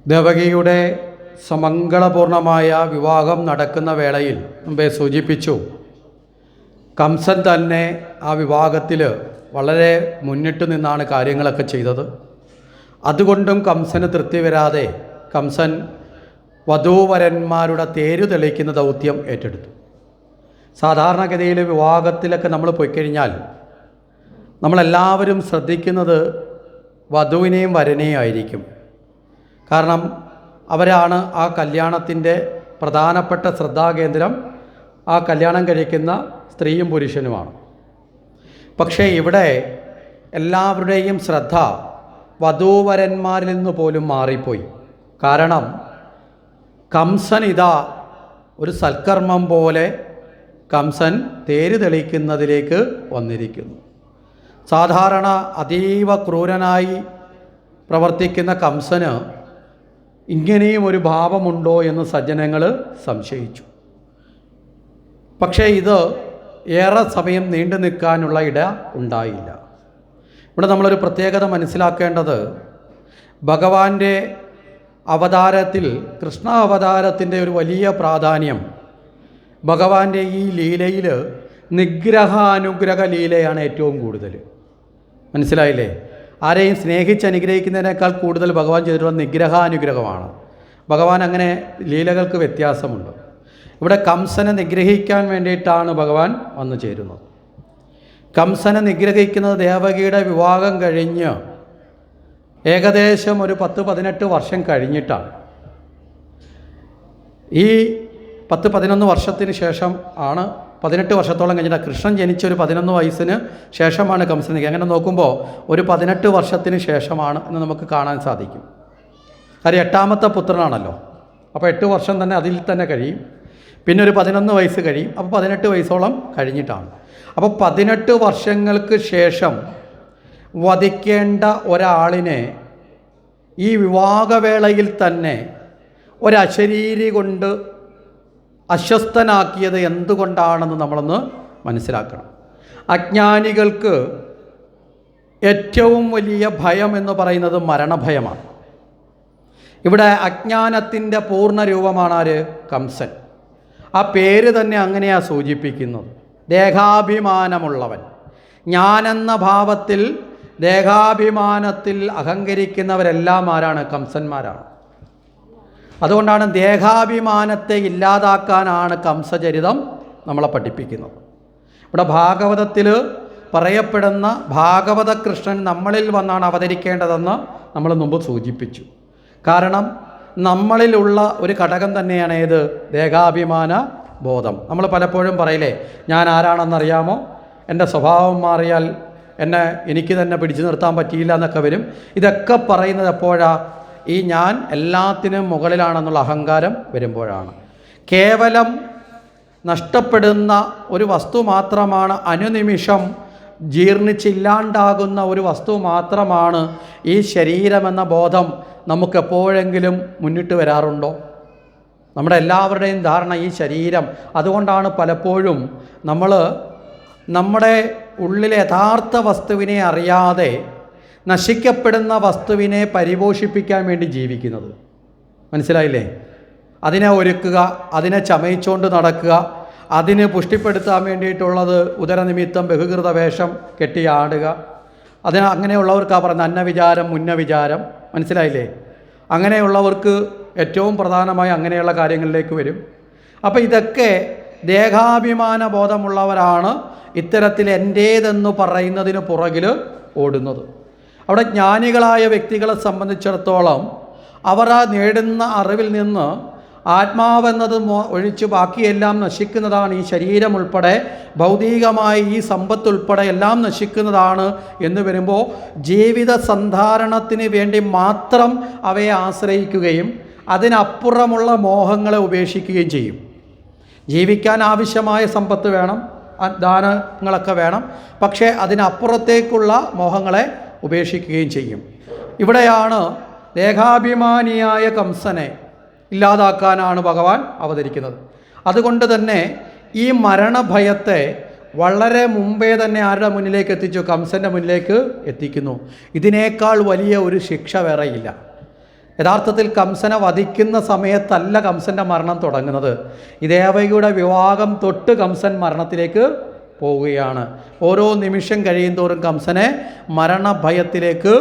ദേവകിയുടെ സമംഗളപൂർണമായ വിവാഹം നടക്കുന്ന വേളയിൽ മുമ്പേ സൂചിപ്പിച്ചു, കംസൻ തന്നെ ആ വിവാഹത്തിൽ വളരെ മുന്നിട്ട് നിന്നാണ് കാര്യങ്ങളൊക്കെ ചെയ്തത്. അതുകൊണ്ടും കംസന് തൃപ്തി വരാതെ കംസൻ വധൂവരന്മാരുടെ തേരു തെളിയിക്കുന്ന ദൗത്യം ഏറ്റെടുത്തു. സാധാരണഗതിയിൽ വിവാഹത്തിലൊക്കെ നമ്മൾ പോയിക്കഴിഞ്ഞാൽ നമ്മളെല്ലാവരും ശ്രദ്ധിക്കുന്നത് വധുവിനെയും വരനെയും ആയിരിക്കും. കാരണം അവരാണ് ആ കല്യാണത്തിൻ്റെ പ്രധാനപ്പെട്ട ശ്രദ്ധാകേന്ദ്രം. ആ കല്യാണം കഴിക്കുന്ന സ്ത്രീയും പുരുഷനുമാണ്. പക്ഷേ ഇവിടെ എല്ലാവരുടെയും ശ്രദ്ധ വധൂവരന്മാരിൽ നിന്ന് പോലും മാറിപ്പോയി. കാരണം കംസൻ ഇതാ ഒരു സൽക്കർമ്മം പോലെ കംസൻ തേര് തെളിയിക്കുന്നതിലേക്ക് വന്നിരിക്കുന്നു. സാധാരണ അതീവ ക്രൂരനായി പ്രവർത്തിക്കുന്ന കംസന് ഇങ്ങനെയും ഒരു ഭാവമുണ്ടോ എന്ന് സജ്ജനങ്ങൾ സംശയിച്ചു. പക്ഷേ ഇത് ഏറെ സമയം നീണ്ടു നിൽക്കാനുള്ള ഇട ഉണ്ടായില്ല. ഇവിടെ നമ്മളൊരു പ്രത്യേകത മനസ്സിലാക്കേണ്ടത്, ഭഗവാന്റെ അവതാരത്തിൽ, കൃഷ്ണ അവതാരത്തിൻ്റെ ഒരു വലിയ പ്രാധാന്യം ഭഗവാന്റെ ഈ ലീലയിൽ നിഗ്രഹാനുഗ്രഹ ലീലയാണ് ഏറ്റവും കൂടുതൽ. മനസ്സിലായില്ലേ? ആരെയും സ്നേഹിച്ച് അനുഗ്രഹിക്കുന്നതിനേക്കാൾ കൂടുതൽ ഭഗവാൻ ചെയ്തിട്ടുള്ള നിഗ്രഹാനുഗ്രഹമാണ്. ഭഗവാൻ അങ്ങനെ ലീലകൾക്ക് വ്യത്യാസമുണ്ട്. ഇവിടെ കംസനെ നിഗ്രഹിക്കാൻ വേണ്ടിയിട്ടാണ് ഭഗവാൻ വന്നു ചേരുന്നത്. കംസനെ നിഗ്രഹിക്കുന്നത് ദേവകിയുടെ വിവാഹം കഴിഞ്ഞ് ഏകദേശം ഒരു 10-18 വർഷം കഴിഞ്ഞിട്ടാണ്. ഈ 10-11 വർഷത്തിന് ശേഷം ആണ്, 18 വർഷത്തോളം കഴിഞ്ഞിട്ട് കൃഷ്ണൻ ജനിച്ച ഒരു 11 വയസ്സിന് ശേഷമാണ് കംസൻ. അങ്ങനെ നോക്കുമ്പോൾ ഒരു 18 വർഷത്തിന് ശേഷമാണ് എന്ന് നമുക്ക് കാണാൻ സാധിക്കും. കാര്യം 8ാമത്തെ പുത്രനാണല്ലോ. അപ്പോൾ 8 വർഷം തന്നെ അതിൽ തന്നെ കഴിയും. പിന്നെ ഒരു 11 വയസ്സ് കഴിയും. അപ്പോൾ 18 വയസ്സോളം കഴിഞ്ഞിട്ടാണ്. അപ്പോൾ 18 വർഷങ്ങൾക്ക് ശേഷം വധിക്കേണ്ട ഒരാളിനെ ഈ വിവാഹവേളയിൽ തന്നെ ഒരശരീരി കൊണ്ട് അസ്വസ്ഥനാക്കിയത് എന്തുകൊണ്ടാണെന്ന് നമ്മളൊന്ന് മനസ്സിലാക്കണം. അജ്ഞാനികൾക്ക് ഏറ്റവും വലിയ ഭയം എന്ന് പറയുന്നത് മരണഭയമാണ്. ഇവിടെ അജ്ഞാനത്തിൻ്റെ പൂർണ്ണ രൂപമാണ് ആര്? കംസൻ. ആ പേര് തന്നെ അങ്ങനെയാണ് സൂചിപ്പിക്കുന്നത്. ദേഹാഭിമാനമുള്ളവൻ. ഞാനെന്ന ഭാവത്തിൽ ദേഹാഭിമാനത്തിൽ അഹങ്കരിക്കുന്നവരെല്ലാം ആരാണ്? കംസന്മാരാണ്. അതുകൊണ്ടാണ് ദേഹാഭിമാനത്തെ ഇല്ലാതാക്കാനാണ് കംസചരിതം നമ്മളെ പഠിപ്പിക്കുന്നത്. ഇവിടെ ഭാഗവതത്തിൽ പറയപ്പെടുന്ന ഭാഗവത കൃഷ്ണൻ നമ്മളിൽ വന്നാണ് അവതരിക്കേണ്ടതെന്ന് നമ്മൾ മുമ്പ് സൂചിപ്പിച്ചു. കാരണം നമ്മളിലുള്ള ഒരു ഘടകം തന്നെയാണ് ഏത്? ദേഹാഭിമാന ബോധം. നമ്മൾ പലപ്പോഴും പറയില്ലേ, ഞാൻ ആരാണെന്നറിയാമോ, എൻ്റെ സ്വഭാവം മാറിയാൽ എനിക്ക് തന്നെ പിടിച്ചു നിർത്താൻ പറ്റിയില്ല എന്നൊക്കെ വരും. ഇതൊക്കെ പറയുന്നത് എപ്പോഴാണ്? ഈ ഞാൻ എല്ലാത്തിനും മുകളിലാണെന്നുള്ള അഹങ്കാരം വരുമ്പോഴാണ്. കേവലം നഷ്ടപ്പെടുന്ന ഒരു വസ്തു മാത്രമാണ്, അനുനിമിഷം ജീർണിച്ചില്ലാണ്ടാകുന്ന ഒരു വസ്തു മാത്രമാണ് ഈ ശരീരമെന്ന ബോധം നമുക്കെപ്പോഴെങ്കിലും മുന്നിട്ട് വരാറുണ്ടോ? നമ്മുടെ എല്ലാവരുടെയും ധാരണ ഈ ശരീരം. അതുകൊണ്ടാണ് പലപ്പോഴും നമ്മൾ നമ്മുടെ ഉള്ളിലെ യഥാർത്ഥ വസ്തുവിനെ അറിയാതെ നശിക്കപ്പെടുന്ന വസ്തുവിനെ പരിപോഷിപ്പിക്കാൻ വേണ്ടി ജീവിക്കുന്നത്. മനസ്സിലായില്ലേ? അതിനെ ഒരുക്കുക, അതിനെ ചമയിച്ചുകൊണ്ട് നടക്കുക, അതിന് പുഷ്ടിപ്പെടുത്താൻ വേണ്ടിയിട്ടുള്ളത് ഉദരനിമിത്തം ബഹുകൃത വേഷം കെട്ടിയാടുക. അങ്ങനെയുള്ളവർക്കാണ് പറയുന്നത് അന്നവിചാരം മുന്നവിചാരം. മനസ്സിലായില്ലേ? അങ്ങനെയുള്ളവർക്ക് ഏറ്റവും പ്രധാനമായി അങ്ങനെയുള്ള കാര്യങ്ങളിലേക്ക് വരും. അപ്പോൾ ഇതൊക്കെ ദേഹാഭിമാന ബോധമുള്ളവരാണ് ഇത്തരത്തിൽ എൻ്റേതെന്ന് പറയുന്നതിന് പുറകിൽ ഓടുന്നത്. അവിടെ ജ്ഞാനികളായ വ്യക്തികളെ സംബന്ധിച്ചിടത്തോളം അവർ ആ നേടുന്ന അറിവിൽ നിന്ന് ആത്മാവെന്നത് ഒഴിച്ച് ബാക്കിയെല്ലാം നശിക്കുന്നതാണ്. ഈ ശരീരം ഉൾപ്പെടെ ഭൗതികമായി ഈ സമ്പത്ത് ഉൾപ്പെടെ എല്ലാം നശിക്കുന്നതാണ് എന്ന് വരുമ്പോൾ ജീവിത സന്ധാരണത്തിന് വേണ്ടി മാത്രം അവയെ ആശ്രയിക്കുകയും അതിനപ്പുറമുള്ള മോഹങ്ങളെ ഉപേക്ഷിക്കുകയും ചെയ്യും. ജീവിക്കാൻ ആവശ്യമായ സമ്പത്ത് വേണം, ദാനങ്ങളൊക്കെ വേണം, പക്ഷേ അതിനപ്പുറത്തേക്കുള്ള മോഹങ്ങളെ ഉപേക്ഷിക്കുകയും ചെയ്യും. ഇവിടെയാണ് ദേഹാഭിമാനിയായ കംസനെ ഇല്ലാതാക്കാനാണ് ഭഗവാൻ അവതരിക്കുന്നത്. അതുകൊണ്ട് തന്നെ ഈ മരണഭയത്തെ വളരെ മുമ്പേ തന്നെ ആരുടെ മുന്നിലേക്ക് എത്തിച്ചു? കംസൻ്റെ മുന്നിലേക്ക് എത്തിക്കുന്നു. ഇതിനേക്കാൾ വലിയ ഒരു ശിക്ഷ വേറെയില്ല. യഥാർത്ഥത്തിൽ കംസനെ വധിക്കുന്ന സമയത്തല്ല കംസൻ്റെ മരണം തുടങ്ങുന്നത്. ഈ ദേവകിയുടെ വിവാഹം തൊട്ട് കംസൻ മരണത്തിലേക്ക് പോവുകയാണ്. ഓരോ നിമിഷം കഴിയും തോറും കംസനെ മരണഭയത്തിലേക്ക്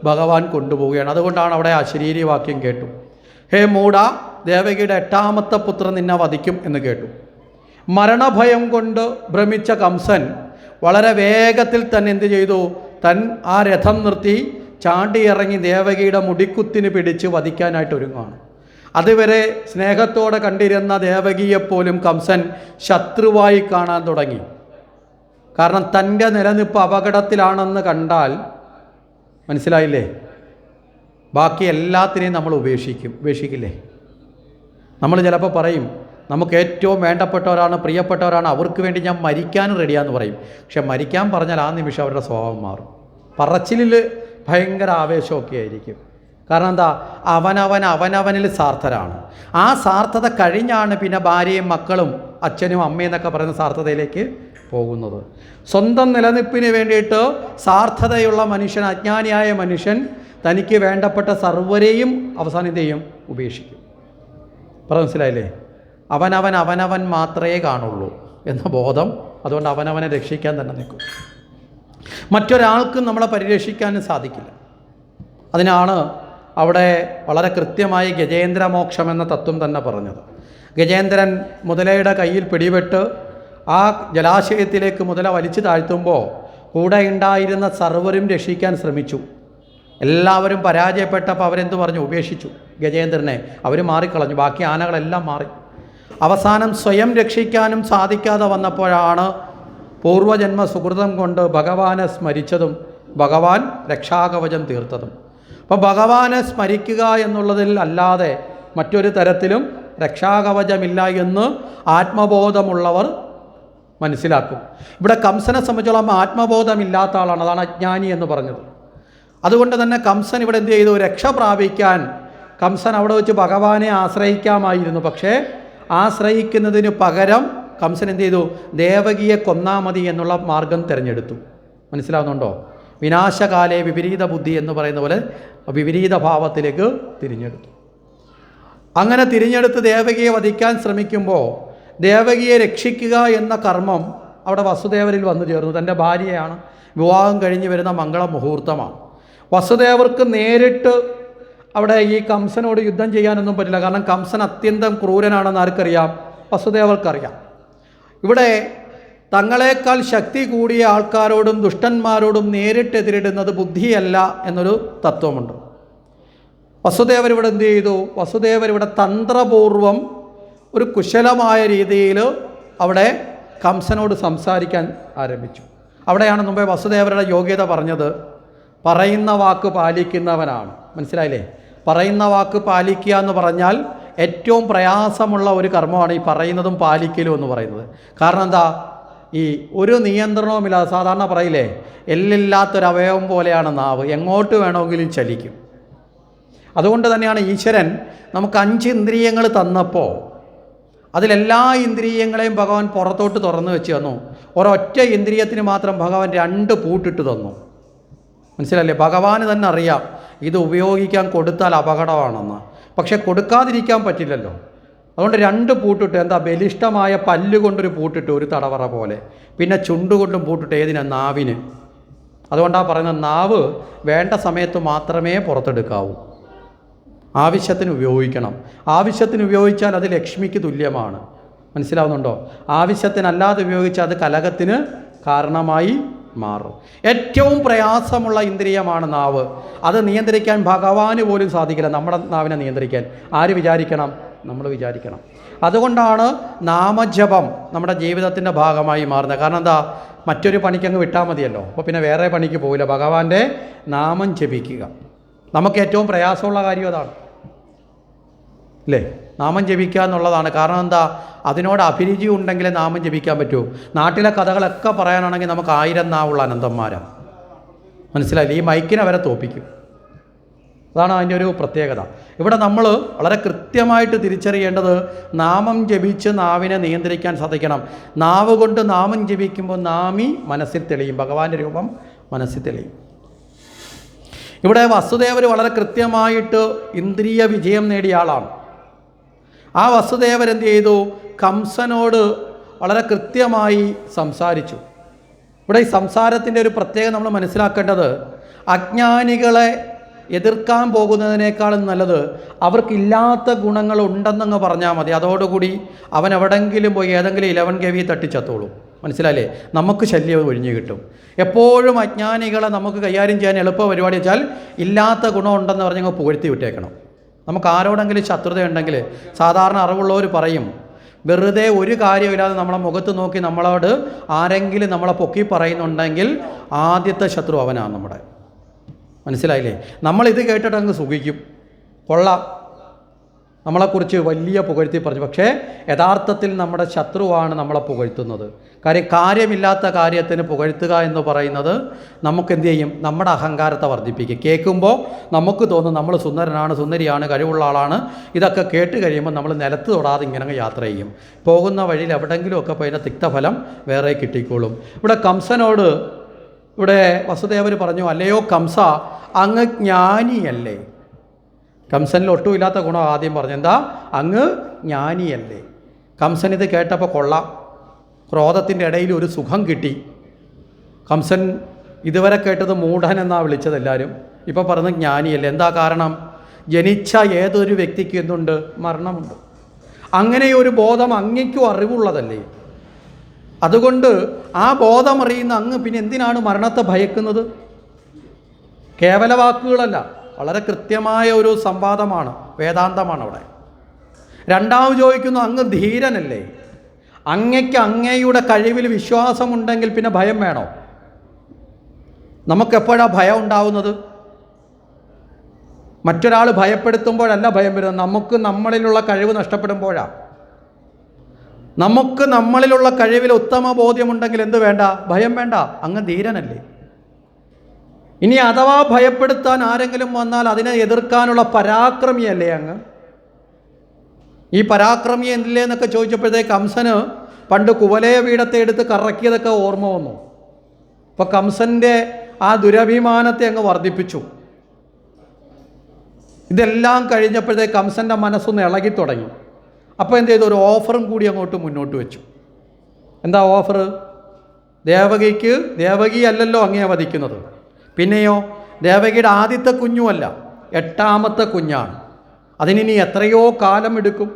ഭഗവാൻ കൊണ്ടുപോവുകയാണ്. അതുകൊണ്ടാണ് അവിടെ അശരീരി വാക്യം കേട്ടു. ഹേ മൂഢ, ദേവകിയുടെ 8ാമത്തെ പുത്രൻ നിന്നെ വധിക്കും എന്ന് കേട്ടു. മരണഭയം കൊണ്ട് ഭ്രമിച്ച കംസൻ വളരെ വേഗത്തിൽ തന്നെ എന്ത് ചെയ്തു? ആ രഥം നിർത്തി ചാണ്ടിയിറങ്ങി ദേവകിയുടെ മുടിക്കുത്തിന് പിടിച്ച് വധിക്കാനായിട്ട് ഒരുങ്ങുകയാണ്. അതുവരെ സ്നേഹത്തോടെ കണ്ടിരുന്ന ദേവകിയെപ്പോലും കംസൻ ശത്രുവായി കാണാൻ തുടങ്ങി. കാരണം തൻ്റെ നിലനിൽപ്പ് അപകടത്തിലാണെന്ന് കണ്ടാൽ, മനസ്സിലായില്ലേ, ബാക്കി എല്ലാത്തിനെയും നമ്മൾ ഉപേക്ഷിക്കില്ലേ? നമ്മൾ ചിലപ്പോൾ പറയും നമുക്ക് ഏറ്റവും വേണ്ടപ്പെട്ടവരാണ്, പ്രിയപ്പെട്ടവരാണ്, അവർക്ക് വേണ്ടി ഞാൻ മരിക്കാനും റെഡിയാന്ന് പറയും. പക്ഷെ മരിക്കാൻ പറഞ്ഞാൽ ആ നിമിഷം അവരുടെ സ്വഭാവം മാറും. പറച്ചിലിൽ ഭയങ്കര ആവേശമൊക്കെ ആയിരിക്കും. കാരണം എന്താ? അവനവനിൽ സാർത്ഥരാണ്. ആ സാർത്ഥത കഴിഞ്ഞാണ് പിന്നെ ഭാര്യയും മക്കളും അച്ഛനും അമ്മയും എന്നൊക്കെ പറയുന്ന സാർത്ഥതയിലേക്ക് പോകുന്നത്. സ്വന്തം നിലനിൽപ്പിന് വേണ്ടിയിട്ട് സാർത്ഥതയുള്ള മനുഷ്യൻ, അജ്ഞാനിയായ മനുഷ്യൻ തനിക്ക് വേണ്ടപ്പെട്ട സർവ്വരെയും അവസാനം എന്ത് ചെയ്യും? ഉപേക്ഷിക്കും. മനസ്സിലായില്ലേ? അവനവൻ മാത്രമേ കാണുള്ളൂ എന്ന ബോധം. അതുകൊണ്ട് അവനവനെ രക്ഷിക്കാൻ തന്നെ നിൽക്കും. മറ്റൊരാൾക്കും നമ്മളെ പരിരക്ഷിക്കാനും സാധിക്കില്ല. അതിനാണ് അവിടെ വളരെ കൃത്യമായി ഗജേന്ദ്രമോക്ഷം എന്ന തത്വം തന്നെ പറഞ്ഞത്. ഗജേന്ദ്രൻ മുതലയുടെ കയ്യിൽ പിടിപെട്ട് ആ ജലാശയത്തിലേക്ക് മുതല വലിച്ചു താഴ്ത്തുമ്പോൾ കൂടെ ഉണ്ടായിരുന്ന സർവരും രക്ഷിക്കാൻ ശ്രമിച്ചു. എല്ലാവരും പരാജയപ്പെട്ടപ്പോൾ അവരെന്ത് പറഞ്ഞു? ഉപേക്ഷിച്ചു ഗജേന്ദ്രനെ. അവർ മാറിക്കളഞ്ഞു. ബാക്കി ആനകളെല്ലാം മാറി. അവസാനം സ്വയം രക്ഷിക്കാനും സാധിക്കാതെ വന്നപ്പോഴാണ് പൂർവജന്മ സുഹൃതം കൊണ്ട് ഭഗവാനെ സ്മരിച്ചതും ഭഗവാൻ രക്ഷാകവചം തീർത്തതും. അപ്പോൾ ഭഗവാനെ സ്മരിക്കുക എന്നുള്ളതിൽ അല്ലാതെ മറ്റൊരു തരത്തിലും രക്ഷാകവചമില്ല എന്ന് ആത്മബോധമുള്ളവർ മനസ്സിലാക്കും. ഇവിടെ കംസനെ സംബന്ധിച്ചോളം ആത്മബോധമില്ലാത്ത ആളാണ്. അതാണ് അജ്ഞാനി എന്ന് പറഞ്ഞത്. അതുകൊണ്ട് തന്നെ കംസൻ ഇവിടെ എന്ത് ചെയ്തു? രക്ഷ പ്രാപിക്കാൻ കംസൻ അവിടെ വെച്ച് ഭഗവാനെ ആശ്രയിക്കാമായിരുന്നു. പക്ഷേ ആശ്രയിക്കുന്നതിന് പകരം കംസൻ എന്ത് ചെയ്തു? ദേവകിയെ കൊന്നാൽ മതി എന്നുള്ള മാർഗം തിരഞ്ഞെടുത്തു. മനസ്സിലാവുന്നുണ്ടോ? വിനാശകാലേ വിപരീത ബുദ്ധി എന്ന് പറയുന്ന പോലെ വിപരീത ഭാവത്തിലേക്ക് തിരിഞ്ഞെടുത്തു. അങ്ങനെ തിരിഞ്ഞെടുത്ത് ദേവകിയെ വധിക്കാൻ ശ്രമിക്കുമ്പോൾ ദേവകിയെ രക്ഷിക്കുക എന്ന കർമ്മം അവിടെ വസുദേവരിൽ വന്നു ചേർന്നു. തൻ്റെ ഭാര്യയാണ്. വിവാഹം കഴിഞ്ഞ് വരുന്ന മംഗള മുഹൂർത്തമാണ്. വസുദേവർക്ക് നേരിട്ട് അവിടെ ഈ കംസനോട് യുദ്ധം ചെയ്യാനൊന്നും പറ്റില്ല. കാരണം കംസൻ അത്യന്തം ക്രൂരനാണെന്ന് ആർക്കറിയാം? വസുദേവർക്കറിയാം. ഇവിടെ തങ്ങളെക്കാൾ ശക്തി കൂടിയ ആൾക്കാരോടും ദുഷ്ടന്മാരോടും നേരിട്ടെതിരിടുന്നത് ബുദ്ധിയല്ല എന്നൊരു തത്വമുണ്ട്. വസുദേവർ ഇവിടെ എന്ത് ചെയ്തു? വസുദേവർ ഇവിടെ തന്ത്രപൂർവം ഒരു കുശലമായ രീതിയിൽ അവിടെ കംസനോട് സംസാരിക്കാൻ ആരംഭിച്ചു. അവിടെയാണ് മുമ്പേ വസുദേവരുടെ യോഗ്യത പറഞ്ഞത്. പറയുന്ന വാക്ക് പാലിക്കുന്നവനാണ്. മനസ്സിലായില്ലേ? പറയുന്ന വാക്ക് പാലിക്കുക എന്ന് പറഞ്ഞാൽ ഏറ്റവും പ്രയാസമുള്ള ഒരു കർമ്മമാണ് ഈ പറയുന്നതും പാലിക്കലും എന്ന് പറയുന്നത്. കാരണം എന്താ? ഈ ഒരു നിയന്ത്രണവുമില്ലാതെ, സാധാരണ പറയില്ലേ, എല്ലില്ലാത്തൊരവയവം പോലെയാണ് നാവ്, എങ്ങോട്ട് വേണമെങ്കിലും ചലിക്കും. അതുകൊണ്ട് തന്നെയാണ് ഈശ്വരൻ നമുക്ക് 5 ഇന്ദ്രിയങ്ങൾ തന്നപ്പോൾ അതിലെല്ലാ ഇന്ദ്രിയങ്ങളെയും ഭഗവാൻ പുറത്തോട്ട് തുറന്നു വെച്ച് തന്നു. ഒരൊറ്റ ഇന്ദ്രിയത്തിന് മാത്രം ഭഗവാൻ 2 പൂട്ടിട്ട് തന്നു. മനസ്സിലല്ലേ? ഭഗവാന് തന്നെ അറിയാം ഇത് ഉപയോഗിക്കാൻ കൊടുത്താൽ അപകടമാണെന്ന്. പക്ഷെ കൊടുക്കാതിരിക്കാൻ പറ്റില്ലല്ലോ. അതുകൊണ്ട് 2 പൂട്ടിട്ട്, എന്താ, ബലിഷ്ഠമായ പല്ലുകൊണ്ടൊരു പൂട്ടിട്ട്, ഒരു തടവറ പോലെ. പിന്നെ ചുണ്ടുകൊണ്ടും പൂട്ടിട്ട്. ഏതിനാ? നാവിന്. അതുകൊണ്ടാണ് പറയുന്നത് നാവ് വേണ്ട സമയത്ത് മാത്രമേ പുറത്തെടുക്കാവൂ. ആവശ്യത്തിന് ഉപയോഗിക്കണം. ആവശ്യത്തിന് ഉപയോഗിച്ചാൽ അത് ലക്ഷ്മിക്ക് തുല്യമാണ്. മനസ്സിലാവുന്നുണ്ടോ? ആവശ്യത്തിനല്ലാതെ ഉപയോഗിച്ചാൽ അത് കലഹത്തിന് കാരണമായി മാറും. ഏറ്റവും പ്രയാസമുള്ള ഇന്ദ്രിയമാണ് നാവ്. അത് നിയന്ത്രിക്കാൻ ഭഗവാന് പോലും സാധിക്കില്ല. നമ്മുടെ നാവിനെ നിയന്ത്രിക്കാൻ ആര് വിചാരിക്കണം? നമ്മൾ വിചാരിക്കണം. അതുകൊണ്ടാണ് നാമജപം നമ്മുടെ ജീവിതത്തിൻ്റെ ഭാഗമായി മാറുന്നത്. കാരണം എന്താ? മറ്റൊരു പണിക്കങ്ങ് വിട്ടാൽ മതിയല്ലോ. അപ്പോൾ പിന്നെ വേറെ പണിക്ക് പോവില്ല. ഭഗവാന്റെ നാമം ജപിക്കുക നമുക്ക് ഏറ്റവും പ്രയാസമുള്ള കാര്യം അതാണ്, അല്ലേ? നാമം ജപിക്കുക എന്നുള്ളതാണ്. കാരണം എന്താ? അതിനോട് അഭിരുചി ഉണ്ടെങ്കിലേ നാമം ജപിക്കാൻ പറ്റൂ. നാട്ടിലെ കഥകളൊക്കെ പറയാനാണെങ്കിൽ നമുക്ക് 1000 നാവുള്ള അനന്തന്മാരാണ്. മനസ്സിലായില്ലേ? ഈ മൈക്കിനെ വരെ തോപ്പിക്കും. അതാണ് അതിൻ്റെ ഒരു പ്രത്യേകത. ഇവിടെ നമ്മൾ വളരെ കൃത്യമായിട്ട് തിരിച്ചറിയേണ്ടത് നാമം ജപിച്ച് നാവിനെ നിയന്ത്രിക്കാൻ സാധിക്കണം. നാവ് കൊണ്ട് നാമം ജപിക്കുമ്പോൾ നാമി മനസ്സിൽ തെളിയും. ഭഗവാന്റെ രൂപം മനസ്സിൽ തെളിയും. ഇവിടെ വസുദേവർ വളരെ കൃത്യമായിട്ട് ഇന്ദ്രിയ വിജയം നേടിയ ആളാണ്. ആ വസുദേവർ എന്ത് ചെയ്തു? കംസനോട് വളരെ കൃത്യമായി സംസാരിച്ചു. ഇവിടെ ഈ സംസാരത്തിൻ്റെ ഒരു പ്രത്യേകത നമ്മൾ മനസ്സിലാക്കേണ്ടത്, അജ്ഞാനികളെ എതിർക്കാൻ പോകുന്നതിനേക്കാളും നല്ലത് അവർക്കില്ലാത്ത ഗുണങ്ങൾ ഉണ്ടെന്നങ്ങ് പറഞ്ഞാൽ മതി. അതോടുകൂടി അവൻ എവിടെങ്കിലും പോയി ഏതെങ്കിലും 11 കെവി തട്ടിച്ചത്തോളൂ. മനസ്സിലായില്ലേ? നമുക്ക് ശല്യം ഒഴിഞ്ഞു കിട്ടും. എപ്പോഴും അജ്ഞാനികളെ നമുക്ക് കൈകാര്യം ചെയ്യാൻ എളുപ്പ പരിപാടി വെച്ചാൽ ഇല്ലാത്ത ഗുണമുണ്ടെന്ന് പറഞ്ഞ് പുകഴ്ത്തി വിട്ടേക്കണം. നമുക്ക് ആരോടെങ്കിലും ശത്രുതയുണ്ടെങ്കിൽ സാധാരണ അറിവുള്ളവർ പറയും, വെറുതെ ഒരു കാര്യമില്ലാതെ നമ്മളെ മുഖത്ത് നോക്കി നമ്മളോട് ആരെങ്കിലും നമ്മളെ പൊക്കി പറയുന്നുണ്ടെങ്കിൽ ആദ്യത്തെ ശത്രു അവനാണ് നമ്മുടെ. മനസ്സിലായില്ലേ? നമ്മളിത് കേട്ടിട്ട് അങ്ങ് സുഖിക്കും, കൊള്ളാം, നമ്മളെക്കുറിച്ച് വലിയ പുകഴ്ത്തി പറഞ്ഞു. പക്ഷേ യഥാർത്ഥത്തിൽ നമ്മുടെ ശത്രുവാണ് നമ്മളെ പുകഴ്ത്തുന്നത്. കാര്യമില്ലാത്ത കാര്യത്തിന് പുകഴ്ത്തുക എന്ന് പറയുന്നത് നമുക്ക് എന്ത് ചെയ്യും? നമ്മുടെ അഹങ്കാരത്തെ വർദ്ധിപ്പിക്കും. കേൾക്കുമ്പോൾ നമുക്ക് തോന്നും നമ്മൾ സുന്ദരനാണ്, സുന്ദരിയാണ്, കഴിവുള്ള ആളാണ്. ഇതൊക്കെ കേട്ട് കഴിയുമ്പോൾ നമ്മൾ നിലത്ത് തൊടാതെ ഇങ്ങനെ യാത്ര ചെയ്യും. പോകുന്ന വഴിയിൽ എവിടെയെങ്കിലുമൊക്കെ പോയി അതിൻ്റെ തിക്തഫലം വേറെ കിട്ടിക്കോളും. ഇവിടെ കംസനോട് ഇവിടെ വസുദേവർ പറഞ്ഞു, അല്ലയോ കംസ, അങ്ങ് ജ്ഞാനിയല്ലേ? കംസനിൽ ഒട്ടുമില്ലാത്ത ഗുണം ആദ്യം പറഞ്ഞു, എന്താ? അങ്ങ് ജ്ഞാനിയല്ലേ? കംസൻ ഇത് കേട്ടപ്പോൾ കൊള്ളാം, ക്രോധത്തിൻ്റെ ഇടയിൽ ഒരു സുഖം കിട്ടി. കംസൻ ഇതുവരെ കേട്ടത് മൂഢൻ എന്നാണ് വിളിച്ചത് എല്ലാവരും. ഇപ്പോൾ പറഞ്ഞത് ജ്ഞാനിയല്ലേ. എന്താ കാരണം? ജനിച്ച ഏതൊരു വ്യക്തിക്ക് എന്തുണ്ട്? മരണമുണ്ട്. അങ്ങനെ ഒരു ബോധം അങ്ങയ്ക്കും അറിവുള്ളതല്ലേ? അതുകൊണ്ട് ആ ബോധമറിയുന്ന അങ്ങ് പിന്നെ എന്തിനാണ് മരണത്തെ ഭയക്കുന്നത്? കേവല വാക്കുകളല്ല, വളരെ കൃത്യമായ ഒരു സംവാദമാണ്, വേദാന്തമാണ് അവിടെ. രണ്ടാമത് ചോദിക്കുന്നു, അങ്ങ് ധീരനല്ലേ? അങ്ങയ്ക്ക് അങ്ങയുടെ കഴിവിൽ വിശ്വാസമുണ്ടെങ്കിൽ പിന്നെ ഭയം വേണോ? നമുക്കെപ്പോഴാണ് ഭയം ഉണ്ടാവുന്നത്? മറ്റൊരാൾ ഭയപ്പെടുത്തുമ്പോഴല്ല ഭയം വരുന്നത്, നമുക്ക് നമ്മളിലുള്ള കഴിവ് നഷ്ടപ്പെടുമ്പോഴാണ്. നമുക്ക് നമ്മളിലുള്ള കഴിവിൽ ഉത്തമ ബോധ്യമുണ്ടെങ്കിൽ എന്ത് വേണ്ട? ഭയം വേണ്ട. അങ്ങ് ധീരനല്ലേ? ഇനി അഥവാ ഭയപ്പെടുത്താൻ ആരെങ്കിലും വന്നാൽ അതിനെ എതിർക്കാനുള്ള പരാക്രമിയല്ലേ അങ്ങ്? ഈ പരാക്രമി എന്തില്ലേ എന്നൊക്കെ ചോദിച്ചപ്പോഴത്തേക്ക് കംസന് പണ്ട് കുവലയ പീഠത്തെ എടുത്ത് കറക്കിയതൊക്കെ ഓർമ്മ വന്നു. അപ്പോൾ കംസൻ്റെ ആ ദുരഭിമാനത്തെ അങ്ങ് വർദ്ധിപ്പിച്ചു. ഇതെല്ലാം കഴിഞ്ഞപ്പോഴത്തേക്ക് കംസൻ്റെ മനസ്സൊന്ന് ഇളകി തുടങ്ങി. അപ്പോൾ എന്ത് ചെയ്തു? ഒരു ഓഫറും കൂടി അങ്ങോട്ട് മുന്നോട്ട് വെച്ചു. എന്താ ഓഫർ? ദേവകി അല്ലല്ലോ അങ്ങേ വധിക്കുന്നത്, പിന്നെയോ ദേവകിയുടെ ആദ്യത്തെ കുഞ്ഞുമല്ല, 8ാമത്തെ കുഞ്ഞാണ്. അതിനി എത്രയോ കാലം എടുക്കും.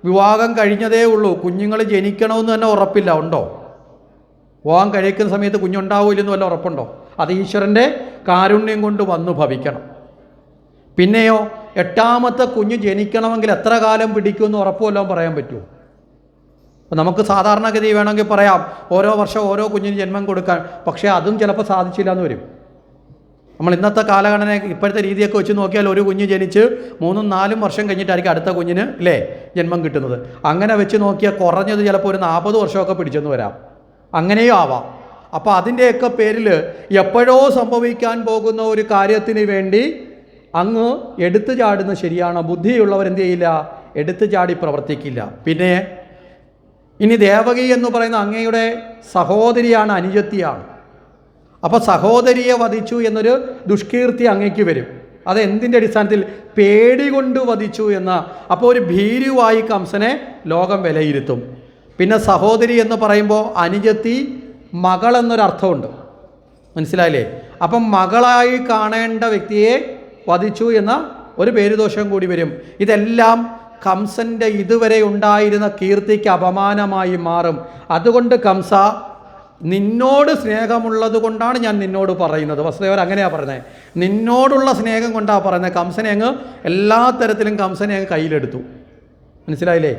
വിവാഹം കഴിഞ്ഞതേ ഉള്ളൂ, കുഞ്ഞുങ്ങൾ ജനിക്കണമെന്ന് തന്നെ ഉറപ്പില്ല. ഉണ്ടോ? വിവാഹം കഴിക്കുന്ന സമയത്ത് കുഞ്ഞുണ്ടാവില്ലെന്ന് വല്ല ഉറപ്പുണ്ടോ? അത് ഈശ്വരൻ്റെ കാരുണ്യം കൊണ്ട് വന്നു ഭവിക്കണം. പിന്നെയോ 8ാമത്തെ കുഞ്ഞ് ജനിക്കണമെങ്കിൽ എത്ര കാലം പിടിക്കുമെന്ന് ഉറപ്പുമല്ലോ പറയാൻ പറ്റുമോ? അപ്പം നമുക്ക് സാധാരണഗതി വേണമെങ്കിൽ പറയാം, ഓരോ വർഷം ഓരോ കുഞ്ഞിന് ജന്മം കൊടുക്കാൻ. പക്ഷേ അതും ചിലപ്പോൾ സാധിച്ചില്ല എന്ന് വരും. നമ്മൾ ഇന്നത്തെ കാലഘടന ഇപ്പോഴത്തെ രീതിയൊക്കെ വെച്ച് നോക്കിയാൽ ഒരു കുഞ്ഞ് ജനിച്ച് 3-4 വർഷം കഴിഞ്ഞിട്ടായിരിക്കും അടുത്ത കുഞ്ഞിന് ജന്മം കിട്ടുന്നത്. അങ്ങനെ വെച്ച് നോക്കിയാൽ കുറഞ്ഞത് ചിലപ്പോൾ ഒരു 40 വർഷമൊക്കെ പിടിച്ചെന്ന് വരാം. അങ്ങനെയും ആവാം. അപ്പോൾ അതിൻ്റെയൊക്കെ പേരിൽ എപ്പോഴോ സംഭവിക്കാൻ പോകുന്ന ഒരു കാര്യത്തിന് വേണ്ടി അങ്ങ് എടുത്തു ചാടുന്നത് ശരിയാണോ? ബുദ്ധിയുള്ളവർ എന്ത് ചെയ്യില്ല? എടുത്തു ചാടി പ്രവർത്തിക്കില്ല. പിന്നെ ഇനി ദേവകി എന്ന് പറയുന്ന അങ്ങയുടെ സഹോദരിയാണ്, അനുജത്തിയാണ്. അപ്പോൾ സഹോദരിയെ വധിച്ചു എന്നൊരു ദുഷ്കീർത്തി അങ്ങയ്ക്ക് വരും. അത് എന്തിൻ്റെ അടിസ്ഥാനത്തിൽ? പേടി കൊണ്ട് വധിച്ചു എന്ന. അപ്പോൾ ഒരു ഭീരുവായി കംസനെ ലോകം വിലയിരുത്തും. പിന്നെ സഹോദരി എന്ന് പറയുമ്പോൾ അനുജത്തി, മകൾ എന്നൊരർത്ഥമുണ്ട്. മനസ്സിലായില്ലേ? അപ്പം മകളായി കാണേണ്ട വ്യക്തിയെ വധിച്ചു എന്ന ഒരു പേരുദോഷം കൂടി വരും. ഇതെല്ലാം കംസൻ്റെ ഇതുവരെ ഉണ്ടായിരുന്ന കീർത്തിക്ക് അപമാനമായി മാറും. അതുകൊണ്ട് കംസ, നിന്നോട് സ്നേഹമുള്ളത് കൊണ്ടാണ് ഞാൻ നിന്നോട് പറയുന്നത്. വസുദേവർ അങ്ങനെയാണ് പറയുന്നത്, നിന്നോടുള്ള സ്നേഹം കൊണ്ടാണ് പറയുന്നത്. കംസനെ അങ്ങ് എല്ലാ തരത്തിലും കംസനെ അങ്ങ് കയ്യിലെടുത്തു. മനസ്സിലായില്ലേ?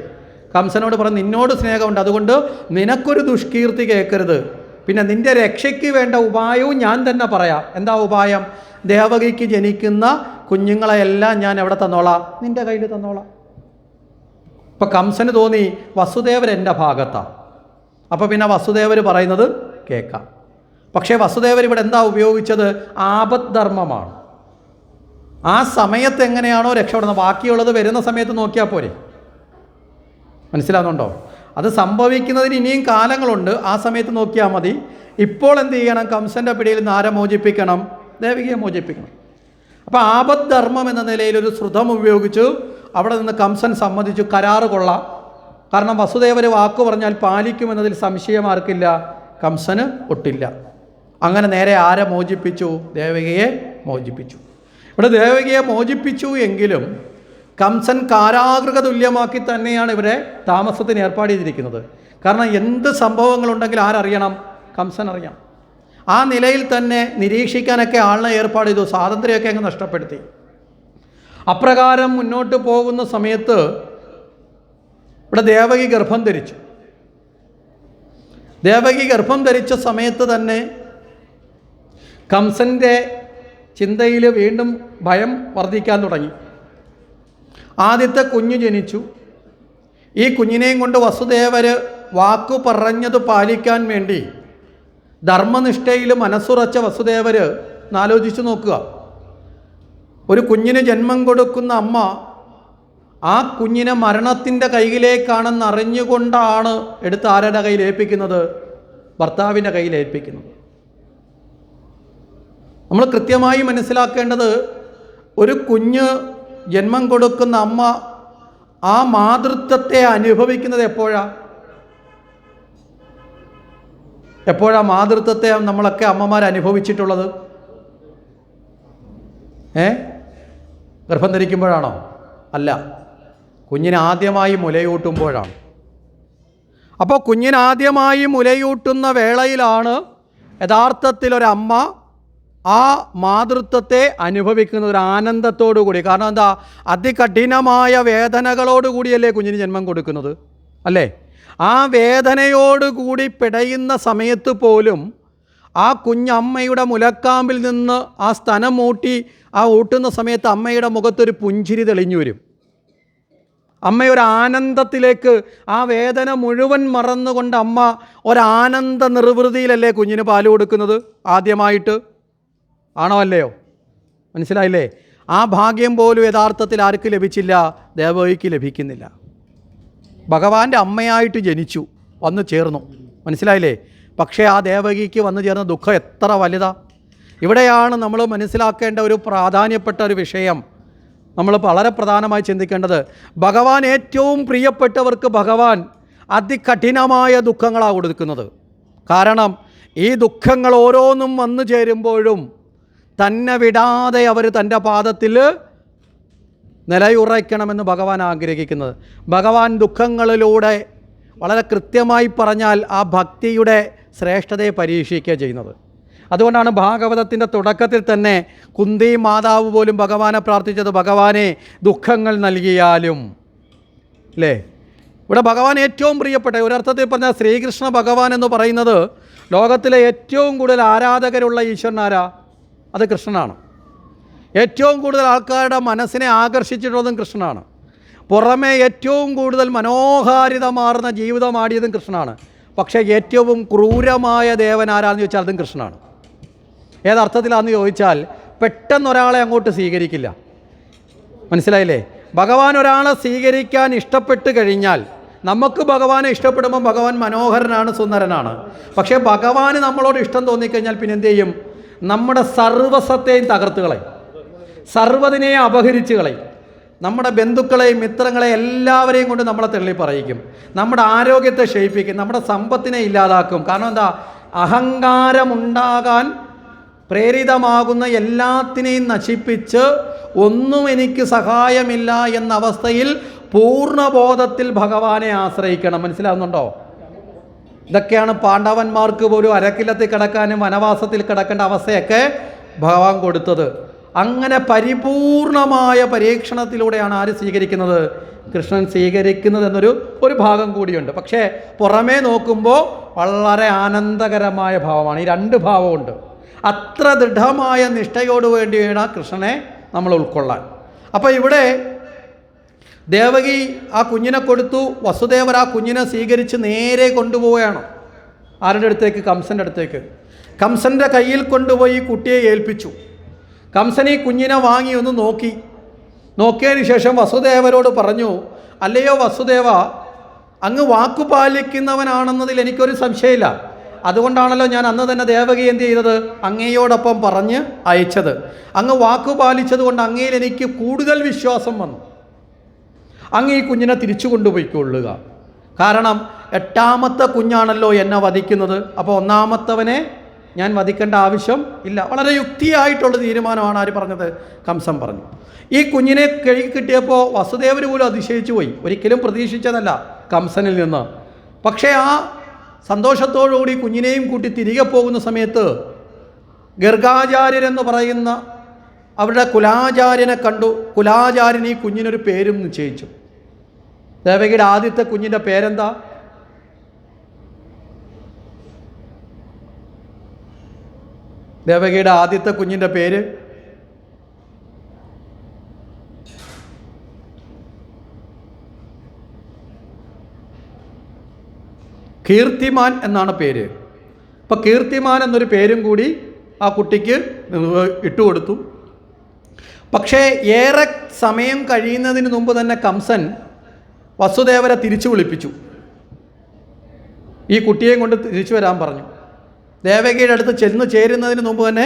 കംസനോട് പറഞ്ഞ് നിന്നോട് സ്നേഹമുണ്ട്, അതുകൊണ്ട് നിനക്കൊരു ദുഷ്കീർത്തി കേൾക്കരുത്. പിന്നെ നിൻ്റെ രക്ഷയ്ക്ക് വേണ്ട ഉപായവും ഞാൻ തന്നെ പറയാം. എന്താ ഉപായം? ദേവകിക്ക് ജനിക്കുന്ന കുഞ്ഞുങ്ങളെയെല്ലാം ഞാൻ എവിടെ തന്നോളാം? നിൻ്റെ കയ്യിൽ തന്നോളാം. ഇപ്പം കംസന് തോന്നി വസുദേവർ എൻ്റെ ഭാഗത്താണ്. അപ്പോൾ പിന്നെ വസുദേവർ പറയുന്നത് കേൾക്കാം. പക്ഷേ വസുദേവർ ഇവിടെ എന്താ ഉപയോഗിച്ചത്? ആപദ്ധർമ്മമാണ്. ആ സമയത്ത് എങ്ങനെയാണോ രക്ഷപ്പെടുന്നത്, ബാക്കിയുള്ളത് വരുന്ന സമയത്ത് നോക്കിയാൽ പോരെ. മനസ്സിലാകുന്നുണ്ടോ? അത് സംഭവിക്കുന്നതിന് ഇനിയും കാലങ്ങളുണ്ട്, ആ സമയത്ത് നോക്കിയാൽ മതി. ഇപ്പോൾ എന്ത് ചെയ്യണം? കംസൻ്റെ പിടിയിൽ നിന്ന് ആരെ മോചിപ്പിക്കണം? ദേവകിയെ മോചിപ്പിക്കണം. അപ്പോൾ ആപദ്ധർമ്മം എന്ന നിലയിൽ ഒരു ശ്രുതം ഉപയോഗിച്ചു അവിടെ നിന്ന് കംസൻ സമ്മതിച്ചു, കരാറ് കൊള്ളാം. കാരണം വസുദേവർ വാക്ക് പറഞ്ഞാൽ പാലിക്കുമെന്നതിൽ സംശയം ആർക്കില്ല? കംസന് ഒട്ടില്ല. അങ്ങനെ നേരെ ആരെ മോചിപ്പിച്ചു? ദേവകിയെ മോചിപ്പിച്ചു. ഇവിടെ ദേവകിയെ മോചിപ്പിച്ചു എങ്കിലും കംസൻ കാരാഗൃഹ തുല്യമാക്കി തന്നെയാണ് ഇവരെ താമസത്തിന് ഏർപ്പാട് ചെയ്തിരിക്കുന്നത്. കാരണം എന്ത് സംഭവങ്ങളുണ്ടെങ്കിലും ആരറിയണം? കംസൻ അറിയാം. ആ നിലയിൽ തന്നെ നിരീക്ഷിക്കാനൊക്കെ ആളിനെ ഏർപ്പാട് ചെയ്തു. സ്വാതന്ത്ര്യമൊക്കെ അങ്ങ് നഷ്ടപ്പെടുത്തി. അപ്രകാരം മുന്നോട്ട് പോകുന്ന സമയത്ത് ഇവിടെ ദേവകി ഗർഭം ധരിച്ചു. ദേവകി ഗർഭം ധരിച്ച സമയത്ത് തന്നെ കംസൻ്റെ ചിന്തയിൽ വീണ്ടും ഭയം വർദ്ധിക്കാൻ തുടങ്ങി. ആദ്യത്തെ കുഞ്ഞ് ജനിച്ചു. ഈ കുഞ്ഞിനെയും കൊണ്ട് വസുദേവർ വാക്കു പറഞ്ഞത് പാലിക്കാൻ വേണ്ടി ധർമ്മനിഷ്ഠയിൽ മനസ്സുറച്ച വസുദേവർ ആലോചിച്ച് നോക്കുക, ഒരു കുഞ്ഞിന് ജന്മം കൊടുക്കുന്ന അമ്മ ആ കുഞ്ഞിനെ മരണത്തിൻ്റെ കയ്യിലേക്കാണെന്ന് അറിഞ്ഞുകൊണ്ടാണ് എടുത്ത് ആരുടെ കയ്യിൽ ഏൽപ്പിക്കുന്നത്? ഭർത്താവിൻ്റെ കയ്യിൽ ഏൽപ്പിക്കുന്നത്. നമ്മൾ കൃത്യമായി മനസ്സിലാക്കേണ്ടത്, ഒരു കുഞ്ഞ് ജന്മം കൊടുക്കുന്ന അമ്മ ആ മാതൃത്വത്തെ അനുഭവിക്കുന്നത് എപ്പോഴാ മാതൃത്വത്തെ നമ്മളൊക്കെ അമ്മമാർ അനുഭവിച്ചിട്ടുള്ളത്? ഗർഭം ധരിക്കുമ്പോഴാണോ? അല്ല, കുഞ്ഞിന് ആദ്യമായി മുലയൂട്ടുമ്പോഴാണ്. അപ്പോൾ കുഞ്ഞിനാദ്യമായി മുലയൂട്ടുന്ന വേളയിലാണ് യഥാർത്ഥത്തിൽ ഒരമ്മ ആ മാതൃത്വത്തെ അനുഭവിക്കുന്ന ഒരു ആനന്ദത്തോടു കൂടി. കാരണം എന്താ? അതികഠിനമായ വേദനകളോടുകൂടിയല്ലേ കുഞ്ഞിന് ജന്മം കൊടുക്കുന്നത്, അല്ലേ? ആ വേദനയോടുകൂടി പിടയുന്ന സമയത്ത് പോലും ആ കുഞ്ഞമ്മയുടെ മുലക്കാമ്പിൽ നിന്ന് ആ സ്തനം ഊട്ടുന്ന സമയത്ത് അമ്മയുടെ മുഖത്തൊരു പുഞ്ചിരി തെളിഞ്ഞു വരും. അമ്മയൊരു ആനന്ദത്തിലേക്ക്, ആ വേദന മുഴുവൻ മറന്നുകൊണ്ട് അമ്മ ഒരാനന്ദ നിർവൃതിയിലല്ലേ കുഞ്ഞിന് പാല് കൊടുക്കുന്നത് ആദ്യമായിട്ട്? ആണോ അല്ലയോ? മനസ്സിലായില്ലേ? ആ ഭാഗ്യം പോലും യഥാർത്ഥത്തിൽ ആർക്ക് ലഭിച്ചില്ല? ദേവകിക്ക് ലഭിക്കുന്നില്ല. ഭഗവാന്റെ അമ്മയായിട്ട് ജനിച്ചു, വന്നു ചേർന്നു. മനസ്സിലായില്ലേ? പക്ഷേ ആ ദേവകിക്ക് വന്നു ചേർന്ന ദുഃഖം എത്ര വലുതാ! ഇവിടെയാണ് നമ്മൾ മനസ്സിലാക്കേണ്ട ഒരു പ്രാധാന്യപ്പെട്ട ഒരു വിഷയം. നമ്മൾ വളരെ പ്രധാനമായി ചിന്തിക്കേണ്ടത്, ഭഗവാൻ ഏറ്റവും പ്രിയപ്പെട്ടവർക്ക് ഭഗവാൻ അതികഠിനമായ ദുഃഖങ്ങളാണ് കൊടുക്കുന്നത്. കാരണം ഈ ദുഃഖങ്ങൾ ഓരോന്നും വന്നു ചേരുമ്പോഴും തന്നെ വിടാതെ അവർ തൻ്റെ പാദത്തിൽ നിലയുറയ്ക്കണമെന്ന് ഭഗവാൻ ആഗ്രഹിക്കുന്നത്. ഭഗവാൻ ദുഃഖങ്ങളിലൂടെ വളരെ കൃത്യമായി പറഞ്ഞാൽ ആ ഭക്തിയുടെ ശ്രേഷ്ഠതയെ പരീക്ഷിക്കുക ചെയ്യുന്നത്. അതുകൊണ്ടാണ് ഭാഗവതത്തിൻ്റെ തുടക്കത്തിൽ തന്നെ കുന്തി മാതാവ് പോലും ഭഗവാനെ പ്രാർത്ഥിച്ചത്, ഭഗവാനെ ദുഃഖങ്ങൾ നൽകിയാലും. അല്ലേ? ഇവിടെ ഭഗവാൻ ഏറ്റവും പ്രിയപ്പെട്ട, ഒരർത്ഥത്തിൽ പറഞ്ഞാൽ ശ്രീകൃഷ്ണ ഭഗവാൻ എന്ന് പറയുന്നത് ലോകത്തിലെ ഏറ്റവും കൂടുതൽ ആരാധകരുള്ള ഈശ്വരനാരാ? അത് കൃഷ്ണനാണ്. ഏറ്റവും കൂടുതൽ ആൾക്കാരുടെ മനസ്സിനെ ആകർഷിച്ചിട്ടുള്ളതും കൃഷ്ണനാണ്. പുറമേ ഏറ്റവും കൂടുതൽ മനോഹാരിതമാർന്ന ജീവിതമാടിയതും കൃഷ്ണനാണ്. പക്ഷേ ഏറ്റവും ക്രൂരമായ ദേവൻ ആരാന്ന് ചോദിച്ചാൽ അതും കൃഷ്ണനാണ്. ഏതർത്ഥത്തിലാണെന്ന് ചോദിച്ചാൽ പെട്ടെന്നൊരാളെ അങ്ങോട്ട് സ്വീകരിക്കില്ല. മനസ്സിലായില്ലേ? ഭഗവാൻ ഒരാളെ സ്വീകരിക്കാൻ ഇഷ്ടപ്പെട്ട് കഴിഞ്ഞാൽ, നമുക്ക് ഭഗവാനെ ഇഷ്ടപ്പെടുമ്പോൾ ഭഗവാൻ മനോഹരനാണ്, സുന്ദരനാണ്. പക്ഷേ ഭഗവാന് നമ്മളോട് ഇഷ്ടം തോന്നിക്കഴിഞ്ഞാൽ പിന്നെ എന്ത് ചെയ്യും? നമ്മുടെ സർവ്വസത്തെയും തകർത്ത് കളയും, സർവ്വതിനെയും അപഹരിച്ച് കളയും. നമ്മുടെ ബന്ധുക്കളെയും മിത്രങ്ങളെയും എല്ലാവരെയും കൊണ്ട് നമ്മളെ തള്ളി പറയിക്കും, നമ്മുടെ ആരോഗ്യത്തെ ക്ഷയിപ്പിക്കും, നമ്മുടെ സമ്പത്തിനെ ഇല്ലാതാക്കും. കാരണം എന്താ? അഹങ്കാരമുണ്ടാകാൻ പ്രേരിതമാകുന്ന എല്ലാത്തിനെയും നശിപ്പിച്ച് ഒന്നും എനിക്ക് സഹായമില്ല എന്ന അവസ്ഥയിൽ പൂർണ്ണബോധത്തിൽ ഭഗവാനെ ആശ്രയിക്കണം. മനസ്സിലാവുന്നുണ്ടോ? ഇതൊക്കെയാണ് പാണ്ഡവന്മാർക്ക് പോലും അരക്കില്ലത്തിൽ കിടക്കാനും വനവാസത്തിൽ കിടക്കേണ്ട അവസ്ഥയൊക്കെ ഭഗവാൻ കൊടുത്തത്. അങ്ങനെ പരിപൂർണമായ പരീക്ഷണത്തിലൂടെയാണ് ആര് സ്വീകരിക്കുന്നത്? കൃഷ്ണൻ സ്വീകരിക്കുന്നത് എന്നൊരു ഭാഗം കൂടിയുണ്ട്. പക്ഷേ പുറമേ നോക്കുമ്പോൾ വളരെ ആനന്ദകരമായ ഭാവമാണ്. ഈ രണ്ട് ഭാവമുണ്ട്. അത്ര ദൃഢമായ നിഷ്ഠയോട് വേണ്ടി വേണം കൃഷ്ണനെ നമ്മൾ ഉൾക്കൊള്ളാൻ. അപ്പോൾ ഇവിടെ ദേവകി ആ കുഞ്ഞിനെ കൊടുത്തു. വസുദേവർ ആ കുഞ്ഞിനെ സ്വീകരിച്ച് നേരെ കൊണ്ടുപോവുകയാണ്. ആരുടെ അടുത്തേക്ക്? കംസൻ്റെ അടുത്തേക്ക്. കംസൻ്റെ കയ്യിൽ കൊണ്ടുപോയി കുട്ടിയെ ഏൽപ്പിച്ചു. കംസൻ ഈ കുഞ്ഞിനെ വാങ്ങി ഒന്ന് നോക്കിയതിന് ശേഷം വസുദേവരോട് പറഞ്ഞു, അല്ലയോ വസുദേവ, അങ്ങ് വാക്കുപാലിക്കുന്നവനാണെന്നതിൽ എനിക്കൊരു സംശയമില്ല. അതുകൊണ്ടാണല്ലോ ഞാൻ അന്ന് തന്നെ ദേവകി എന്ത് ചെയ്തത്, അങ്ങയോടൊപ്പം പറഞ്ഞ് അയച്ചത്. അങ്ങ് വാക്കുപാലിച്ചത് കൊണ്ട് അങ്ങയിൽ എനിക്ക് കൂടുതൽ വിശ്വാസം വന്നു. അങ്ങ് ഈ കുഞ്ഞിനെ തിരിച്ചു കൊണ്ടുപോയിക്കൊള്ളുക. കാരണം 8ാമത്തെ കുഞ്ഞാണല്ലോ എന്നെ വധിക്കുന്നത്. അപ്പോൾ 1ാമത്തവനെ ഞാൻ വധിക്കേണ്ട ആവശ്യം ഇല്ല. വളരെ യുക്തിയായിട്ടുള്ള തീരുമാനമാണ് ആര് പറഞ്ഞത്, കംസൻ പറഞ്ഞു. ഈ കുഞ്ഞിനെ കഴുകി കിട്ടിയപ്പോൾ വസുദേവർ പോലും അതിശയിച്ചു പോയി. ഒരിക്കലും പ്രതീക്ഷിച്ചതല്ല കംസനിൽ നിന്ന്. പക്ഷേ ആ സന്തോഷത്തോടുകൂടി കുഞ്ഞിനെയും കൂട്ടി തിരികെ പോകുന്ന സമയത്ത് ഗർഗാചാര്യരെന്ന് പറയുന്ന അവരുടെ കുലാചാര്യനെ കണ്ടു. കുലാചാര്യൻ ഈ കുഞ്ഞിനൊരു പേരും നിശ്ചയിച്ചു. ദേവകിയുടെ ആദ്യത്തെ കുഞ്ഞിൻ്റെ പേരെന്താ? ദേവകിയുടെ ആദ്യത്തെ കുഞ്ഞിൻ്റെ പേര് കീർത്തിമാൻ എന്നാണ് പേര്. അപ്പോൾ കീർത്തിമാൻ എന്നൊരു പേരും കൂടി ആ കുട്ടിക്ക് ഇട്ടുകൊടുത്തു. പക്ഷേ ഏറെ സമയം കഴിയുന്നതിന് മുമ്പ് തന്നെ കംസൻ വസുദേവരെ തിരിച്ചു വിളിപ്പിച്ചു. ഈ കുട്ടിയെയും കൊണ്ട് തിരിച്ചു വരാൻ പറഞ്ഞു. ദേവകിയുടെ അടുത്ത് ചെന്ന് ചേരുന്നതിന് മുമ്പ് തന്നെ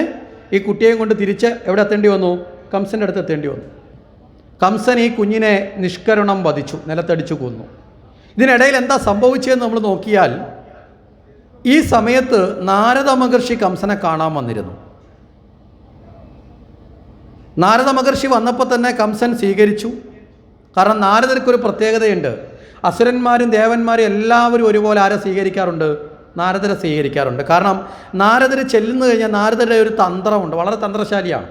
ഈ കുട്ടിയെയും കൊണ്ട് തിരിച്ച് എവിടെ എത്തേണ്ടി വന്നു, കംസൻ്റെ അടുത്ത് എത്തേണ്ടി വന്നു. കംസൻ ഈ കുഞ്ഞിനെ നിഷ്കരുണം വധിച്ചു, നിലത്തടിച്ചു കൊന്നു. ഇതിനിടയിൽ എന്താ സംഭവിച്ചതെന്ന് നമ്മൾ നോക്കിയാൽ ഈ സമയത്ത് നാരദ മഹർഷി കംസനെ കാണാൻ വന്നിരുന്നു. നാരദ മഹർഷി വന്നപ്പോൾ തന്നെ കംസൻ സ്വീകരിച്ചു. കാരണം നാരദർക്കൊരു പ്രത്യേകതയുണ്ട്. അസുരന്മാരും ദേവന്മാരും എല്ലാവരും ഒരുപോലെ ആരെ സ്വീകരിക്കാറുണ്ട്, നാരദരെ സ്വീകരിക്കാറുണ്ട്. കാരണം നാരദർ ചെല്ലുന്നു കഴിഞ്ഞാൽ നാരദരുടെ ഒരു തന്ത്രമുണ്ട്, വളരെ തന്ത്രശാലിയാണ്.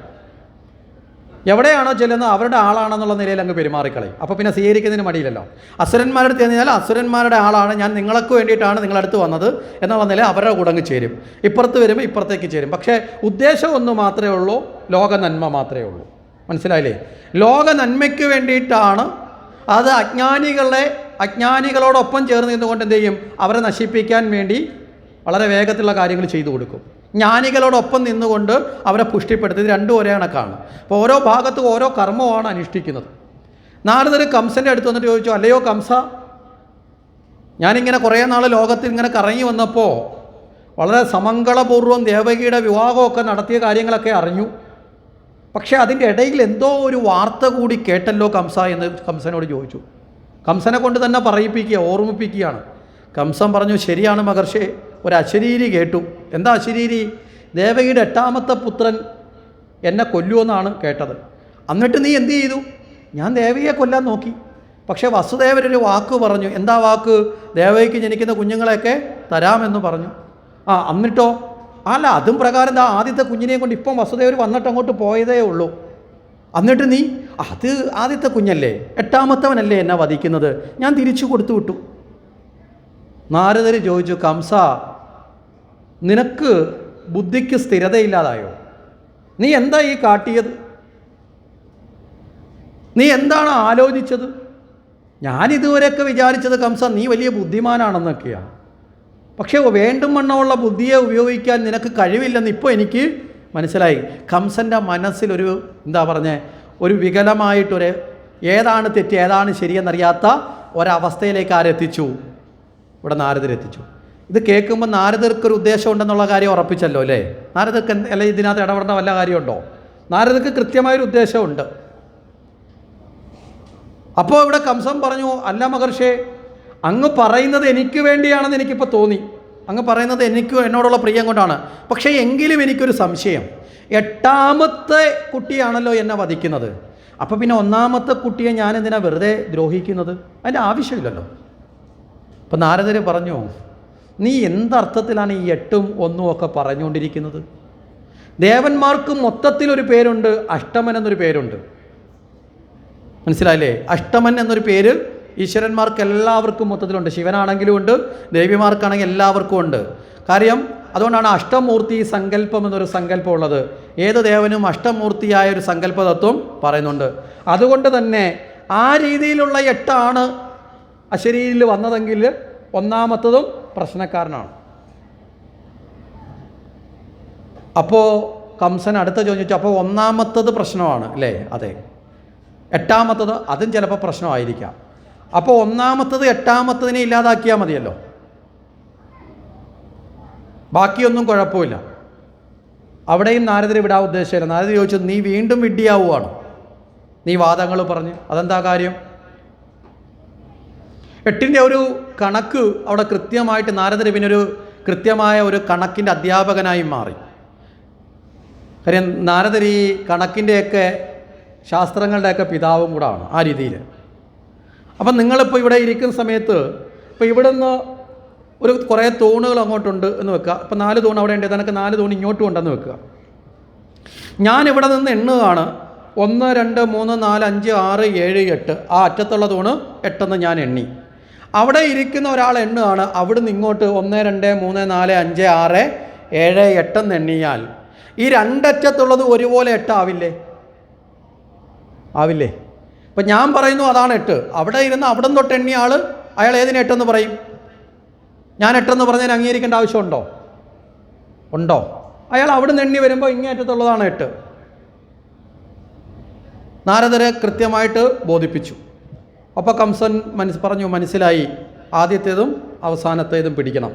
എവിടെയാണോ ചെല്ലുന്നത് അവരുടെ ആളാണെന്നുള്ള നിലയിൽ അങ്ങ് പെരുമാറിക്കളയും. അപ്പോൾ പിന്നെ സ്വീകരിക്കുന്നതിന് മടിയില്ലല്ലോ. അസുരന്മാരുടെ അടുത്ത് കഴിഞ്ഞാൽ അസുരന്മാരുടെ ആളാണ്, ഞാൻ നിങ്ങൾക്ക് വേണ്ടിയിട്ടാണ് നിങ്ങളടുത്ത് വന്നത് എന്നുള്ള നില അവരുടെ കൂടെ അങ്ങ് ചേരും. ഇപ്പുറത്ത് വരുമ്പോൾ ഇപ്പുറത്തേക്ക് ചേരും. പക്ഷേ ഉദ്ദേശം ഒന്ന് മാത്രമേ ഉള്ളൂ, ലോക നന്മ മാത്രമേ ഉള്ളൂ. മനസ്സിലായില്ലേ? ലോക നന്മയ്ക്ക് വേണ്ടിയിട്ടാണ്. അത് അജ്ഞാനികളോടൊപ്പം ചേർന്ന് നിന്നുകൊണ്ട് എന്ത് ചെയ്യും, അവരെ നശിപ്പിക്കാൻ വേണ്ടി വളരെ വേഗത്തിലുള്ള കാര്യങ്ങൾ ചെയ്തു കൊടുക്കും. ജ്ഞാനികളോടൊപ്പം നിന്നുകൊണ്ട് അവരെ പുഷ്ടിപ്പെടുത്തി. ഇത് രണ്ടും ഒരേ കണക്കാണ്. അപ്പോൾ ഓരോ ഭാഗത്തും ഓരോ കർമ്മമാണ് അനുഷ്ഠിക്കുന്നത്. നാരദർ കംസൻ്റെ അടുത്ത് വന്നിട്ട് ചോദിച്ചു, അല്ലയോ കംസ, ഞാനിങ്ങനെ കുറേ നാൾ ലോകത്തിൽ ഇങ്ങനെ കറങ്ങി വന്നപ്പോൾ വളരെ സമംഗളപൂർവ്വം ദേവകിയുടെ വിവാഹമൊക്കെ നടത്തിയ കാര്യങ്ങളൊക്കെ അറിഞ്ഞു. പക്ഷേ അതിൻ്റെ ഇടയിൽ എന്തോ ഒരു വാർത്ത കൂടി കേട്ടല്ലോ കംസ എന്ന് കംസനോട് ചോദിച്ചു. കംസനെ കൊണ്ട് തന്നെ പറയിപ്പിക്കുക, ഓർമ്മിപ്പിക്കുകയാണ്. കംസൻ പറഞ്ഞു, ശരിയാണ് മഹർഷി, ഒരു അശരീരി കേട്ടു. എന്താ അശരീരി? ദേവകിയുടെ 8ാമത്തെ പുത്രൻ എന്നെ കൊല്ലുമെന്നാണ് കേട്ടത്. എന്നിട്ട് നീ എന്ത് ചെയ്തു? ഞാൻ ദേവകിയെ കൊല്ലാൻ നോക്കി. പക്ഷേ വസുദേവരൊരു വാക്ക് പറഞ്ഞു. എന്താ വാക്ക്? ദേവകിക്ക് ജനിക്കുന്ന കുഞ്ഞുങ്ങളെയൊക്കെ തരാമെന്ന് പറഞ്ഞു. എന്നിട്ടോ? അല്ല, അതും പ്രകാരം ആദ്യത്തെ കുഞ്ഞിനെയും കൊണ്ട് ഇപ്പം വസുദേവർ വന്നിട്ട് അങ്ങോട്ട് പോയതേ ഉള്ളൂ. എന്നിട്ട് നീ അത് ആദ്യത്തെ കുഞ്ഞല്ലേ, 8ാമത്തവനല്ലേ എന്നെ വധിക്കുന്നത്, ഞാൻ തിരിച്ചു കൊടുത്തു വിട്ടു. നാരദർ ചോദിച്ചു, കംസ, നിനക്ക് ബുദ്ധിക്ക് സ്ഥിരതയില്ലാതായോ? നീ എന്താ ഈ കാട്ടിയത്? നീ എന്താണ് ആലോചിച്ചത്? ഞാനിതുവരെയൊക്കെ വിചാരിച്ചത് കംസ നീ വലിയ ബുദ്ധിമാനാണെന്നൊക്കെയാണ്. പക്ഷേ വേണ്ടും വണ്ണമുള്ള ബുദ്ധിയെ ഉപയോഗിക്കാൻ നിനക്ക് കഴിവില്ലെന്ന് ഇപ്പോൾ എനിക്ക് മനസ്സിലായി. കംസൻ്റെ മനസ്സിലൊരു ഒരു വികലമായിട്ടൊരു ഏതാണ് തെറ്റ് ഏതാണ് ശരിയെന്നറിയാത്ത ഒരവസ്ഥയിലേക്ക് ആരെത്തിച്ചു? ഇവിടെ നാരദരെത്തിച്ചു. ഇത് കേൾക്കുമ്പോൾ നാരദർക്കൊരു ഉദ്ദേശം ഉണ്ടെന്നുള്ള കാര്യം ഉറപ്പിച്ചല്ലോ അല്ലേ? നാരദർക്ക് അല്ല ഇതിനകത്ത് ഇടപെടേണ്ട വല്ല കാര്യമുണ്ടോ? നാരദർക്ക് കൃത്യമായൊരു ഉദ്ദേശമുണ്ട്. അപ്പോൾ ഇവിടെ കംസൻ പറഞ്ഞു, അല്ല മഹർഷേ, അങ്ങ് പറയുന്നത് എനിക്ക് വേണ്ടിയാണെന്ന് എനിക്കിപ്പോൾ തോന്നി. അങ്ങ് പറയുന്നത് എന്നോടുള്ള പ്രിയം കൊണ്ടാണ്. പക്ഷേ എങ്കിലും എനിക്കൊരു സംശയം. 8ാമത്തെ കുട്ടിയാണല്ലോ എന്നെ വധിക്കുന്നത്. അപ്പോൾ പിന്നെ 1ാമത്തെ കുട്ടിയെ ഞാൻ എന്തിനാ വെറുതെ ദ്രോഹിക്കുന്നത്? അതിൻ്റെ ആവശ്യമില്ലല്ലോ. അപ്പം നാരദർ പറഞ്ഞു, നീ എന്തർത്ഥത്തിലാണ് ഈ 8ഉം 1ഉം ഒക്കെ പറഞ്ഞുകൊണ്ടിരിക്കുന്നത്? ദേവന്മാർക്ക് മൊത്തത്തിലൊരു പേരുണ്ട്, അഷ്ടമൻ എന്നൊരു പേരുണ്ട്. മനസ്സിലായില്ലേ? അഷ്ടമൻ എന്നൊരു പേര് ഈശ്വരന്മാർക്ക് എല്ലാവർക്കും മൊത്തത്തിലുണ്ട്. ശിവനാണെങ്കിലും ഉണ്ട്, ദേവിമാർക്കാണെങ്കിൽ എല്ലാവർക്കും ഉണ്ട്. കാര്യം അതുകൊണ്ടാണ് അഷ്ടമൂർത്തി സങ്കല്പം എന്നൊരു സങ്കല്പം ഉള്ളത്. ഏത് ദേവനും അഷ്ടമൂർത്തിയായ ഒരു സങ്കല്പതത്വം പറയുന്നുണ്ട്. അതുകൊണ്ട് തന്നെ ആ രീതിയിലുള്ള 8 അശരീരിയിൽ വന്നതെങ്കിൽ 1ാമത്തതും പ്രശ്നക്കാരനാണ്. അപ്പോൾ കംസൻ അടുത്ത ചോദിച്ചു, അപ്പോൾ 1ാമത്തത് പ്രശ്നമാണ് അല്ലേ? അതെ. 8ാമത്തത് അതും ചിലപ്പോൾ പ്രശ്നമായിരിക്കാം. അപ്പോൾ 1ാമത്തത് 8ാമത്തതിനെ ഇല്ലാതാക്കിയാൽ മതിയല്ലോ. ബാക്കിയൊന്നും കുഴപ്പമില്ല. അവിടെയും നാരദരെ വിടാൻ ഉദ്ദേശമില്ല. നാരദർ ചോദിച്ചു, നീ വീണ്ടും വിഡ്ഢിയാവുകയാണ്, നീ വാദങ്ങൾ പറഞ്ഞ്, അതെന്താ കാര്യം? 8ൻ്റെ ഒരു കണക്ക് അവിടെ കൃത്യമായിട്ട് നാരദർ പിന്നൊരു കൃത്യമായ ഒരു കണക്കിൻ്റെ അധ്യാപകനായി മാറി. കാര്യം നാരദർ ഈ കണക്കിൻ്റെയൊക്കെ ശാസ്ത്രങ്ങളുടെയൊക്കെ പിതാവും കൂടാണ് ആ രീതിയിൽ. അപ്പം നിങ്ങളിപ്പോൾ ഇവിടെ ഇരിക്കുന്ന സമയത്ത് ഇപ്പോൾ ഇവിടെ നിന്ന് ഒരു കുറേ തൂണുകൾ അങ്ങോട്ടുണ്ട് എന്ന് വെക്കുക. ഇപ്പോൾ 4 തൂണ് അവിടെ ഉണ്ട്, നിനക്ക് 4 തൂണ് ഇങ്ങോട്ടും ഉണ്ടെന്ന് വെക്കുക. ഞാനിവിടെ നിന്ന് എണ്ണുകയാണ്. 1 2 3 4 5 6 7 8. ആ അറ്റത്തുള്ള തൂണ് 8 ഞാൻ എണ്ണി. അവിടെ ഇരിക്കുന്ന ഒരാൾ എണ്ണുകയാണ്. അവിടുന്ന് ഇങ്ങോട്ട് 1 2 3 4 5 6 7 8 എണ്ണിയാൽ ഈ രണ്ടറ്റത്തുള്ളത് ഒരുപോലെ 8 ആവില്ലേ? ആവില്ലേ? ഇപ്പം ഞാൻ പറയുന്നു അതാണ് 8. അവിടെ ഇരുന്ന് അവിടെ തൊട്ട് എണ്ണിയ ആൾ അയാൾ ഏതിന് 8 പറയും? ഞാൻ 8 പറഞ്ഞാൽ അംഗീകരിക്കേണ്ട ആവശ്യമുണ്ടോ? ഉണ്ടോ? അയാൾ അവിടെ നിന്ന് എണ്ണി വരുമ്പോൾ ഇങ്ങേറ്റത്തുള്ളതാണ് 8. നാരദരെ കൃത്യമായിട്ട് ബോധിപ്പിച്ചു. അപ്പോൾ കംസൻ പറഞ്ഞു, മനസ്സിലായി, ആദ്യത്തേതും അവസാനത്തേതും പിടിക്കണം.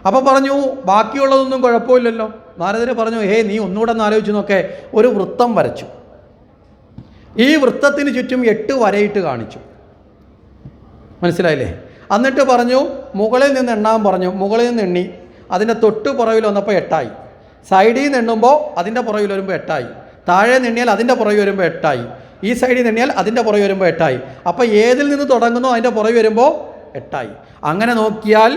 അപ്പോൾ പറഞ്ഞു, ബാക്കിയുള്ളതൊന്നും കുഴപ്പമില്ലല്ലോ. നാരദരെ പറഞ്ഞു, നീ ഒന്നുകൂടെ ഒന്ന് ആലോചിച്ച് നോക്കേ. ഒരു വൃത്തം വരച്ചു. ഈ വൃത്തത്തിന് ചുറ്റും 8 വരയിട്ട് കാണിച്ചു. മനസ്സിലായില്ലേ? എന്നിട്ട് പറഞ്ഞു, മുകളിൽ നിന്ന് എണ്ണാൻ പറഞ്ഞു. മുകളിൽ നിന്ന് എണ്ണി. അതിൻ്റെ തൊട്ട് പുറകിൽ വന്നപ്പോൾ 8 സൈഡിൽ നിന്ന് എണ്ണുമ്പോൾ അതിൻ്റെ പുറകിൽ വരുമ്പോൾ 8 താഴെ നിണ്ണിയാൽ അതിൻ്റെ പുറകിൽ വരുമ്പോൾ 8 ഈ സൈഡിൽ നിണ്ണിയാൽ അതിൻ്റെ പുറകിൽ വരുമ്പോൾ 8 അപ്പോൾ ഏതിൽ നിന്ന് തുടങ്ങുന്നോ അതിൻ്റെ പുറകിൽ വരുമ്പോൾ 8 അങ്ങനെ നോക്കിയാൽ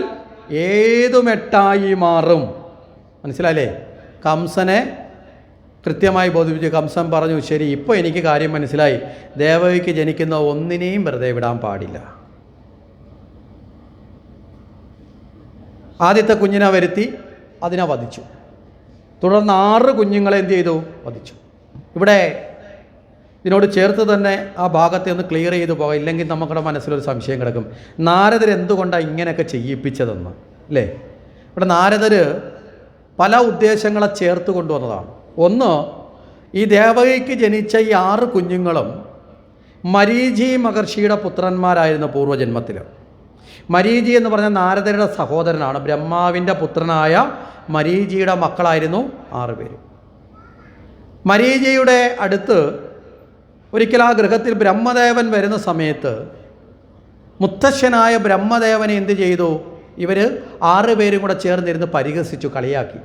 ഏതും 8 മാറും. മനസ്സിലായില്ലേ? കംസനെ കൃത്യമായി ബോധിപ്പിച്ചു. കംസൻ പറഞ്ഞു, ശരി, ഇപ്പോൾ എനിക്ക് കാര്യം മനസ്സിലായി. ദേവകിക്ക് ജനിക്കുന്ന ഒന്നിനെയും വെറുതെ വിടാൻ പാടില്ല. ആദ്യത്തെ കുഞ്ഞിനെ വരുത്തി അതിനെ വധിച്ചു. തുടർന്ന് 6 കുഞ്ഞുങ്ങളെ എന്ത് ചെയ്തു? വധിച്ചു. ഇവിടെ ഇതിനോട് ചേർത്ത് തന്നെ ആ ഭാഗത്തെ ഒന്ന് ക്ലിയർ ചെയ്ത് പോകാം, ഇല്ലെങ്കിൽ നമുക്കുടെ മനസ്സിലൊരു സംശയം കിടക്കും. നാരദർ എന്തുകൊണ്ടാണ് ഇങ്ങനെയൊക്കെ ചെയ്യിപ്പിച്ചതെന്ന് അല്ലേ? ഇവിടെ നാരദർ പല ഉദ്ദേശങ്ങളെ ചേർത്ത് കൊണ്ടുവന്നതാണ്. ഒന്ന്, ഈ ദേവകിക്ക് ജനിച്ച ഈ 6 കുഞ്ഞുങ്ങളും മരീചി മഹർഷിയുടെ പുത്രന്മാരായിരുന്നു പൂർവ്വജന്മത്തിൽ. മരീചി എന്ന് പറഞ്ഞാൽ നാരദരുടെ സഹോദരനാണ്. ബ്രഹ്മാവിൻ്റെ പുത്രനായ മരീചിയുടെ മക്കളായിരുന്നു 6 പേര്. മരീചിയുടെ അടുത്ത് ഒരിക്കൽ ആ ഗൃഹത്തിൽ ബ്രഹ്മദേവൻ വരുന്ന സമയത്ത് മുത്തശ്ശനായ ബ്രഹ്മദേവനെ എന്ത് ചെയ്തു? ഇവർ 6 പേരും കൂടെ ചേർന്നിരുന്ന് പരിഹസിച്ചു, കളിയാക്കി.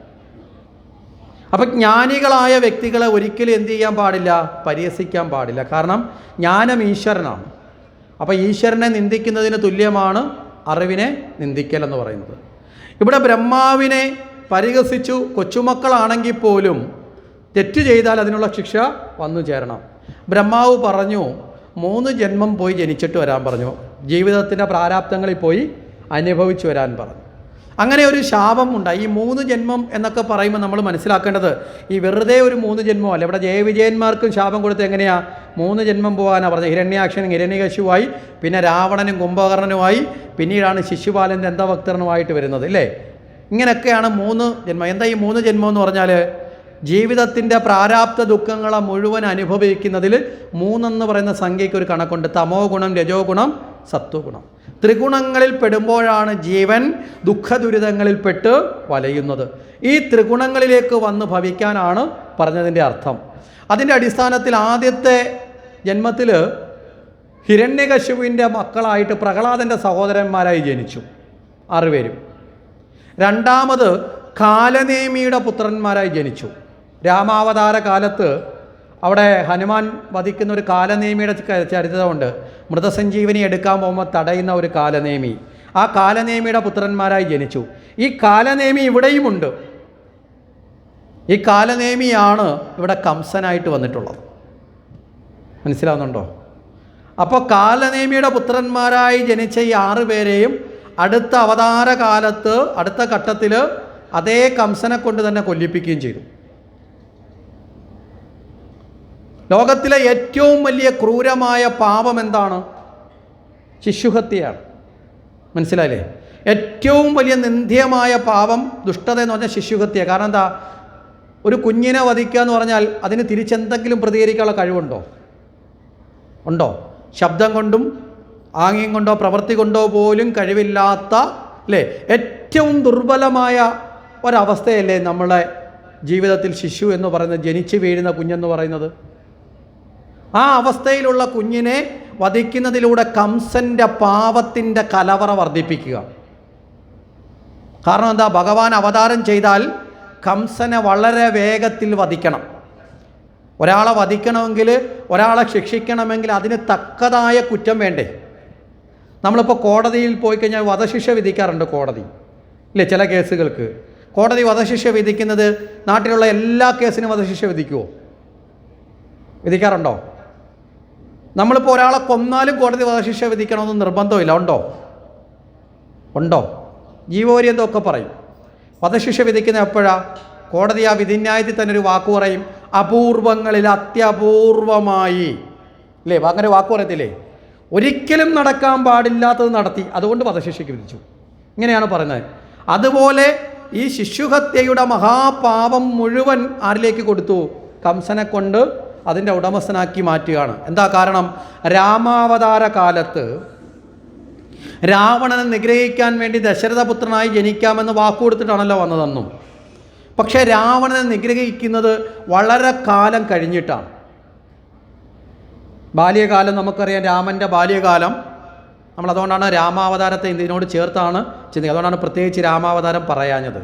അപ്പം ജ്ഞാനികളായ വ്യക്തികളെ ഒരിക്കലും എന്ത് ചെയ്യാൻ പാടില്ല? പരിഹസിക്കാൻ പാടില്ല. കാരണം ജ്ഞാനം ഈശ്വരനാണ്. അപ്പോൾ ഈശ്വരനെ നിന്ദിക്കുന്നതിന് തുല്യമാണ് അറിവിനെ നിന്ദിക്കൽ എന്ന് പറയുന്നത്. ഇവിടെ ബ്രഹ്മാവിനെ പരിഹസിച്ചു. കൊച്ചുമക്കളാണെങ്കിൽ പോലും തെറ്റ് ചെയ്താൽ അതിനുള്ള ശിക്ഷ വന്നു ചേരണം. ബ്രഹ്മാവ് പറഞ്ഞു, 3 ജന്മം പോയി ജനിച്ചിട്ട് വരാൻ പറഞ്ഞു. ജീവിതത്തിൻ്റെ പ്രാരാബ്ദങ്ങളിൽ പോയി അനുഭവിച്ചു വരാൻ പറഞ്ഞു. അങ്ങനെ ഒരു ശാപം ഉണ്ടായി. ഈ 3 ജന്മം എന്നൊക്കെ പറയുമ്പോൾ നമ്മൾ മനസ്സിലാക്കേണ്ടത് ഈ വെറുതെ ഒരു 3 ജന്മമല്ല. ഇവിടെ ജയവിജയന്മാർക്കും ശാപം കൊടുത്ത് എങ്ങനെയാണ് 3 ജന്മം പോകാനാണ് പറഞ്ഞത്. ഹിരണ്യാക്ഷനും ഹിരണ്യകശിയുമായി, പിന്നെ രാവണനും കുംഭകർണനുമായി, പിന്നീടാണ് ശിശുപാലൻ്റെ ദന്തഭക്തനുമായിട്ട് വരുന്നത് അല്ലേ? ഇങ്ങനെയൊക്കെയാണ് 3 ജന്മം. എന്താ ഈ 3 ജന്മം എന്ന് പറഞ്ഞാൽ? ജീവിതത്തിൻ്റെ പ്രാരാബ്ധ ദുഃഖങ്ങളെ മുഴുവൻ അനുഭവിക്കുന്നതിൽ 3 എന്ന് പറയുന്ന സംഖ്യയ്ക്ക് ഒരു കണക്കുണ്ട്. തമോ ഗുണം, രജോ ഗുണം, സത്വഗുണം. ത്രിഗുണങ്ങളിൽ പെടുമ്പോഴാണ് ജീവൻ ദുഃഖദുരിതങ്ങളിൽപ്പെട്ട് വലയുന്നത്. ഈ ത്രിഗുണങ്ങളിലേക്ക് വന്ന് ഭവിക്കാനാണ് പറഞ്ഞതിൻ്റെ അർത്ഥം. അതിൻ്റെ അടിസ്ഥാനത്തിൽ ആദ്യത്തെ ജന്മത്തിൽ ഹിരണ്യകശിപുവിൻ്റെ മക്കളായിട്ട് പ്രഹ്ലാദൻ്റെ സഹോദരന്മാരായി ജനിച്ചു 6 പേരും. രണ്ടാമത് കാലനേമിയുടെ പുത്രന്മാരായി ജനിച്ചു. രാമാവതാര കാലത്ത് അവിടെ ഹനുമാൻ വധിക്കുന്ന ഒരു കാലനേമിയുടെ ചരിത്രമുണ്ട്. മൃതസഞ്ജീവനി എടുക്കാൻ പോകുമ്പോൾ തടയുന്ന ഒരു കാലനേമി. ആ കാലനേമിയുടെ പുത്രന്മാരായി ജനിച്ചു. ഈ കാലനേമി ഇവിടെയുമുണ്ട്. ഈ കാലനേമിയാണ് ഇവിടെ കംസനായിട്ട് വന്നിട്ടുള്ളത്. മനസ്സിലാവുന്നുണ്ടോ? അപ്പോൾ കാലനേമിയുടെ പുത്രന്മാരായി ജനിച്ച ഈ 6 പേരെയും അടുത്ത അവതാര കാലത്ത് അടുത്ത ഘട്ടത്തിൽ അതേ കംസനെ കൊണ്ട് തന്നെ കൊല്ലിപ്പിക്കുകയും ചെയ്തു. ലോകത്തിലെ ഏറ്റവും വലിയ ക്രൂരമായ പാപം എന്താണ്? ശിശുഹത്യയാണ്. മനസ്സിലായില്ലേ? ഏറ്റവും വലിയ നിന്ദ്യമായ പാപം, ദുഷ്ടത എന്ന് പറഞ്ഞാൽ ശിശുഹത്യ. കാരണം എന്താ? ഒരു കുഞ്ഞിനെ വധിക്കുക എന്ന് പറഞ്ഞാൽ അതിന് തിരിച്ചെന്തെങ്കിലും പ്രതികരിക്കാനുള്ള കഴിവുണ്ടോ? ഉണ്ടോ? ശബ്ദം കൊണ്ടും ആംഗ്യം കൊണ്ടോ പ്രവൃത്തി കൊണ്ടോ പോലും കഴിവില്ലാത്ത അല്ലേ? ഏറ്റവും ദുർബലമായ ഒരവസ്ഥയല്ലേ നമ്മളെ ജീവിതത്തിൽ ശിശു എന്ന് പറയുന്നത്, ജനിച്ചു വീഴുന്ന കുഞ്ഞെന്ന് പറയുന്നത്. ആ അവസ്ഥയിലുള്ള കുഞ്ഞിനെ വധിക്കുന്നതിലൂടെ കംസൻ്റെ പാപത്തിൻ്റെ കലവറ വർദ്ധിപ്പിക്കുക. കാരണം എന്താ? ഭഗവാൻ അവതാരം ചെയ്താൽ കംസനെ വളരെ വേഗത്തിൽ വധിക്കണം. ഒരാളെ വധിക്കണമെങ്കിൽ, ഒരാളെ ശിക്ഷിക്കണമെങ്കിൽ അതിന് തക്കതായ കുറ്റം വേണ്ടേ? നമ്മളിപ്പോൾ കോടതിയിൽ പോയി കഴിഞ്ഞാൽ വധശിക്ഷ വിധിക്കാറുണ്ട് കോടതി, ഇല്ലേ? ചില കേസുകൾക്ക് കോടതി വധശിക്ഷ വിധിക്കുന്നത് നാട്ടിലുള്ള എല്ലാ കേസിനും വധശിക്ഷ വിധിക്കുമോ? വിധിക്കാറുണ്ടോ? നമ്മളിപ്പോൾ ഒരാളെ കൊന്നാലും കോടതി വധശിക്ഷ വിധിക്കണമെന്ന് നിർബന്ധമില്ല. ഉണ്ടോ? ജീവപര്യന്തമൊക്കെ പറയും. വധശിക്ഷ വിധിക്കുന്ന എപ്പോഴാണ്? കോടതി ആ വിധിന്യായത്തിൽ തന്നെ ഒരു വാക്ക് പറയും, അപൂർവങ്ങളിൽ അത്യപൂർവമായി, അല്ലേ? അങ്ങനെ വാക്ക് പറയത്തില്ലേ? ഒരിക്കലും നടക്കാൻ പാടില്ലാത്തത് നടത്തി, അതുകൊണ്ട് വധശിക്ഷയ്ക്ക് വിധിച്ചു. ഇങ്ങനെയാണ് പറയുന്നത്. അതുപോലെ ഈ ശിശുഹത്യയുടെ മഹാപാപം മുഴുവൻ ആരിലേക്ക് കൊടുത്തു? കംസനെ കൊണ്ട് അതിൻ്റെ ഉടമസ്ഥനാക്കി മാറ്റുകയാണ്. എന്താ കാരണം? രാമാവതാര കാലത്ത് രാവണനെ നിഗ്രഹിക്കാൻ വേണ്ടി ദശരഥപുത്രനായി ജനിക്കാമെന്ന് വാക്കുകൊടുത്തിട്ടാണല്ലോ വന്നതെന്നും. പക്ഷേ രാവണനെ നിഗ്രഹിക്കുന്നത് വളരെ കാലം കഴിഞ്ഞിട്ടാണ്. ബാല്യകാലം നമുക്കറിയാം, രാമൻ്റെ ബാല്യകാലം. നമ്മളതുകൊണ്ടാണ് രാമാവതാരത്തെ ഇതിനോട് ചേർത്താണ് ചിന്തിക്കുക. അതുകൊണ്ടാണ് പ്രത്യേകിച്ച് രാമാവതാരം പറയാഞ്ഞത്.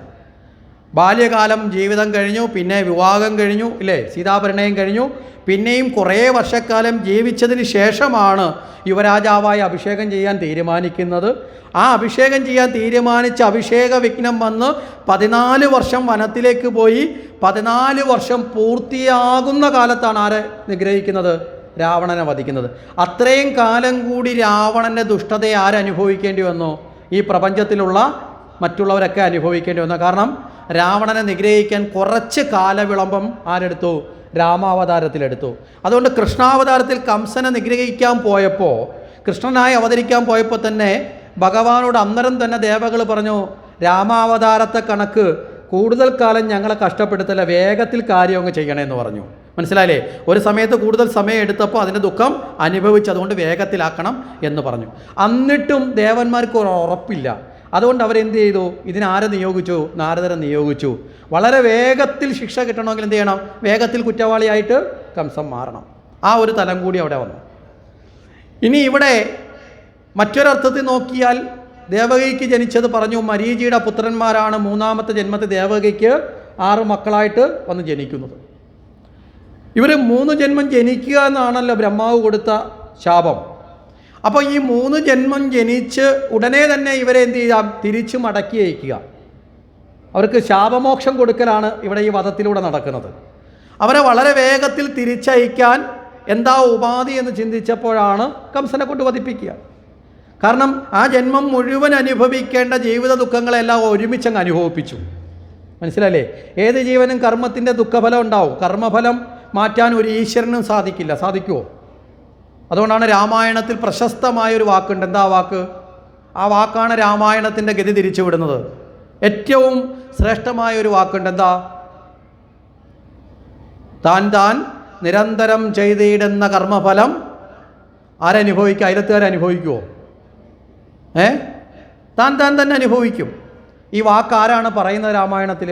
ബാല്യകാലം ജീവിതം കഴിഞ്ഞു, പിന്നെ വിവാഹം കഴിഞ്ഞു, ഇല്ലേ? സീതാപരിണയം കഴിഞ്ഞു. പിന്നെയും കുറേ വർഷക്കാലം ജീവിച്ചതിന് ശേഷമാണ് യുവരാജാവായി അഭിഷേകം ചെയ്യാൻ തീരുമാനിക്കുന്നത്. ആ അഭിഷേകം ചെയ്യാൻ തീരുമാനിച്ച അഭിഷേക വിഘ്നം വന്ന് 14 വർഷം വനത്തിലേക്ക് പോയി. 14 വർഷം പൂർത്തിയാകുന്ന കാലത്താണ് ആരെ നിഗ്രഹിക്കുന്നത്? രാവണനെ വധിക്കുന്നത്. അത്രയും കാലം കൂടി രാവണൻ്റെ ദുഷ്ടതയെ ആരനുഭവിക്കേണ്ടി വന്നു? ഈ പ്രപഞ്ചത്തിലുള്ള മറ്റുള്ളവരൊക്കെ അനുഭവിക്കേണ്ടി വന്നു. കാരണം രാവണനെ നിഗ്രഹിക്കാൻ കുറച്ച് കാലവിളംബം ആരെടുത്തു? രാമാവതാരത്തിലെടുത്തു. അതുകൊണ്ട് കൃഷ്ണാവതാരത്തിൽ കംസനെ നിഗ്രഹിക്കാൻ പോയപ്പോൾ, കൃഷ്ണനായി അവതരിക്കാൻ പോയപ്പോൾ തന്നെ ഭഗവാനോട് അന്നേരം തന്നെ ദേവകൾ പറഞ്ഞു, രാമാവതാരത്തെ കണക്ക് കൂടുതൽ കാലം ഞങ്ങളെ കഷ്ടപ്പെടുത്തല്ല, വേഗത്തിൽ കാര്യം അങ്ങ് ചെയ്യണമെന്ന് പറഞ്ഞു. മനസ്സിലായില്ലേ? ഒരു സമയത്ത് കൂടുതൽ സമയം എടുത്തപ്പോൾ അതിൻ്റെ ദുഃഖം അനുഭവിച്ച്, അതുകൊണ്ട് വേഗത്തിലാക്കണം എന്ന് പറഞ്ഞു. എന്നിട്ടും ദേവന്മാർക്ക് ഒരു ഉറപ്പില്ല. അതുകൊണ്ട് അവരെന്ത് ചെയ്തു? ഇതിനാരെ നിയോഗിച്ചു? നാരദരെ നിയോഗിച്ചു. വളരെ വേഗത്തിൽ ശിക്ഷ കിട്ടണമെങ്കിൽ എന്ത് ചെയ്യണം? വേഗത്തിൽ കുറ്റവാളിയായിട്ട് കംസൻ മാറണം. ആ ഒരു തലം കൂടി അവിടെ വന്നു. ഇനി ഇവിടെ മറ്റൊരർത്ഥത്തിൽ നോക്കിയാൽ ദേവകിക്ക് ജനിച്ചത് പറഞ്ഞു, മരീചിയുടെ പുത്രന്മാരാണ്. മൂന്നാമത്തെ ജന്മത്തിൽ ദേവകിക്ക് 6 മക്കളായിട്ട് വന്ന് ജനിക്കുന്നത്. ഇവർ 3 ജന്മം ജനിക്കുക എന്നാണല്ലോ ബ്രഹ്മാവ് കൊടുത്ത ശാപം. അപ്പോൾ ഈ 3 ജന്മം ജനിച്ച് ഉടനെ തന്നെ ഇവരെ എന്ത് ചെയ്യാം? തിരിച്ചു മടക്കി അയക്കുക. അവർക്ക് ശാപമോക്ഷം കൊടുക്കലാണ് ഇവിടെ ഈ വധത്തിലൂടെ നടക്കുന്നത്. അവരെ വളരെ വേഗത്തിൽ തിരിച്ചയക്കാൻ എന്താ ഉപാധി എന്ന് ചിന്തിച്ചപ്പോഴാണ് കംസനെ കൊണ്ട് വധിപ്പിക്കുക. കാരണം ആ ജന്മം മുഴുവൻ അനുഭവിക്കേണ്ട ജീവിത ദുഃഖങ്ങളെല്ലാം ഒരുമിച്ചങ്ങ് അനുഭവിപ്പിച്ചു. മനസ്സിലല്ലേ? ഏത് ജീവനും കർമ്മത്തിൻ്റെ ദുഃഖഫലം ഉണ്ടാവും. കർമ്മഫലം മാറ്റാൻ ഒരു ഈശ്വരനും സാധിക്കില്ല. സാധിക്കുമോ? അതുകൊണ്ടാണ് രാമായണത്തിൽ പ്രശസ്തമായൊരു വാക്കുണ്ട്. എന്താ വാക്ക്? ആ വാക്കാണ് രാമായണത്തിൻ്റെ ഗതി തിരിച്ചു വിടുന്നത്. ഏറ്റവും ശ്രേഷ്ഠമായ ഒരു വാക്കുണ്ട്. എന്താ? താൻ നിരന്തരം ചെയ്തിടുന്ന കർമ്മഫലം ആരനുഭവിക്കുക? അയലത്തുകാരനുഭവിക്കുമോ? താൻ തന്നെ അനുഭവിക്കും. ഈ വാക്ക് ആരാണ് പറയുന്നത് രാമായണത്തിൽ?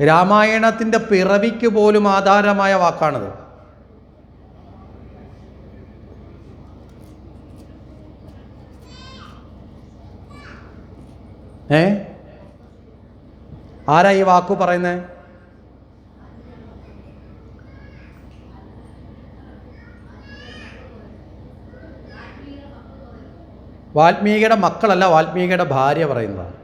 രാമായണത്തിൻ്റെ പിറവിക്ക് പോലും ആധാരമായ വാക്കാണിത്. ആരാ ഈ വാക്കു പറയുന്നത്? വാൽമീകിയുടെ മക്കളല്ല, വാൽമീകിയുടെ ഭാര്യ പറയുന്നതാണ്.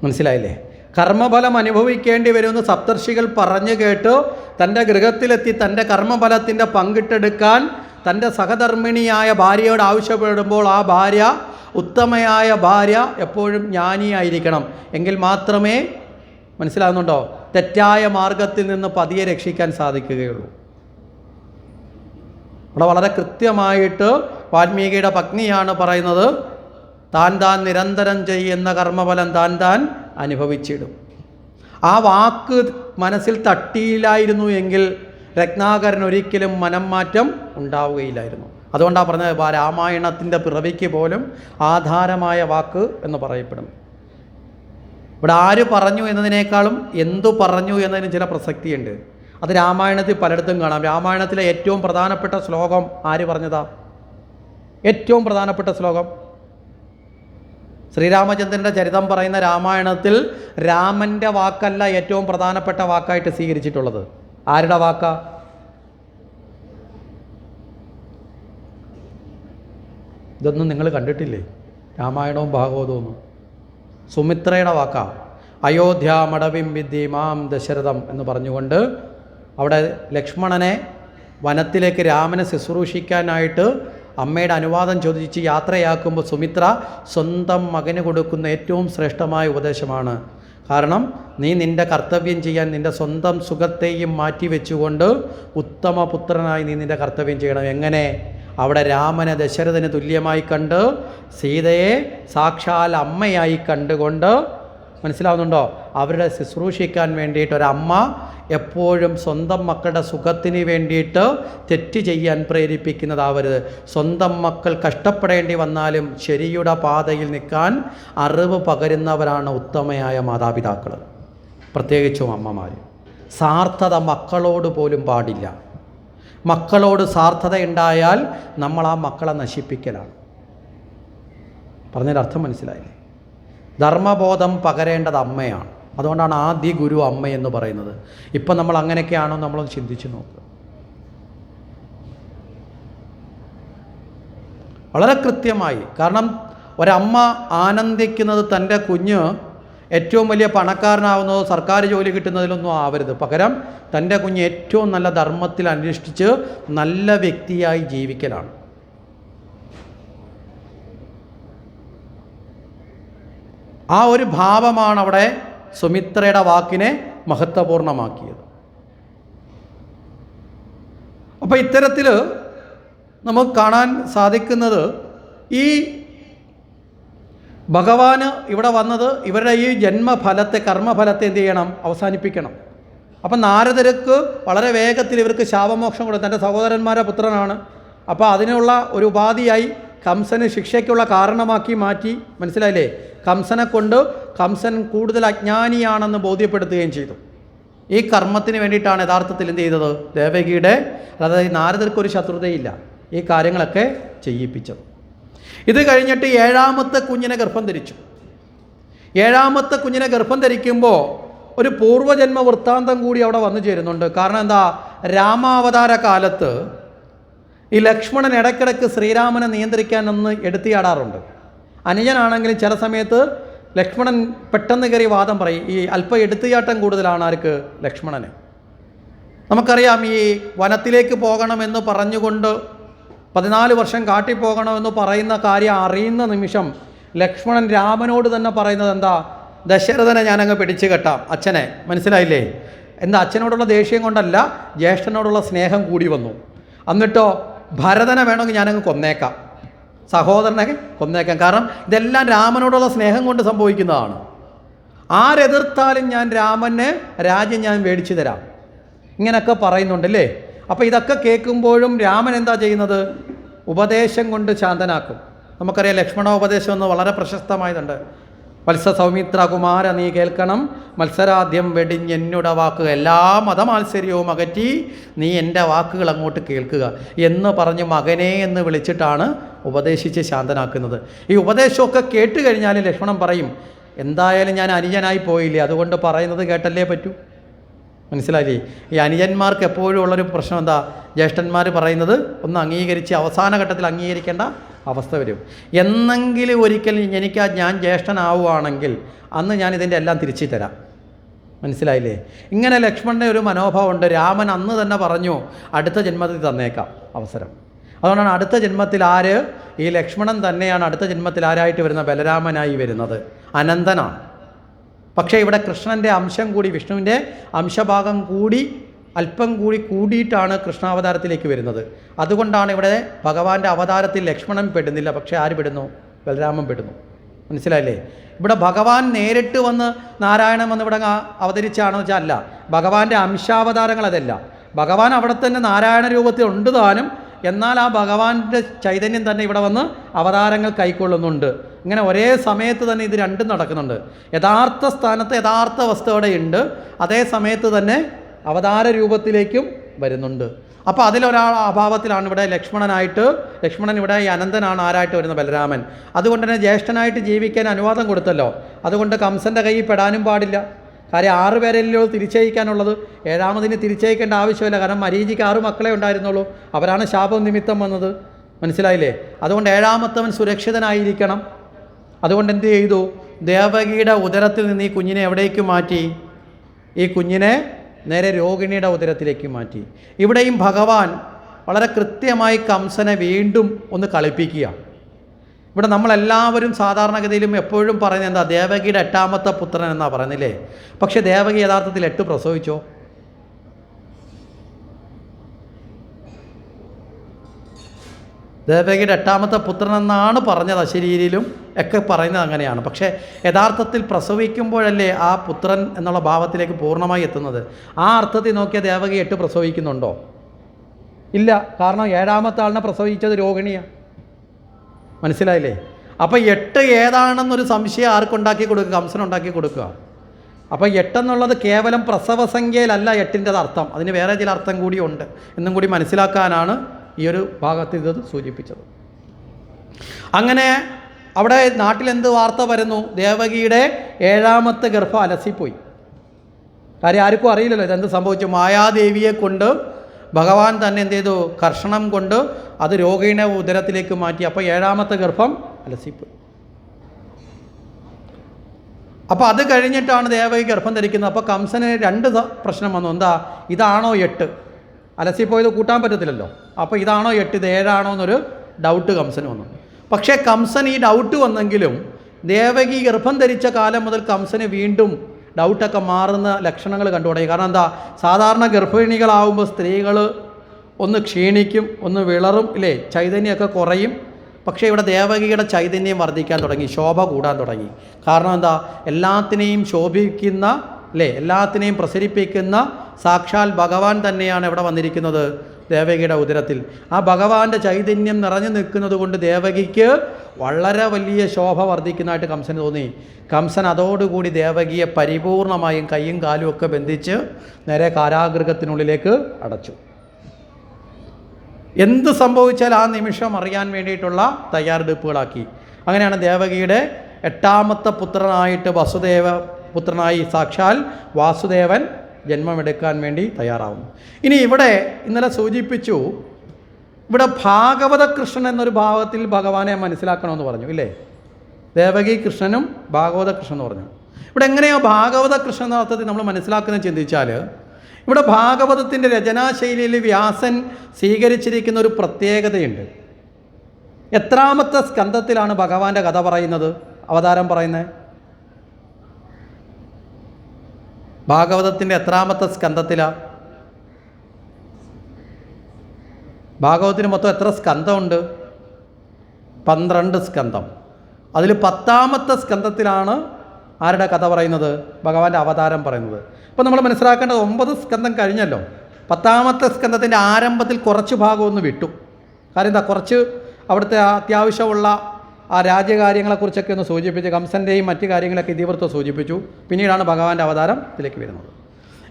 മനസ്സിലായില്ലേ? കർമ്മഫലം അനുഭവിക്കേണ്ടി വരുമെന്ന് സപ്തർഷികൾ പറഞ്ഞു കേട്ട് തൻ്റെ ഗൃഹത്തിലെത്തി തൻ്റെ കർമ്മഫലത്തിൻ്റെ പങ്കിട്ടെടുക്കാൻ തൻ്റെ സഹധർമ്മിണിയായ ഭാര്യയോട് ആവശ്യപ്പെടുമ്പോൾ ആ ഭാര്യ, ഉത്തമയായ ഭാര്യ എപ്പോഴും ജ്ഞാനിയായിരിക്കണം. എങ്കിൽ മാത്രമേ, മനസ്സിലാകുന്നുണ്ടോ, തെറ്റായ മാർഗത്തിൽ നിന്ന് പതിയെ രക്ഷിക്കാൻ സാധിക്കുകയുള്ളൂ. അവിടെ വളരെ കൃത്യമായിട്ട് വാൽമീകിയുടെ പത്നിയാണ് പറയുന്നത്, താൻ നിരന്തരം ചെയ്യുന്ന കർമ്മഫലം താൻ അനുഭവിച്ചിടും. ആ വാക്ക് മനസ്സിൽ തട്ടിയില്ലായിരുന്നു എങ്കിൽ രത്നാകരന് ഒരിക്കലും മനം മാറ്റം ഉണ്ടാവുകയില്ലായിരുന്നു. അതുകൊണ്ടാണ് പറഞ്ഞത് രാമായണത്തിൻ്റെ പിറവിക്ക് പോലും ആധാരമായ വാക്ക് എന്ന് പറയപ്പെടുന്നു. ഇവിടെ ആര് പറഞ്ഞു എന്നതിനേക്കാളും എന്തു പറഞ്ഞു എന്നതിന് ചില പ്രസക്തിയുണ്ട്. അത് രാമായണത്തിൽ പലയിടത്തും കാണാം. രാമായണത്തിലെ ഏറ്റവും പ്രധാനപ്പെട്ട ശ്ലോകം ആര് പറഞ്ഞതാ? ഏറ്റവും പ്രധാനപ്പെട്ട ശ്ലോകം ശ്രീരാമചന്ദ്രൻ്റെ ചരിതം പറയുന്ന രാമായണത്തിൽ രാമൻ്റെ വാക്കല്ല ഏറ്റവും പ്രധാനപ്പെട്ട വാക്കായിട്ട് സ്വീകരിച്ചിട്ടുള്ളത്. ആരുടെ വാക്കാ? ഇതൊന്നും നിങ്ങൾ കണ്ടിട്ടില്ലേ? രാമായണവും ഭാഗവതവും ഒന്നും. സുമിത്രയുടെ വാക്കാ. അയോധ്യാമടവിം വിദ്ധി മാം ദശരഥം എന്ന് പറഞ്ഞുകൊണ്ട് അവിടെ ലക്ഷ്മണനെ വനത്തിലേക്ക് രാമനെ ശുശ്രൂഷിക്കാനായിട്ട് അമ്മയുടെ അനുവാദം ചോദിച്ച് യാത്രയാക്കുമ്പോൾ സുമിത്ര സ്വന്തം മകന് കൊടുക്കുന്ന ഏറ്റവും ശ്രേഷ്ഠമായ ഉപദേശമാണ്. കാരണം നീ നിൻ്റെ കർത്തവ്യം ചെയ്യാൻ നിൻ്റെ സ്വന്തം സുഖത്തെയും മാറ്റി വെച്ചുകൊണ്ട് ഉത്തമ പുത്രനായി നീ നിൻ്റെ കർത്തവ്യം ചെയ്യണം. എങ്ങനെ? അവിടെ രാമനെ ദശരഥന് തുല്യമായി കണ്ട് സീതയെ സാക്ഷാൽ അമ്മയായി കണ്ടുകൊണ്ട്, മനസ്സിലാവുന്നുണ്ടോ? അവരുടെ ശുശ്രൂഷിക്കാൻ വേണ്ടിയിട്ട് ഒരമ്മ എപ്പോഴും സ്വന്തം മക്കളുടെ സുഖത്തിന് വേണ്ടിയിട്ട് തെറ്റ് ചെയ്യാൻ പ്രേരിപ്പിക്കുന്നതാവരുത്. സ്വന്തം മക്കൾ കഷ്ടപ്പെടേണ്ടി വന്നാലും ശരിയുടെ പാതയിൽ നിൽക്കാൻ അറിവ് പകരുന്നവരാണ് ഉത്തമയായ മാതാപിതാക്കൾ, പ്രത്യേകിച്ചും അമ്മമാർ. സാർത്ഥത മക്കളോട് പോലും പാടില്ല. മക്കളോട് സാർത്ഥത ഉണ്ടായാൽ നമ്മൾ ആ മക്കളെ നശിപ്പിക്കലാണ്. പറഞ്ഞതിൻ്റെ അർത്ഥം മനസ്സിലായില്ലേ? ധർമ്മബോധം പകരേണ്ടത് അമ്മയാണ്. അതുകൊണ്ടാണ് ആദ്യ ഗുരു അമ്മയെന്ന് പറയുന്നത്. ഇപ്പം നമ്മൾ അങ്ങനെയൊക്കെയാണോ നമ്മളൊന്ന് ചിന്തിച്ച് നോക്കുക. വളരെ കൃത്യമായി. കാരണം ഒരമ്മ ആനന്ദിക്കുന്നത് തൻ്റെ കുഞ്ഞ് ഏറ്റവും വലിയ പണക്കാരനാവുന്നതോ സർക്കാർ ജോലി കിട്ടുന്നതിലൊന്നും ആവരുത്. പകരം തൻ്റെ കുഞ്ഞ് ഏറ്റവും നല്ല ധർമ്മത്തിൽ അനുഷ്ഠിച്ച് നല്ല വ്യക്തിയായി ജീവിക്കലാണ്. ആ ഒരു ഭാവമാണ് അവിടെ സുമിത്രയുടെ വാക്കിനെ മഹത്വപൂർണ്ണമാക്കിയത്. അപ്പോൾ ഇത്തരത്തിൽ നമുക്ക് കാണാൻ സാധിക്കുന്നത് ഈ ഭഗവാന് ഇവിടെ വന്നത് ഇവരുടെ ഈ ജന്മഫലത്തെ, കർമ്മഫലത്തെ എന്ത് ചെയ്യണം? അവസാനിപ്പിക്കണം. അപ്പം നാരദർക്ക് വളരെ വേഗത്തിൽ ഇവർക്ക് ശാപമോക്ഷം കൊടുത്തു. തൻ്റെ സഹോദരന്മാരുടെ പുത്രനാണ്. അപ്പോൾ അതിനുള്ള ഒരു ഉപാധിയായി കംസന് ശിക്ഷയ്ക്കുള്ള കാരണമാക്കി മാറ്റി. മനസ്സിലായില്ലേ? കംസനെ കൊണ്ട് കംസൻ കൂടുതൽ അജ്ഞാനിയാണെന്ന് ബോധ്യപ്പെടുത്തുകയും ചെയ്തു. ഈ കർമ്മത്തിന് വേണ്ടിയിട്ടാണ് യഥാർത്ഥത്തിൽ എന്ത് ചെയ്തത്? ദേവകിയുടെ, അതായത് നാരദർക്കൊരു ശത്രുതയില്ല, ഈ കാര്യങ്ങളൊക്കെ ചെയ്യിപ്പിച്ചത്. ഇത് കഴിഞ്ഞിട്ട് ഏഴാമത്തെ കുഞ്ഞിനെ ഗർഭം ധരിച്ചു. ഏഴാമത്തെ കുഞ്ഞിനെ ഗർഭം ധരിക്കുമ്പോൾ ഒരു പൂർവ്വജന്മ വൃത്താന്തം കൂടി അവിടെ വന്നു ചേരുന്നുണ്ട്. കാരണം എന്താ? രാമാവതാര കാലത്ത് ഈ ലക്ഷ്മണൻ ഇടയ്ക്കിടയ്ക്ക് ശ്രീരാമനെ നിയന്ത്രിക്കാൻ ഒന്ന് എടുത്തിയാടാറുണ്ട്. അനുജനാണെങ്കിലും ചില സമയത്ത് ലക്ഷ്മണൻ പെട്ടെന്ന് കയറി വാദം പറയും. ഈ അല്പം എടുത്തിയാട്ടം കൂടുതലാണ് ആർക്ക്? ലക്ഷ്മണന്. നമുക്കറിയാം, ഈ വനത്തിലേക്ക് പോകണമെന്ന് പറഞ്ഞുകൊണ്ട് 14 വർഷം കാട്ടിപ്പോകണമെന്ന് പറയുന്ന കാര്യം അറിയുന്ന നിമിഷം ലക്ഷ്മണൻ രാമനോട് തന്നെ പറയുന്നത് എന്താ? ദശരഥനെ ഞാനങ്ങ് പിടിച്ചു കെട്ടാം, അച്ഛനെ. മനസ്സിലായില്ലേ? എന്താ? അച്ഛനോടുള്ള ദേഷ്യം കൊണ്ടല്ല, ജ്യേഷ്ഠനോടുള്ള സ്നേഹം കൂടി വന്നു. എന്നിട്ടോ ഭരതനെ വേണമെങ്കിൽ ഞാനങ്ങ് കൊന്നേക്കാം, സഹോദരനെ കൊന്നേക്കാം. കാരണം ഇതെല്ലാം രാമനോടുള്ള സ്നേഹം കൊണ്ട് സംഭവിക്കുന്നതാണ്. ആരെതിർത്താലും ഞാൻ രാമന് രാജ്യം ഞാൻ മേടിച്ചു തരാം, ഇങ്ങനെയൊക്കെ പറയുന്നുണ്ടല്ലേ. അപ്പോൾ ഇതൊക്കെ കേൾക്കുമ്പോഴും രാമൻ എന്താ ചെയ്യുന്നത്? ഉപദേശം കൊണ്ട് ശാന്തനാക്കും. നമുക്കറിയാം, ലക്ഷ്മണോപദേശം എന്ന് വളരെ പ്രശസ്തമായതുണ്ട്. വത്സ സൗമിത്ര കുമാര നീ കേൾക്കണം, മത്സരാദ്യം വെടിഞ്ഞെന്നുട വാക്കുക, എല്ലാ മതമാത്സര്യവും അകറ്റി നീ എൻ്റെ വാക്കുകൾ അങ്ങോട്ട് കേൾക്കുക എന്ന് പറഞ്ഞ് മകനെ എന്ന് വിളിച്ചിട്ടാണ് ഉപദേശിച്ച് ശാന്തനാക്കുന്നത്. ഈ ഉപദേശമൊക്കെ കേട്ട് കഴിഞ്ഞാൽ ലക്ഷ്മണൻ പറയും, എന്തായാലും ഞാൻ അനുജനായി പോയില്ലേ, അതുകൊണ്ട് പറയുന്നത് കേട്ടല്ലേ പറ്റൂ. മനസ്സിലായില്ലേ? ഈ അനുജന്മാർക്ക് എപ്പോഴും ഉള്ളൊരു പ്രശ്നം എന്താ? ജ്യേഷ്ഠന്മാർ പറയുന്നത് ഒന്ന് അംഗീകരിച്ച് അവസാന ഘട്ടത്തിൽ അംഗീകരിക്കേണ്ട അവസ്ഥ വരും. എന്നെങ്കിലും ഒരിക്കൽ ഞാൻ ജ്യേഷ്ഠനാവുകയാണെങ്കിൽ അന്ന് ഞാൻ ഇതിൻ്റെ എല്ലാം തിരിച്ചു തരാം. മനസ്സിലായില്ലേ? ഇങ്ങനെ ലക്ഷ്മണൻ്റെ ഒരു മനോഭാവമുണ്ട്. രാമൻ അന്ന് തന്നെ പറഞ്ഞു, അടുത്ത ജന്മത്തിൽ തന്നേക്കാം അവസരം. അതുകൊണ്ടാണ് അടുത്ത ജന്മത്തിൽ ആര്? ഈ ലക്ഷ്മണൻ തന്നെയാണ് അടുത്ത ജന്മത്തിൽ ആരായിട്ട് വരുന്നത്? ബലരാമനായി വരുന്നത്. അനന്തനാണ്. പക്ഷേ ഇവിടെ കൃഷ്ണൻ്റെ അംശം കൂടി, വിഷ്ണുവിൻ്റെ അംശഭാഗം കൂടി അല്പം കൂടി കൂടിയിട്ടാണ് കൃഷ്ണാവതാരത്തിലേക്ക് വരുന്നത്. അതുകൊണ്ടാണ് ഇവിടെ ഭഗവാന്റെ അവതാരത്തിൽ ലക്ഷ്മണൻ പെടുന്നില്ല, പക്ഷേ ആര് പെടുന്നു? ബലരാമൻ പെടുന്നു. മനസ്സിലായില്ലേ? ഇവിടെ ഭഗവാൻ നേരിട്ട് വന്ന് നാരായണൻ വന്ന് ഇവിടെ അവതരിച്ചാണെന്ന് വെച്ചാൽ അല്ല, ഭഗവാന്റെ അംശാവതാരങ്ങൾ അതല്ല. ഭഗവാൻ അവിടെ തന്നെ നാരായണ രൂപത്തിൽ ഉണ്ട് താനും, എന്നാൽ ആ ഭഗവാന്റെ ചൈതന്യം തന്നെ ഇവിടെ വന്ന് അവതാരങ്ങൾ കൈക്കൊള്ളുന്നുണ്ട്. ഇങ്ങനെ ഒരേ സമയത്ത് തന്നെ ഇത് രണ്ടും നടക്കുന്നുണ്ട്. യഥാർത്ഥ സ്ഥാനത്ത് യഥാർത്ഥ വസ്തു അവിടെയുണ്ട്, അതേ സമയത്ത് തന്നെ അവതാര രൂപത്തിലേക്കും വരുന്നുണ്ട്. അപ്പോൾ അതിലൊരാൾ അഭാവത്തിലാണ് ഇവിടെ ലക്ഷ്മണൻ ഇവിടെ ഈ അനന്തനാണ് ആരായിട്ട് വരുന്നത്? ബലരാമൻ. അതുകൊണ്ട് തന്നെ ജ്യേഷ്ഠനായിട്ട് ജീവിക്കാൻ അനുവാദം കൊടുത്തല്ലോ. അതുകൊണ്ട് കംസൻ്റെ കയ്യിൽ പെടാനും പാടില്ല. കാര്യം 6 പേരല്ലോ തിരിച്ചയക്കാനുള്ളത്. 7ാമതിന് തിരിച്ചയക്കേണ്ട ആവശ്യമില്ല. കാരണം മരീചിക്ക് 6 മക്കളെ ഉണ്ടായിരുന്നുള്ളൂ. അവരാണ് ശാപം നിമിത്തം വന്നത്. മനസ്സിലായില്ലേ? അതുകൊണ്ട് 7ാമത്തവൻ സുരക്ഷിതനായിരിക്കണം. അതുകൊണ്ട് എന്ത് ചെയ്തു? ദേവകിയുടെ ഉദരത്തിൽ നിന്ന് ഈ കുഞ്ഞിനെ എവിടേക്ക് മാറ്റി? ഈ കുഞ്ഞിനെ നേരെ രോഹിണിയുടെ ഉദരത്തിലേക്ക് മാറ്റി. ഇവിടെയും ഭഗവാൻ വളരെ കൃത്യമായി കംസനെ വീണ്ടും ഒന്ന് കളിപ്പിക്കുക. ഇവിടെ നമ്മളെല്ലാവരും സാധാരണഗതിയിലും എപ്പോഴും പറയുന്നത് എന്താ? ദേവകിയുടെ 8ാമത്തെ പുത്രൻ എന്നാണ് പറയുന്നില്ലേ? പക്ഷെ ദേവകി യഥാർത്ഥത്തിൽ 8 പ്രസവിച്ചോ? ദേവകിയുടെ 8ാമത്തെ പുത്രൻ എന്നാണ് പറഞ്ഞത്. അശരീരിയിലും ഒക്കെ പറയുന്നത് അങ്ങനെയാണ്. പക്ഷേ യഥാർത്ഥത്തിൽ പ്രസവിക്കുമ്പോഴല്ലേ ആ പുത്രൻ എന്നുള്ള ഭാവത്തിലേക്ക് പൂർണ്ണമായി എത്തുന്നത്. ആ അർത്ഥത്തിൽ നോക്കിയാൽ ദേവകി 8 പ്രസവിക്കുന്നുണ്ടോ? ഇല്ല. കാരണം 7ാമത്തെ ആളിനെ പ്രസവിച്ചത് രോഹിണിയാണ്. മനസ്സിലായില്ലേ? അപ്പോൾ 8 ഏതാണെന്നൊരു സംശയം ആർക്കുണ്ടാക്കി കൊടുക്കുക? കംസനുണ്ടാക്കി കൊടുക്കുക. അപ്പോൾ 8 എന്നുള്ളത് കേവലം പ്രസവസംഖ്യയിലല്ല 8ൻ്റെ അർത്ഥം, അതിന് വേറെ ചില അർത്ഥം കൂടിയുണ്ട് എന്നും കൂടി മനസ്സിലാക്കാനാണ് ഈ ഒരു ഭാഗത്ത് ഇത് സൂചിപ്പിച്ചത്. അങ്ങനെ അവിടെ നാട്ടിലെന്ത് വാർത്ത വരുന്നു? ദേവകിയുടെ 7ാമത്തെ ഗർഭം അലസിപ്പോയി. കാര്യം ആർക്കും അറിയില്ലല്ലോ ഇതെന്ത് സംഭവിച്ചു. മായാദേവിയെ കൊണ്ട് ഭഗവാൻ തന്നെ എന്ത് ചെയ്തു? കർഷണം കൊണ്ട് അത് രോഹിണിയുടെ ഉദരത്തിലേക്ക് മാറ്റി. അപ്പോൾ 7ാമത്തെ ഗർഭം അലസിപ്പോയി. അപ്പോൾ അത് കഴിഞ്ഞിട്ടാണ് ദേവകി ഗർഭം ധരിക്കുന്നത്. അപ്പോൾ കംസന് 2 പ്രശ്നം വന്നു. എന്താ? ഇതാണോ 8? അലസിപ്പോയത് കൂട്ടാൻ പറ്റത്തില്ലല്ലോ. അപ്പോൾ ഇതാണോ 8, ഇത് 7ആണോ എന്നൊരു ഡൗട്ട് കംസന് വന്നു. പക്ഷേ കംസൻ ഈ ഡൗട്ട് വന്നെങ്കിലും ദേവകി ഗർഭം ധരിച്ച കാലം മുതൽ കംസന് വീണ്ടും ഡൗട്ടൊക്കെ മാറുന്ന ലക്ഷണങ്ങൾ കണ്ടു തുടങ്ങി. കാരണം എന്താ? സാധാരണ ഗർഭിണികളാവുമ്പോൾ സ്ത്രീകൾ ഒന്ന് ക്ഷീണിക്കും, ഒന്ന് വിളറും, ഇല്ലേ? ചൈതന്യമൊക്കെ കുറയും. പക്ഷേ ഇവിടെ ദേവകിയുടെ ചൈതന്യം വർദ്ധിക്കാൻ തുടങ്ങി, ശോഭ കൂടാൻ തുടങ്ങി. കാരണം എന്താ? എല്ലാത്തിനെയും ശോഭിക്കുന്ന, അല്ലേ, എല്ലാത്തിനെയും പ്രസരിപ്പിക്കുന്ന സാക്ഷാൽ ഭഗവാൻ തന്നെയാണ് ഇവിടെ വന്നിരിക്കുന്നത് ദേവകിയുടെ ഉദരത്തിൽ. ആ ഭഗവാന്റെ ചൈതന്യം നിറഞ്ഞു നിൽക്കുന്നത് കൊണ്ട് ദേവകിക്ക് വളരെ വലിയ ശോഭ വർദ്ധിക്കുന്നതായിട്ട് കംസന് തോന്നി. കംസൻ അതോടുകൂടി ദേവകിയെ പരിപൂർണമായും കൈയും കാലും ഒക്കെ ബന്ധിച്ച് നേരെ കാരാഗൃഹത്തിനുള്ളിലേക്ക് അടച്ചു. എന്ത് സംഭവിച്ചാൽ ആ നിമിഷം അറിയാൻ വേണ്ടിയിട്ടുള്ള തയ്യാറെടുപ്പുകളാക്കി. അങ്ങനെയാണ് ദേവകിയുടെ 8ാമത്തെ പുത്രനായിട്ട് പുത്രനായി സാക്ഷാൽ വാസുദേവൻ ജന്മമെടുക്കാൻ വേണ്ടി തയ്യാറാവുന്നു. ഇനി ഇവിടെ ഇന്നലെ സൂചിപ്പിച്ചു, ഇവിടെ ഭാഗവത കൃഷ്ണൻ എന്നൊരു ഭാവത്തിൽ ഭഗവാനെ മനസ്സിലാക്കണമെന്ന് പറഞ്ഞു, ഇല്ലേ? ദേവകി കൃഷ്ണനും ഭാഗവത കൃഷ്ണൻ എന്ന് പറഞ്ഞു. ഇവിടെ എങ്ങനെയോ ഭാഗവത കൃഷ്ണൻ എന്ന അർത്ഥത്തിൽ നമ്മൾ മനസ്സിലാക്കുന്നത് ചിന്തിച്ചാൽ, ഇവിടെ ഭാഗവതത്തിൻ്റെ രചനാശൈലിയിൽ വ്യാസൻ സ്വീകരിച്ചിരിക്കുന്ന ഒരു പ്രത്യേകതയുണ്ട്. എത്രാമത്തെ സ്കന്ധത്തിലാണ് ഭഗവാന്റെ കഥ പറയുന്നത്, അവതാരം പറയുന്നത്? ഭാഗവതത്തിൻ്റെ എത്രാമത്തെ സ്കന്ധത്തിലാണ്? ഭാഗവതത്തിന് മൊത്തം എത്ര സ്കന്ധമുണ്ട്? 12 സ്കന്ധം. അതിൽ 10ാമത്തെ സ്കന്ധത്തിലാണ് ആരുടെ കഥ പറയുന്നത്? ഭഗവാന്റെ അവതാരം പറയുന്നത്. അപ്പോൾ നമ്മൾ മനസ്സിലാക്കേണ്ടത് 9 സ്കന്ധം കഴിഞ്ഞല്ലോ. 10ാമത്തെ സ്കന്ധത്തിൻ്റെ ആരംഭത്തിൽ കുറച്ച് ഭാഗം ഒന്ന് വിട്ടു. കാര്യം എന്താ? കുറച്ച് അവിടുത്തെ അത്യാവശ്യമുള്ള ആ രാജ്യകാര്യങ്ങളെക്കുറിച്ചൊക്കെ ഒന്ന് സൂചിപ്പിച്ച് കംസൻ്റെയും മറ്റു കാര്യങ്ങളൊക്കെ ഇതിവൃത്തം സൂചിപ്പിച്ചു. പിന്നീടാണ് ഭഗവാന്റെ അവതാരം ഇതിലേക്ക് വരുന്നത്.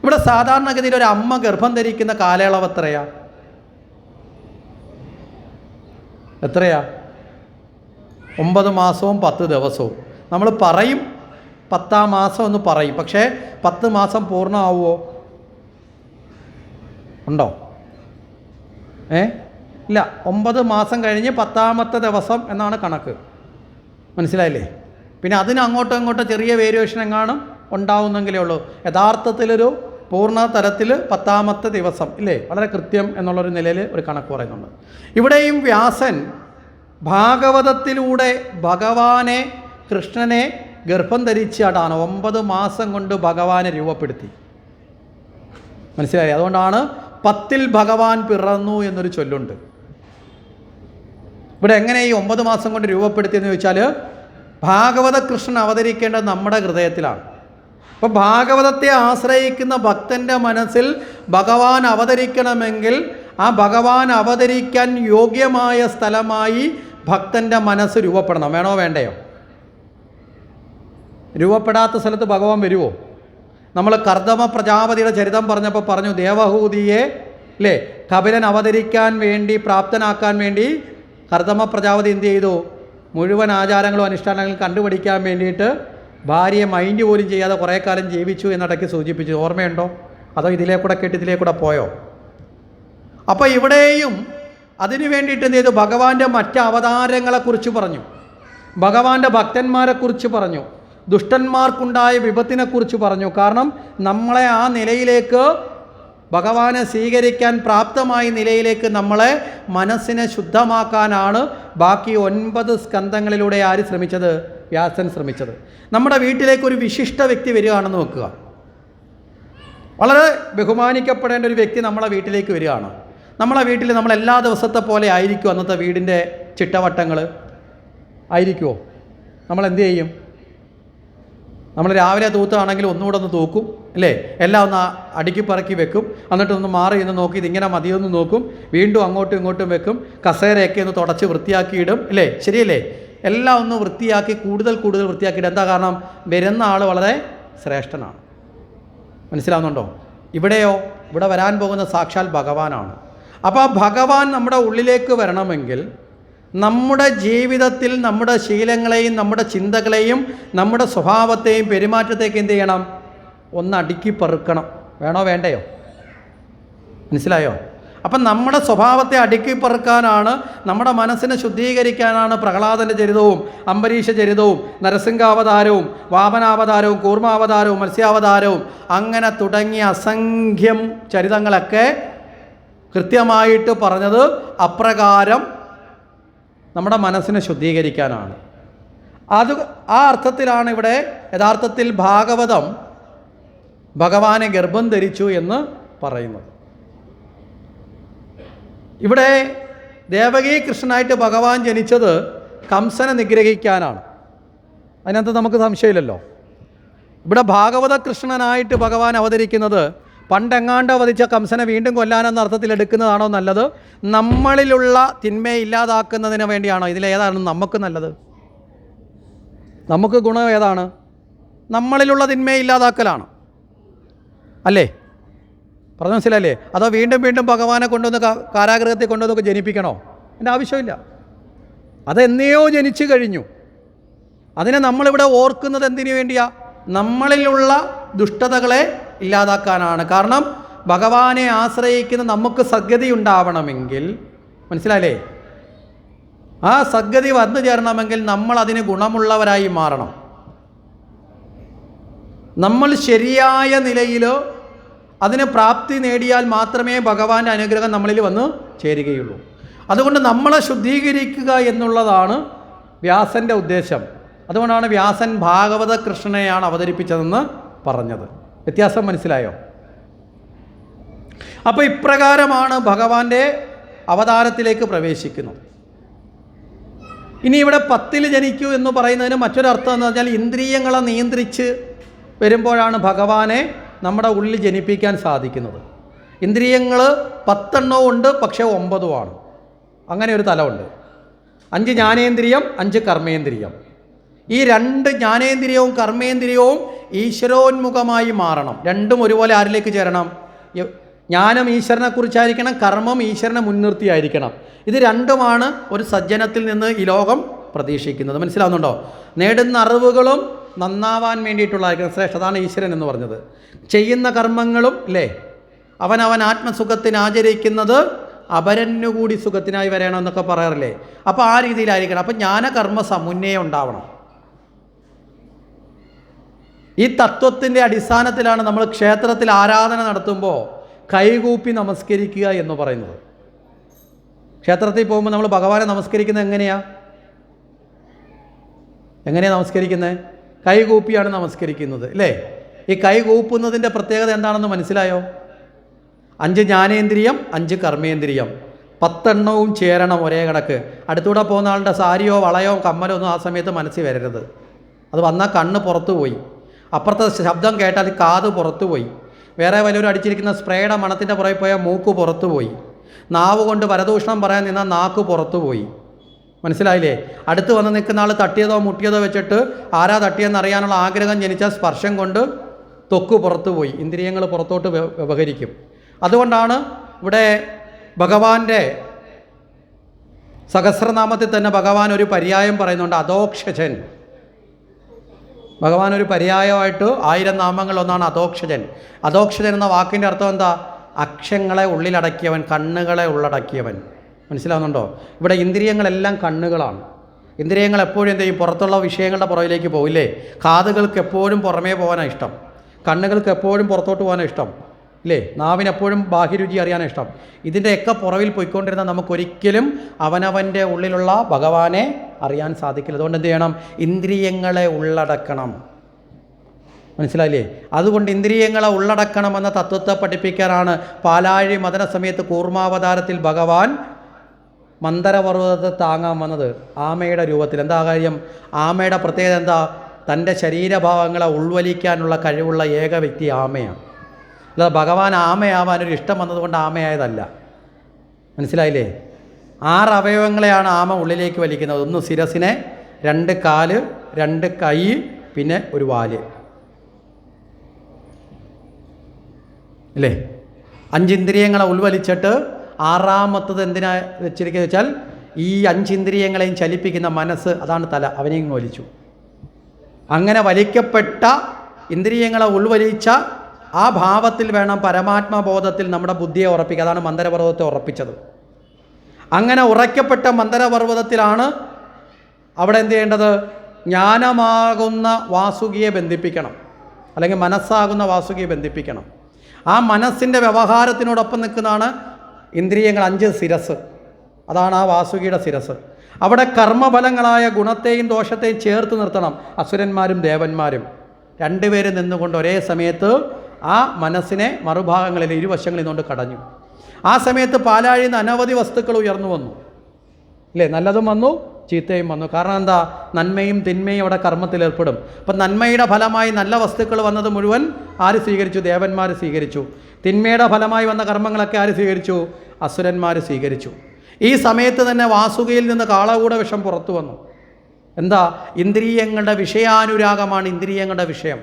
ഇവിടെ സാധാരണഗതിയിൽ ഒരു അമ്മ ഗർഭം ധരിക്കുന്ന കാലയളവ് എത്രയാ? 9 മാസവും 10 ദിവസവും. നമ്മൾ പറയും 10ാം മാസം എന്ന് പറയും, പക്ഷേ 10 മാസം പൂർണ്ണമാവുമോ? ഉണ്ടോ? ഇല്ല. 9 മാസം കഴിഞ്ഞ് 10ാമത്തെ ദിവസം എന്നാണ് കണക്ക്. മനസ്സിലായില്ലേ? പിന്നെ അതിന് അങ്ങോട്ടോ ഇങ്ങോട്ടോ ചെറിയ വേരിയേഷൻ എങ്ങാനും ഉണ്ടാവുന്നെങ്കിലേ ഉള്ളൂ. യഥാർത്ഥത്തിലൊരു പൂർണ്ണ തലത്തിൽ 10ാമത്തെ ദിവസം, ഇല്ലേ? വളരെ കൃത്യം എന്നുള്ളൊരു നിലയിൽ ഒരു കണക്ക് പറയുന്നുണ്ട്. ഇവിടെയും വ്യാസൻ ഭാഗവതത്തിലൂടെ ഭഗവാനെ, കൃഷ്ണനെ ഗർഭം ധരിച്ചാണ് 9 മാസം കൊണ്ട് ഭഗവാനെ രൂപപ്പെടുത്തി. മനസ്സിലായി? അതുകൊണ്ടാണ് 10ൽ ഭഗവാൻ പിറന്നു എന്നൊരു ചൊല്ലുണ്ട്. ഇവിടെ എങ്ങനെ ഈ 9 മാസം കൊണ്ട് രൂപപ്പെടുത്തിയെന്ന് ചോദിച്ചാൽ, ഭാഗവത കൃഷ്ണൻ അവതരിക്കേണ്ടത് നമ്മുടെ ഹൃദയത്തിലാണ്. അപ്പോൾ ഭാഗവതത്തെ ആശ്രയിക്കുന്ന ഭക്തൻ്റെ മനസ്സിൽ ഭഗവാൻ അവതരിക്കണമെങ്കിൽ ആ ഭഗവാൻ അവതരിക്കാൻ യോഗ്യമായ സ്ഥലമായി ഭക്തൻ്റെ മനസ്സ് രൂപപ്പെടണം. വേണോ വേണ്ടയോ? രൂപപ്പെടാത്ത സ്ഥലത്ത് ഭഗവാൻ വരുമോ? നമ്മൾ കർദമ പ്രജാപതിയുടെ ചരിതം പറഞ്ഞപ്പോൾ പറഞ്ഞു, ദേവഹൂതിയെ അല്ലേ കപിലൻ അവതരിക്കാൻ വേണ്ടി പ്രാപ്തനാക്കാൻ വേണ്ടി കർദമ പ്രജാപതി എന്ത് ചെയ്തു? മുഴുവൻ ആചാരങ്ങളും അനുഷ്ഠാനങ്ങളും കണ്ടുപിടിക്കാൻ വേണ്ടിയിട്ട് ഭാര്യയെ മൈൻഡ് പോലും ചെയ്യാതെ കുറേ കാലം ജീവിച്ചു എന്നിടയ്ക്ക് സൂചിപ്പിച്ചു. ഓർമ്മയുണ്ടോ? അതോ ഇതിലേ കൂടെ കേട്ട് ഇതിലേ കൂടെ പോയോ? അപ്പോൾ ഇവിടെയും അതിനു വേണ്ടിയിട്ട് എന്ത് ചെയ്തു? ഭഗവാന്റെ മറ്റ് അവതാരങ്ങളെക്കുറിച്ച് പറഞ്ഞു, ഭഗവാന്റെ ഭക്തന്മാരെക്കുറിച്ച് പറഞ്ഞു, ദുഷ്ടന്മാർക്കുണ്ടായ വിപത്തിനെക്കുറിച്ച് പറഞ്ഞു. കാരണം നമ്മളെ ആ നിലയിലേക്ക്, ഭഗവാനെ സ്വീകരിക്കാൻ പ്രാപ്തമായ നിലയിലേക്ക് നമ്മളെ മനസ്സിനെ ശുദ്ധമാക്കാനാണ് ബാക്കി 9 സ്കന്ധങ്ങളിലൂടെ ആര് ശ്രമിച്ചത്? വ്യാസൻ ശ്രമിച്ചത്. നമ്മുടെ വീട്ടിലേക്ക് ഒരു വിശിഷ്ട വ്യക്തി വരികയാണെന്ന് വെക്കുക. വളരെ ബഹുമാനിക്കപ്പെടേണ്ട ഒരു വ്യക്തി നമ്മളെ വീട്ടിലേക്ക് വരികയാണ്. നമ്മളെ വീട്ടിൽ നമ്മൾ എല്ലാ ദിവസത്തെ പോലെ ആയിരിക്കും അന്നത്തെ വീടിൻ്റെ ചിട്ടവട്ടങ്ങൾ ആയിരിക്കുമോ? നമ്മൾ എന്തു ചെയ്യും? നമ്മൾ രാവിലെ തൂത്താണെങ്കിൽ ഒന്നുകൂടെ ഒന്ന് തൂക്കും അല്ലേ? എല്ലാം ഒന്ന് അടുക്കി പറക്കി വെക്കും. എന്നിട്ടൊന്ന് മാറി എന്ന് നോക്കി ഇതിങ്ങനെ മതിയൊന്ന് നോക്കും. വീണ്ടും അങ്ങോട്ടും ഇങ്ങോട്ടും വെക്കും. കസേരയൊക്കെ ഒന്ന് തുടച്ച് വൃത്തിയാക്കിയിടും അല്ലേ? ശരിയല്ലേ? എല്ലാം ഒന്ന് വൃത്തിയാക്കി കൂടുതൽ വൃത്തിയാക്കിയിട്ട്. എന്താ കാരണം? വരുന്ന ആൾ വളരെ ശ്രേഷ്ഠനാണ്. മനസ്സിലാവുന്നുണ്ടോ? ഇവിടെയോ? ഇവിടെ വരാൻ പോകുന്ന സാക്ഷാൽ ഭഗവാനാണ്. അപ്പോൾ ഭഗവാൻ നമ്മുടെ ഉള്ളിലേക്ക് വരണമെങ്കിൽ നമ്മുടെ ജീവിതത്തിൽ നമ്മുടെ ശീലങ്ങളെയും നമ്മുടെ ചിന്തകളെയും നമ്മുടെ സ്വഭാവത്തെയും പെരുമാറ്റത്തേക്ക് എന്ത് ചെയ്യണം? ഒന്ന് അടുക്കി പെറുക്കണം. വേണോ വേണ്ടയോ? മനസ്സിലായോ? അപ്പം നമ്മുടെ സ്വഭാവത്തെ അടുക്കി പെറുക്കാനാണ്, നമ്മുടെ മനസ്സിനെ ശുദ്ധീകരിക്കാനാണ് പ്രഹ്ലാദൻ്റെ ചരിതവും അംബരീഷ ചരിതവും നരസിംഹാവതാരവും വാമനാവതാരവും കൂർമാവതാരവും മത്സ്യാവതാരവും അങ്ങനെ തുടങ്ങിയ അസംഖ്യം ചരിതങ്ങളൊക്കെ കൃത്യമായിട്ട് പറഞ്ഞത് അപ്രകാരം നമ്മുടെ മനസ്സിനെ ശുദ്ധീകരിക്കാനാണ്. ആ അർത്ഥത്തിലാണ് ഇവിടെ യഥാർത്ഥത്തിൽ ഭാഗവതം ഭഗവാനെ ഗർഭം ധരിച്ചു എന്ന് പറയുന്നത്. ഇവിടെ ദേവകീ കൃഷ്ണനായിട്ട് ഭഗവാൻ ജനിച്ചത് കംസനെ നിഗ്രഹിക്കാനാണ്. അതിനകത്ത് നമുക്ക് സംശയമില്ലല്ലോ. ഇവിടെ ഭാഗവത കൃഷ്ണനായിട്ട് ഭഗവാൻ അവതരിക്കുന്നത് പണ്ടെങ്ങാണ്ട് വധിച്ച കംസനെ വീണ്ടും കൊല്ലാനെന്ന അർത്ഥത്തിൽ എടുക്കുന്നതാണോ നല്ലത്? നമ്മളിലുള്ള തിന്മയെ ഇല്ലാതാക്കുന്നതിന് വേണ്ടിയാണോ? ഇതിലേതാണ് നമുക്ക് നല്ലത്? നമുക്ക് ഗുണം ഏതാണ്? നമ്മളിലുള്ള തിന്മയെ ഇല്ലാതാക്കലാണ് അല്ലേ? പറഞ്ഞു മനസ്സിലല്ലേ? അതോ വീണ്ടും ഭഗവാനെ കൊണ്ടുവന്ന് കാരാഗൃഹത്തിൽ കൊണ്ടുവന്നൊക്കെ ജനിപ്പിക്കണോ? എൻ്റെ ആവശ്യമില്ല. അതെന്നെയോ ജനിച്ചു കഴിഞ്ഞു. അതിനെ നമ്മളിവിടെ ഓർക്കുന്നത് എന്തിനു വേണ്ടിയാ? നമ്മളിലുള്ള ദുഷ്ടതകളെ ഇല്ലാതാക്കാനാണ്. കാരണം ഭഗവാനെ ആശ്രയിക്കുന്ന നമുക്ക് സദ്ഗതി ഉണ്ടാവണമെങ്കിൽ, മനസ്സിലായില്ലേ? ആ സദ്ഗതി വന്നു ചേരണമെങ്കിൽ നമ്മൾ അതിന് ഗുണമുള്ളവരായി മാറണം. നമ്മൾ ശരിയായ നിലയിൽ അതിന് പ്രാപ്തി നേടിയാൽ മാത്രമേ ഭഗവാന്റെ അനുഗ്രഹം നമ്മളിൽ വന്ന് ചേരുകയുള്ളൂ. അതുകൊണ്ട് നമ്മളെ ശുദ്ധീകരിക്കുക എന്നുള്ളതാണ് വ്യാസൻ്റെ ഉദ്ദേശം. അതുകൊണ്ടാണ് വ്യാസൻ ഭാഗവത കൃഷ്ണനെയാണ് അവതരിപ്പിച്ചതെന്ന് പറഞ്ഞത്. വ്യത്യാസം മനസ്സിലായോ? അപ്പോൾ ഇപ്രകാരമാണ് ഭഗവാന്റെ അവതാരത്തിലേക്ക് പ്രവേശിക്കുന്നത്. ഇനി ഇവിടെ 10 ജനിക്കൂ എന്ന് പറയുന്നതിന് മറ്റൊരർത്ഥം എന്ന് പറഞ്ഞാൽ ഇന്ദ്രിയങ്ങളെ നിയന്ത്രിച്ച് വരുമ്പോഴാണ് ഭഗവാനെ നമ്മുടെ ഉള്ളിൽ ജനിപ്പിക്കാൻ സാധിക്കുന്നത്. ഇന്ദ്രിയങ്ങൾ 10 ഉണ്ട്, പക്ഷേ 9 അങ്ങനെ ഒരു തലമുണ്ട്. 5 ജ്ഞാനേന്ദ്രിയം, 5 കർമ്മേന്ദ്രിയം. ഈ 2 ജ്ഞാനേന്ദ്രിയവും കർമ്മേന്ദ്രിയവും ഈശ്വരോന്മുഖമായി മാറണം. രണ്ടും ഒരുപോലെ ആരിലേക്ക് ചേരണം? ജ്ഞാനം ഈശ്വരനെക്കുറിച്ചായിരിക്കണം, കർമ്മം ഈശ്വരനെ മുൻനിർത്തിയായിരിക്കണം. ഇത് രണ്ടുമാണ് ഒരു സജ്ജനത്തിൽ നിന്ന് ഈ ലോകം പ്രതീക്ഷിക്കുന്നത്. മനസ്സിലാവുന്നുണ്ടോ? നേടുന്ന അറിവുകളും നന്നാവാൻ വേണ്ടിയിട്ടുള്ളതായിരിക്കണം. ശ്രേഷ്ഠ, അതാണ് ഈശ്വരൻ എന്ന് പറഞ്ഞത്. ചെയ്യുന്ന കർമ്മങ്ങളും അല്ലേ, അവനവൻ ആത്മസുഖത്തിന് ആചരിക്കുന്നത് അപരനുകൂടി സുഖത്തിനായി വരണം എന്നൊക്കെ പറയാറില്ലേ? അപ്പോൾ ആ രീതിയിലായിരിക്കണം. അപ്പം ജ്ഞാനകർമ്മ സമുന്നയം ഉണ്ടാവണം. ഈ തത്വത്തിൻ്റെ അടിസ്ഥാനത്തിലാണ് നമ്മൾ ക്ഷേത്രത്തിൽ ആരാധന നടത്തുമ്പോൾ കൈകൂപ്പി നമസ്കരിക്കുക എന്ന് പറയുന്നത്. ക്ഷേത്രത്തിൽ പോകുമ്പോൾ നമ്മൾ ഭഗവാനെ നമസ്കരിക്കുന്നത് എങ്ങനെയാണ് നമസ്കരിക്കുന്നത്? കൈകൂപ്പിയാണ് നമസ്കരിക്കുന്നത് അല്ലേ? ഈ കൈകൂപ്പുന്നതിൻ്റെ പ്രത്യേകത എന്താണെന്ന് മനസ്സിലായോ? 5 ജ്ഞാനേന്ദ്രിയം, 5 കർമ്മേന്ദ്രിയം, 10 ചേരണം ഒരേ കണക്ക്. അടുത്തൂടെ പോകുന്ന ആളുടെ സാരിയോ വളയോ കമ്മലോ ഒന്നും ആ സമയത്ത് മനസ്സിൽ വരരുത്. അത് വന്നാൽ കണ്ണ് പുറത്തു പോയി. അപ്പുറത്തെ ശബ്ദം കേട്ടാൽ കാത് പുറത്തു പോയി. വേറെ വല്ലവരും അടിച്ചിരിക്കുന്ന സ്പ്രേയുടെ മണത്തിൻ്റെ പുറകെ പോയാൽ മൂക്ക് പുറത്തു പോയി. നാവ് കൊണ്ട് പരദൂഷണം പറയാൻ നിന്നാൽ നാക്ക് പുറത്തു പോയി. മനസ്സിലായില്ലേ? അടുത്ത് വന്ന് നിൽക്കുന്ന ആൾ തട്ടിയതോ മുട്ടിയതോ വെച്ചിട്ട് ആരാ തട്ടിയെന്ന് അറിയാനുള്ള ആഗ്രഹം ജനിച്ചാൽ സ്പർശം കൊണ്ട് ത്വക്ക് പുറത്തു പോയി, ഇന്ദ്രിയങ്ങൾ പുറത്തോട്ട് വ്യവഹരിക്കും. അതുകൊണ്ടാണ് ഇവിടെ ഭഗവാന്റെ സഹസ്രനാമത്തിൽ തന്നെ ഭഗവാൻ ഒരു പര്യായം പറയുന്നുണ്ട്, അധോക്ഷജൻ. ഭഗവാൻ ഒരു പര്യായമായിട്ട് 1000 നാമങ്ങളൊന്നാണ് അധോക്ഷജൻ. അധോക്ഷജൻ എന്ന വാക്കിൻ്റെ അർത്ഥം എന്താ? അക്ഷങ്ങളെ ഉള്ളിലടക്കിയവൻ, കണ്ണുകളെ ഉള്ളടക്കിയവൻ. മനസ്സിലാവുന്നുണ്ടോ? ഇവിടെ ഇന്ദ്രിയങ്ങളെല്ലാം കണ്ണുകളാണ്. ഇന്ദ്രിയങ്ങൾ എപ്പോഴും എന്ത് ചെയ്യും? പുറത്തുള്ള വിഷയങ്ങളുടെ പുറകിലേക്ക് പോവില്ലേ? കാതുകൾക്ക് എപ്പോഴും പുറമേ പോകാനാണ് ഇഷ്ടം, കണ്ണുകൾക്ക് എപ്പോഴും പുറത്തോട്ട് പോകാനാണ് ഇഷ്ടം, ഇല്ലേ? നാവിനെപ്പോഴും ബാഹ്യരുചി അറിയാനാണ് ഇഷ്ടം. ഇതിൻ്റെയൊക്കെ പുറവിൽ പോയിക്കൊണ്ടിരുന്ന നമുക്കൊരിക്കലും അവനവൻ്റെ ഉള്ളിലുള്ള ഭഗവാനെ അറിയാൻ സാധിക്കില്ല. അതുകൊണ്ട് എന്ത് ചെയ്യണം? ഇന്ദ്രിയങ്ങളെ ഉള്ളടക്കണം. മനസ്സിലായില്ലേ? അതുകൊണ്ട് ഇന്ദ്രിയങ്ങളെ ഉള്ളടക്കണമെന്ന തത്വത്തെ പഠിപ്പിക്കാനാണ് പാലാഴി മദന സമയത്ത് കൂർമാവതാരത്തിൽ ഭഗവാൻ മന്ദരപർവ്വതത്തെ താങ്ങാൻ വന്നത് ആമയുടെ രൂപത്തിൽ. എന്താ കാര്യം? ആമയുടെ പ്രത്യേകത എന്താ? തൻ്റെ ശരീരഭാഗങ്ങളെ ഉൾവലിക്കാനുള്ള കഴിവുള്ള ഏക വ്യക്തി ആമയാണ്. അല്ലാതെ ഭഗവാൻ ആമയാവാനൊരു ഇഷ്ടം വന്നതുകൊണ്ട് ആമയായതല്ല. മനസ്സിലായില്ലേ? 6 അവയവങ്ങളെയാണ് ആമ ഉള്ളിലേക്ക് വലിക്കുന്നത്. 1 ശിരസിനെ, 2 കാല്, 2 കൈ, പിന്നെ ഒരു വാല്, അല്ലേ? 5 ഇന്ദ്രിയങ്ങളെ ഉൾവലിച്ചിട്ട് 6ാമത്തത് എന്തിനാ വെച്ചിരിക്കുന്നത് വെച്ചാൽ ഈ 5 ഇന്ദ്രിയങ്ങളെയും ചലിപ്പിക്കുന്ന മനസ്സ്, അതാണ് തല. അവനെയും വലിച്ചു. അങ്ങനെ വലിക്കപ്പെട്ട ഇന്ദ്രിയങ്ങളെ ഉൾവലിച്ച ആ ഭാവത്തിൽ വേണം പരമാത്മബോധത്തിൽ നമ്മുടെ ബുദ്ധിയെ ഉറപ്പിക്കുക. അതാണ് മന്ദരപർവ്വതത്തെ ഉറപ്പിച്ചത്. അങ്ങനെ ഉറയ്ക്കപ്പെട്ട മന്ദരപർവ്വതത്തിലാണ് അവിടെ എന്ത് ചെയ്യേണ്ടത്? ജ്ഞാനമാകുന്ന വാസുകിയെ ബന്ധിപ്പിക്കണം, അല്ലെങ്കിൽ മനസ്സാകുന്ന വാസുകിയെ ബന്ധിപ്പിക്കണം. ആ മനസ്സിൻ്റെ വ്യവഹാരത്തിനോടൊപ്പം നിൽക്കുന്നതാണ് ഇന്ദ്രിയങ്ങൾ, 5 ശിരസ്. അതാണ് ആ വാസുകിയുടെ ശിരസ്. അവിടെ കർമ്മഫലങ്ങളായ ഗുണത്തെയും ദോഷത്തെയും ചേർത്ത് നിർത്തണം. അസുരന്മാരും ദേവന്മാരും രണ്ടുപേരും നിന്നുകൊണ്ട് ഒരേ സമയത്ത് ആ മനസ്സിനെ മറുഭാഗങ്ങളിൽ ഇരുവശങ്ങളിൽ നിന്നുകൊണ്ട് കടഞ്ഞു. ആ സമയത്ത് പാലാഴിയിൽ നിന്ന് അനവധി വസ്തുക്കൾ ഉയർന്നു വന്നു, ഇല്ലേ? നല്ലതും വന്നു, ചീത്തയും വന്നു. കാരണം എന്താ? നന്മയും തിന്മയും അവിടെ കർമ്മത്തിൽ ഏർപ്പെടും. അപ്പം നന്മയുടെ ഫലമായി നല്ല വസ്തുക്കൾ വന്നത് മുഴുവൻ ആര് സ്വീകരിച്ചു? ദേവന്മാർ സ്വീകരിച്ചു. തിന്മയുടെ ഫലമായി വന്ന കർമ്മങ്ങളൊക്കെ ആര് സ്വീകരിച്ചു? അസുരന്മാർ സ്വീകരിച്ചു. ഈ സമയത്ത് തന്നെ വാസുകിയിൽ നിന്ന് കാളകൂട വിഷം പുറത്തു വന്നു. എന്താ? ഇന്ദ്രിയങ്ങളുടെ വിഷയാനുരാഗമാണ് ഇന്ദ്രിയങ്ങളുടെ വിഷയം,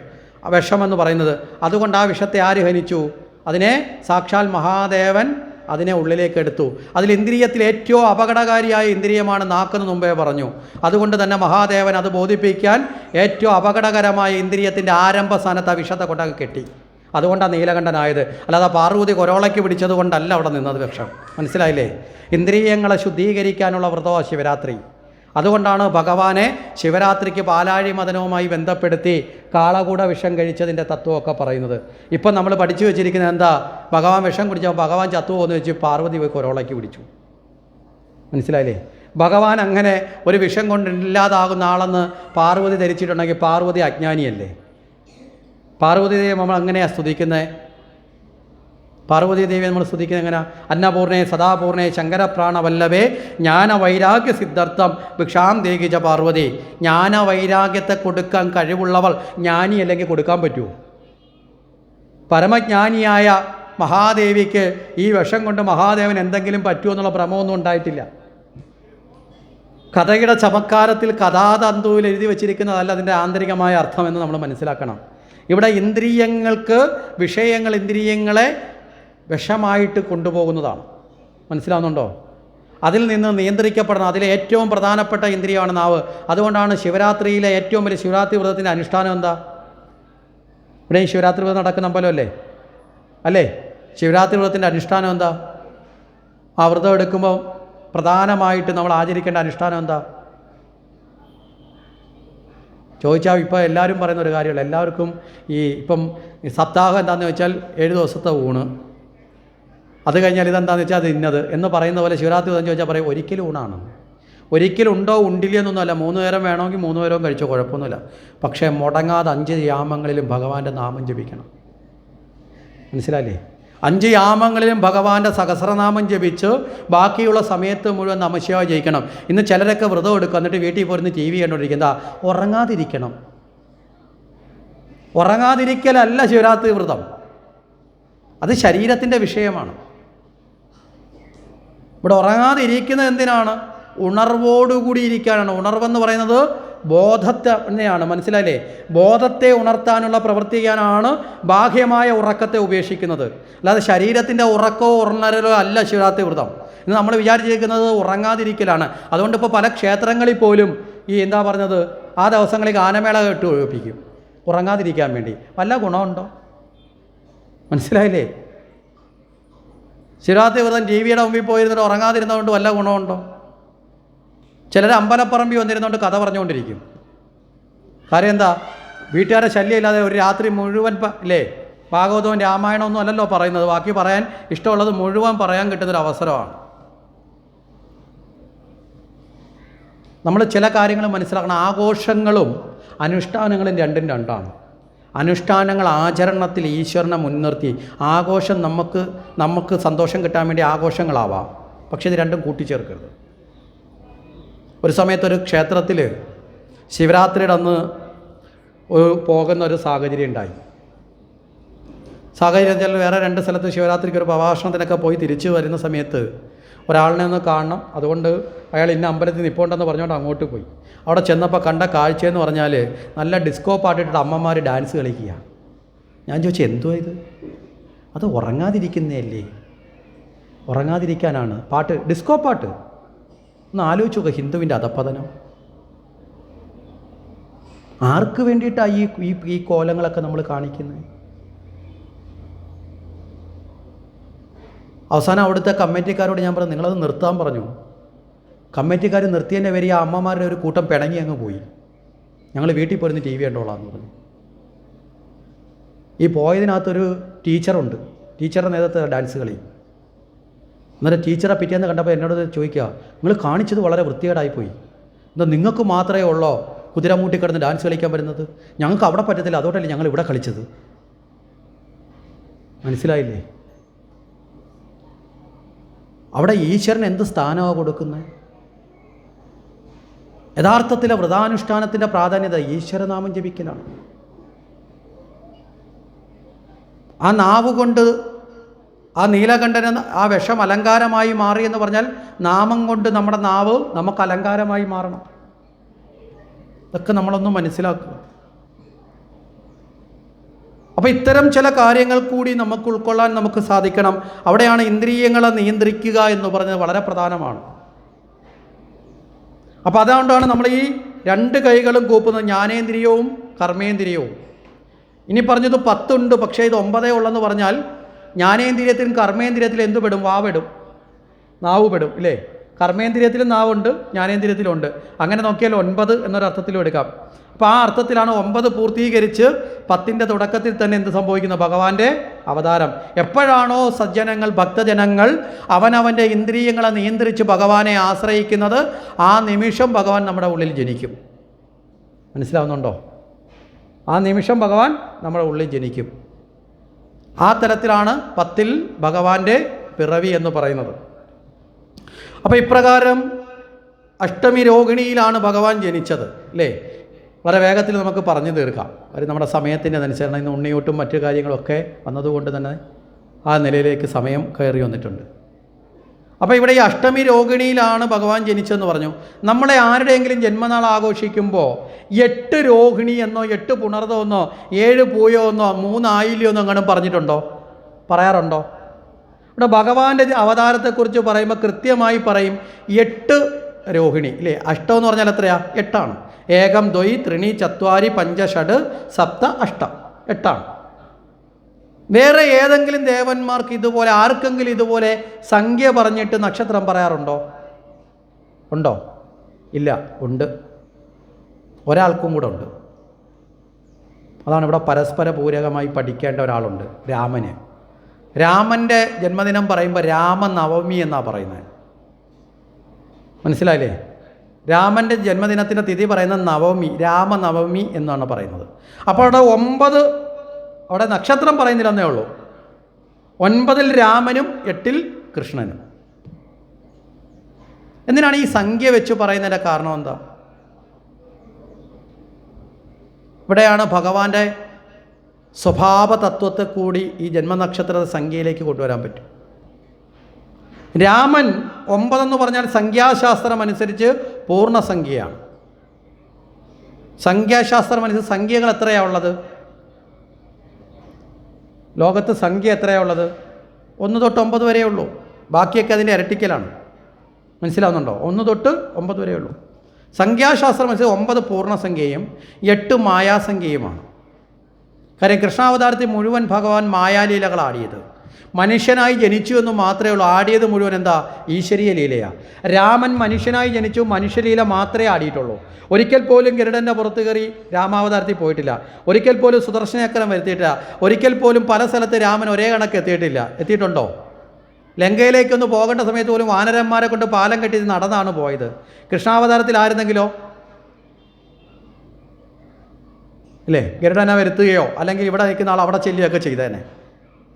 വിഷമെന്ന് പറയുന്നത്. അതുകൊണ്ട് ആ വിഷത്തെ ആര് ഹനിച്ചു? അതിനെ സാക്ഷാൽ മഹാദേവൻ അതിനെ ഉള്ളിലേക്ക് എടുത്തു. അതിൽ ഇന്ദ്രിയത്തിൽ ഏറ്റവും അപകടകാരിയായ ഇന്ദ്രിയമാണ് നാക്കെന്ന് മുമ്പേ പറഞ്ഞു. അതുകൊണ്ട് തന്നെ മഹാദേവൻ അത് ബോധിപ്പിക്കാൻ ഏറ്റവും അപകടകരമായ ഇന്ദ്രിയത്തിൻ്റെ ആരംഭ സ്ഥാനത്ത് ആ വിഷത്തെ കൊണ്ടങ്ങ് കെട്ടി. അതുകൊണ്ടാണ് നീലകണ്ഠനായത്. അല്ലാതെ പാർവതി കൊരോളയ്ക്ക് പിടിച്ചത് കൊണ്ടല്ല അവിടെ നിന്നത് വിഷം. മനസ്സിലായില്ലേ? ഇന്ദ്രിയങ്ങളെ ശുദ്ധീകരിക്കാനുള്ള വ്രതമാണ് ശിവരാത്രി. അതുകൊണ്ടാണ് ഭഗവാനെ ശിവരാത്രിക്ക് പാലാഴി മദനവുമായി ബന്ധപ്പെടുത്തി കാളകൂട വിഷം കഴിച്ചതിൻ്റെ തത്വമൊക്കെ പറയുന്നത്. ഇപ്പം നമ്മൾ പഠിച്ചു വെച്ചിരിക്കുന്നത് എന്താ? ഭഗവാൻ വിഷം കുടിച്ചപ്പോൾ ഭഗവാൻ ചത്തുവെന്ന് വെച്ച് പാർവതി പോയി കൊരോളയ്ക്ക് പിടിച്ചു. മനസ്സിലായില്ലേ? ഭഗവാൻ അങ്ങനെ ഒരു വിഷം കൊണ്ട് ഇല്ലാതാകുന്ന ആളെന്ന് പാർവതി ധരിച്ചിട്ടുണ്ടെങ്കിൽ പാർവതി അജ്ഞാനിയല്ലേ? പാർവതി ദേവി നമ്മൾ അങ്ങനെയാണ് സ്തുതിക്കുന്നത്. പാർവതി ദേവി നമ്മൾ സ്തുതിക്കുന്നത് എങ്ങനെ? അന്നപൂർണേ സദാപൂർണേ ശങ്കരപ്രാണവല്ലഭേ ജ്ഞാനവൈരാഗ്യ സിദ്ധാർത്ഥം ഭിക്ഷാം ദേഹിച്ച പാർവതി. ജ്ഞാനവൈരാഗ്യത്തെ കൊടുക്കാൻ കഴിവുള്ളവൾ ജ്ഞാനി അല്ലെങ്കിൽ കൊടുക്കാൻ പറ്റുമോ? പരമജ്ഞാനിയായ മഹാദേവിക്ക് ഈ വിഷം കൊണ്ട് മഹാദേവൻ എന്തെങ്കിലും പറ്റുമോ എന്നുള്ള ഭ്രമമൊന്നും ഉണ്ടായിട്ടില്ല. കഥയുടെ ചമത്കാരത്തിൽ കഥാതന്തുവിൽ എഴുതി വച്ചിരിക്കുന്നതല്ല അതിൻ്റെ ആന്തരികമായ അർത്ഥമെന്ന് നമ്മൾ മനസ്സിലാക്കണം. ഇവിടെ ഇന്ദ്രിയങ്ങൾക്ക് വിഷയങ്ങൾ ഇന്ദ്രിയങ്ങളെ വിഷമായിട്ട് കൊണ്ടുപോകുന്നതാണ്. മനസ്സിലാവുന്നുണ്ടോ? അതിൽ നിന്ന് നിയന്ത്രിക്കപ്പെടണം. അതിലെ ഏറ്റവും പ്രധാനപ്പെട്ട ഇന്ദ്രിയമാണ് നാവ്. അതുകൊണ്ടാണ് ശിവരാത്രിയിലെ ഏറ്റവും വലിയ ശിവരാത്രി വ്രതത്തിൻ്റെ അനുഷ്ഠാനം എന്താ? ഇവിടെ ഈ ശിവരാത്രി വ്രതം നടക്കുന്ന അമ്പലമല്ലേ? അല്ലേ? ശിവരാത്രി വ്രതത്തിൻ്റെ അനുഷ്ഠാനം എന്താ? ആ വ്രതം എടുക്കുമ്പോൾ പ്രധാനമായിട്ട് നമ്മൾ ആചരിക്കേണ്ട അനുഷ്ഠാനം എന്താ ചോദിച്ചാൽ ഇപ്പോൾ എല്ലാവരും പറയുന്ന ഒരു കാര്യമല്ല. എല്ലാവർക്കും ഇപ്പം സപ്താഹം എന്താണെന്ന് വെച്ചാൽ 7 ദിവസത്തെ ഊണ്, അത് കഴിഞ്ഞാൽ ഇതെന്താണെന്ന് വെച്ചാൽ അത് ഇന്നത് എന്ന് പറയുന്ന പോലെ ശിവരാത്രി വ്രതം ചോദിച്ചാൽ പറയും ഒരിക്കലും ഊണാണ്. ഒരിക്കലും ഉണ്ടോ ഉണ്ടില്ലെന്നൊന്നുമല്ല. 3 നേരം വേണമെങ്കിൽ 3 നേരവും കഴിച്ചോ, കുഴപ്പമൊന്നുമില്ല. പക്ഷേ മുടങ്ങാതെ 5 യാമങ്ങളിലും ഭഗവാന്റെ നാമം ജപിക്കണം. മനസ്സിലായില്ലേ? 5 യാമങ്ങളിലും ഭഗവാന്റെ സഹസ്രനാമം ജപിച്ച് ബാക്കിയുള്ള സമയത്ത് മുഴുവൻ നമശിവായ ജയിക്കണം. ഇന്ന് ചിലരൊക്കെ വ്രതം എടുക്കുക, എന്നിട്ട് വീട്ടിൽ പോരുന്ന് TV കണ്ടുകൊണ്ടിരിക്കുക. എന്താ? ഉറങ്ങാതിരിക്കണം. ഉറങ്ങാതിരിക്കലല്ല ശിവരാത്രി വ്രതം, അത് ശരീരത്തിൻ്റെ വിഷയമാണ്. ഇവിടെ ഉറങ്ങാതിരിക്കുന്നത് എന്തിനാണ്? ഉണർവോടുകൂടി ഇരിക്കാനാണ്. ഉണർവെന്ന് പറയുന്നത് ബോധത്തെ തന്നെയാണ്, മനസ്സിലായില്ലേ? ബോധത്തെ ഉണർത്താനുള്ള പ്രവൃത്തി ചെയ്യാനാണ് ബാഹ്യമായ ഉറക്കത്തെ ഉപേക്ഷിക്കുന്നത്. അല്ലാതെ ശരീരത്തിൻ്റെ ഉറക്കമോ ഉണരലോ അല്ല ശിവരാത്രി വ്രതം. ഇന്ന് നമ്മൾ വിചാരിച്ചിരിക്കുന്നത് ഉറങ്ങാതിരിക്കലാണ്. അതുകൊണ്ട് ഇപ്പോൾ പല ക്ഷേത്രങ്ങളിൽ പോലും ഈ എന്താ പറഞ്ഞത്, ആ ദിവസങ്ങളിൽ ഗാനമേള കേട്ട് ഒഴിപ്പിക്കും ഉറങ്ങാതിരിക്കാൻ വേണ്ടി. വല്ല ഗുണമുണ്ടോ? മനസ്സിലായില്ലേ? ശിവരാത്രി വ്രതം ടി വിയുടെ മുമ്പിൽ പോയിരുന്നിട്ട് ഉറങ്ങാതിരുന്നതുകൊണ്ട് വല്ല ഗുണമുണ്ടോ? ചിലർ അമ്പലപ്പറമ്പിൽ വന്നിരുന്നുകൊണ്ട് കഥ പറഞ്ഞുകൊണ്ടിരിക്കും. കാര്യം എന്താ? വീട്ടുകാരെ ശല്യം ഇല്ലാതെ ഒരു രാത്രി മുഴുവൻ ഇല്ലേ, ഭാഗവതവും രാമായണമൊന്നും അല്ലല്ലോ പറയുന്നത്, ബാക്കി പറയാൻ ഇഷ്ടമുള്ളത് മുഴുവൻ പറയാൻ കിട്ടുന്നൊരു അവസരമാണ്. നമ്മൾ ചില കാര്യങ്ങൾ മനസ്സിലാക്കണം. ആഘോഷങ്ങളും അനുഷ്ഠാനങ്ങളും രണ്ടും രണ്ടാണ്. അനുഷ്ഠാനങ്ങൾ ആചരണത്തിൽ ഈശ്വരനെ മുൻനിർത്തി, ആഘോഷം നമുക്ക് സന്തോഷം കിട്ടാൻ വേണ്ടി ആഘോഷങ്ങളാവാം, പക്ഷേ ഇത് രണ്ടും കൂട്ടിച്ചേർക്കരുത്. ഒരു സമയത്തൊരു ക്ഷേത്രത്തിൽ ശിവരാത്രിയുടെ അന്ന് പോകുന്ന ഒരു സാഹചര്യം ഉണ്ടായി. സാഹചര്യം വെച്ചാൽ വേറെ 2 സ്ഥലത്ത് ശിവരാത്രിക്ക് ഒരു പ്രഭാഷണത്തിനൊക്കെ പോയി തിരിച്ചു വരുന്ന സമയത്ത് ഒരാളിനെ ഒന്ന് കാണണം, അതുകൊണ്ട് അയാൾ ഇന്ന അമ്പലത്തിൽ നിൽപ്പുണ്ടെന്ന് പറഞ്ഞുകൊണ്ട് അങ്ങോട്ട് പോയി. അവിടെ ചെന്നപ്പോൾ കണ്ട കാഴ്ചയെന്ന് പറഞ്ഞാൽ നല്ല ഡിസ്കോ പാട്ടിട്ടിട്ട് അമ്മമാർ ഡാൻസ് കളിക്കുക. ഞാൻ ചോദിച്ചു, എന്തോ ഇത്? അത് ഉറങ്ങാതിരിക്കുന്നതല്ലേ? ഉറങ്ങാതിരിക്കാനാണ് പാട്ട്, ഡിസ്കോ പാട്ട്. ഒന്ന് ആലോചിച്ച് നോക്കുക, ഹിന്ദുവിൻ്റെ അധപ്പതനം. ആർക്ക് വേണ്ടിയിട്ടാണ് ഈ കോലങ്ങളൊക്കെ നമ്മൾ കാണിക്കുന്നത്? അവസാനം അവിടുത്തെ കമ്മിറ്റിക്കാരോട് ഞാൻ പറഞ്ഞു, നിങ്ങളത് നിർത്താൻ പറഞ്ഞു. കമ്മിറ്റിക്കാർ നിർത്തിയതിൻ്റെ പേര് ആ അമ്മമാരുടെ ഒരു കൂട്ടം പിണങ്ങി അങ്ങ് പോയി. ഞങ്ങൾ വീട്ടിൽ പോയിരുന്ന് TV കണ്ടോളാമെന്ന് പറഞ്ഞു. ഈ പോയതിനകത്തൊരു ടീച്ചറുണ്ട്, ടീച്ചറുടെ നേതൃത്വത്തിൽ ഡാൻസ് കളി. അന്നേരം ടീച്ചറെ പിറ്റേന്ന് കണ്ടപ്പോൾ എന്നോട് ചോദിക്കുക, നിങ്ങൾ കാണിച്ചത് വളരെ വൃത്തികേടായിപ്പോയി, എന്താ നിങ്ങൾക്ക് മാത്രമേ ഉള്ളോ കുതിരമൂട്ടി കിടന്ന് ഡാൻസ് കളിക്കാൻ വരുന്നത്? ഞങ്ങൾക്ക് അവിടെ പറ്റത്തില്ല, അതോടല്ലേ ഞങ്ങൾ ഇവിടെ കളിച്ചത്. മനസ്സിലായില്ലേ? അവിടെ ഈശ്വരൻ എന്ത് സ്ഥാനമാണ് കൊടുക്കുന്നത്? യഥാർത്ഥത്തിലെ വ്രതാനുഷ്ഠാനത്തിൻ്റെ പ്രാധാന്യത ഈശ്വരനാമം ജപിക്കലാണ്. ആ നാവ് കൊണ്ട് ആ നീലകണ്ഠന് ആ വിഷം അലങ്കാരമായി മാറി എന്ന് പറഞ്ഞാൽ നാമം കൊണ്ട് നമ്മുടെ നാവ് നമുക്ക് അലങ്കാരമായി മാറണം. ഇതൊക്കെ നമ്മളൊന്ന് മനസ്സിലാക്കുക. അപ്പോൾ ഇത്തരം ചില കാര്യങ്ങൾ കൂടി നമുക്ക് ഉൾക്കൊള്ളാൻ നമുക്ക് സാധിക്കണം. അവിടെയാണ് ഇന്ദ്രിയങ്ങളെ നിയന്ത്രിക്കുക എന്ന് പറഞ്ഞത് വളരെ പ്രധാനമാണ്. അപ്പോൾ അതുകൊണ്ടാണ് നമ്മൾ ഈ 2 കൈകളും കൂപ്പുന്നത്, ജ്ഞാനേന്ദ്രിയവും കർമ്മേന്ദ്രിയവും. ഇനി പറഞ്ഞത് 10 ഉണ്ട്, പക്ഷേ ഇത് 9 ഉള്ളെന്ന് പറഞ്ഞാൽ ജ്ഞാനേന്ദ്രിയത്തിലും കർമ്മേന്ദ്രിയത്തിലും എന്ത് പെടും? വാവെടും, നാവ് പെടും ഇല്ലേ? കർമ്മേന്ദ്രിയത്തിലും നാവുണ്ട്, ജ്ഞാനേന്ദ്രിയത്തിലുണ്ട്. അങ്ങനെ നോക്കിയാൽ 9 എന്നൊരർത്ഥത്തിലും എടുക്കാം. അപ്പോൾ ആ അർത്ഥത്തിലാണ് 9 പൂർത്തീകരിച്ച് 10ൻ്റെ തുടക്കത്തിൽ തന്നെ എന്ത് സംഭവിക്കുന്നത്? ഭഗവാന്റെ അവതാരം. എപ്പോഴാണോ സജ്ജനങ്ങൾ, ഭക്തജനങ്ങൾ അവനവൻ്റെ ഇന്ദ്രിയങ്ങളെ നിയന്ത്രിച്ച് ഭഗവാനെ ആശ്രയിക്കുന്നത്, ആ നിമിഷം ഭഗവാൻ നമ്മുടെ ഉള്ളിൽ ജനിക്കും. മനസ്സിലാവുന്നുണ്ടോ? ആ നിമിഷം ഭഗവാൻ നമ്മുടെ ഉള്ളിൽ ജനിക്കും. ആ തരത്തിലാണ് 10ൽ ഭഗവാന്റെ പിറവി എന്ന് പറയുന്നത്. അപ്പോൾ ഇപ്രകാരം അഷ്ടമി രോഹിണിയിലാണ് ഭഗവാൻ ജനിച്ചത് അല്ലേ? വളരെ വേഗത്തിൽ നമുക്ക് പറഞ്ഞു തീർക്കാം. അത് നമ്മുടെ സമയത്തിൻ്റെ അനുസരണം ഇന്ന് ഉണ്ണിയൂട്ടും മറ്റു കാര്യങ്ങളൊക്കെ വന്നതുകൊണ്ട് തന്നെ ആ നിലയിലേക്ക് സമയം കയറി വന്നിട്ടുണ്ട്. അപ്പോൾ ഇവിടെ ഈ അഷ്ടമി രോഹിണിയിലാണ് ഭഗവാൻ ജനിച്ചതെന്ന് പറഞ്ഞു. നമ്മളെ ആരുടെയെങ്കിലും ജന്മനാൾ ആഘോഷിക്കുമ്പോൾ 8 രോഹിണി എന്നോ 8 പുണർതമെന്നോ 7 പൂയോ എന്നോ 3 ആയില്യോ എന്നോ അങ്ങനെ പറഞ്ഞിട്ടുണ്ടോ? പറയാറുണ്ടോ? ഇവിടെ ഭഗവാന്റെ അവതാരത്തെക്കുറിച്ച് പറയുമ്പോൾ കൃത്യമായി പറയും 8 രോഹിണി ഇല്ലേ? അഷ്ടം എന്ന് പറഞ്ഞാൽ എത്രയാ? 8 ഏകം ദ്വൈ ത്രിണി ചത്വാരി പഞ്ച ഷഡ് സപ്ത അഷ്ടം 8. വേറെ ഏതെങ്കിലും ദേവന്മാർക്ക് ഇതുപോലെ, ആർക്കെങ്കിലും ഇതുപോലെ സംഖ്യ പറഞ്ഞിട്ട് നക്ഷത്രം പറയാറുണ്ടോ? ഉണ്ടോ? ഇല്ല. ഉണ്ട്. ഒരാൾക്കും കൂടെ ഉണ്ട്. അതാണ് ഇവിടെ പരസ്പര പൂരകമായി പഠിക്കേണ്ട ഒരാളുണ്ട്, രാമന്. രാമൻ്റെ ജന്മദിനം പറയുമ്പോൾ രാമനവമി എന്നാണ് പറയുന്നത്. മനസ്സിലായില്ലേ? രാമൻ്റെ ജന്മദിനത്തിൻ്റെ തിഥി പറയുന്നത് നവമി, രാമനവമി എന്നാണ് പറയുന്നത്. അപ്പോൾ അവിടെ 9, അവിടെ നക്ഷത്രം പറയുന്നില്ലെന്നേ ഉള്ളൂ. 9ൽ രാമനും 8ൽ കൃഷ്ണനും. എന്തിനാണ് ഈ സംഖ്യ വെച്ച് പറയുന്നതിൻ്റെ കാരണം എന്താ? ഇവിടെയാണ് ഭഗവാന്റെ സ്വഭാവ തത്വത്തെ കൂടി ഈ ജന്മനക്ഷത്ര സംഖ്യയിലേക്ക് കൊണ്ടുവരാൻ പറ്റും. രാമൻ 9 എന്ന് പറഞ്ഞാൽ സംഖ്യാശാസ്ത്രം അനുസരിച്ച് പൂർണ്ണസംഖ്യയാണ്. സംഖ്യാശാസ്ത്രം അനുസരിച്ച് സംഖ്യകൾ എത്രയാണ് ഉള്ളത്? ലോകത്ത് സംഖ്യ എത്രയാണ് ഉള്ളത്? 1 തൊട്ട് 9 വരെയേ ഉള്ളൂ. ബാക്കിയൊക്കെ അതിൻ്റെ ഇരട്ടിക്കലാണ്. മനസ്സിലാവുന്നുണ്ടോ? 1 തൊട്ട് 9 വരെയേ ഉള്ളൂ. സംഖ്യാശാസ്ത്രം അനുസരിച്ച് 9 പൂർണ്ണസംഖ്യയും 8 മായാസംഖ്യയുമാണ്. കാര്യം കൃഷ്ണാവതാരത്തിൽ മുഴുവൻ ഭഗവാൻ മായാലീലകൾ ആടിയത്. മനുഷ്യനായി ജനിച്ചു എന്ന് മാത്രമേ ഉള്ളൂ. ആടിയത് മുഴുവൻ എന്താ? ഈശ്വരീയ ലീലയാണ്. രാമൻ മനുഷ്യനായി ജനിച്ചു, മനുഷ്യലീല മാത്രമേ ആടിയിട്ടുള്ളൂ. ഒരിക്കൽ പോലും ഗരുഡൻ്റെ പുറത്ത് കയറി രാമാവതാരത്തിൽ പോയിട്ടില്ല. ഒരിക്കൽ പോലും സുദർശനചക്രം വരുത്തിയിട്ടില്ല. ഒരിക്കൽ പോലും പല സ്ഥലത്ത് രാമൻ ഒരേ കണക്ക് എത്തിയിട്ടുണ്ടോ? ലങ്കയിലേക്കൊന്ന് പോകേണ്ട സമയത്ത് പോലും വാനരന്മാരെ കൊണ്ട് പാലം കെട്ടി നടന്നാണ് പോയത്. കൃഷ്ണാവതാരത്തിൽ ആയിരുന്നെങ്കിലോ അല്ലേ, ഗരുഡനെ വരുത്തുകയോ അല്ലെങ്കിൽ ഇവിടെ നിൽക്കുന്ന ആൾ അവിടെ ചെല്ലുകയൊക്കെ ചെയ്തേനെ.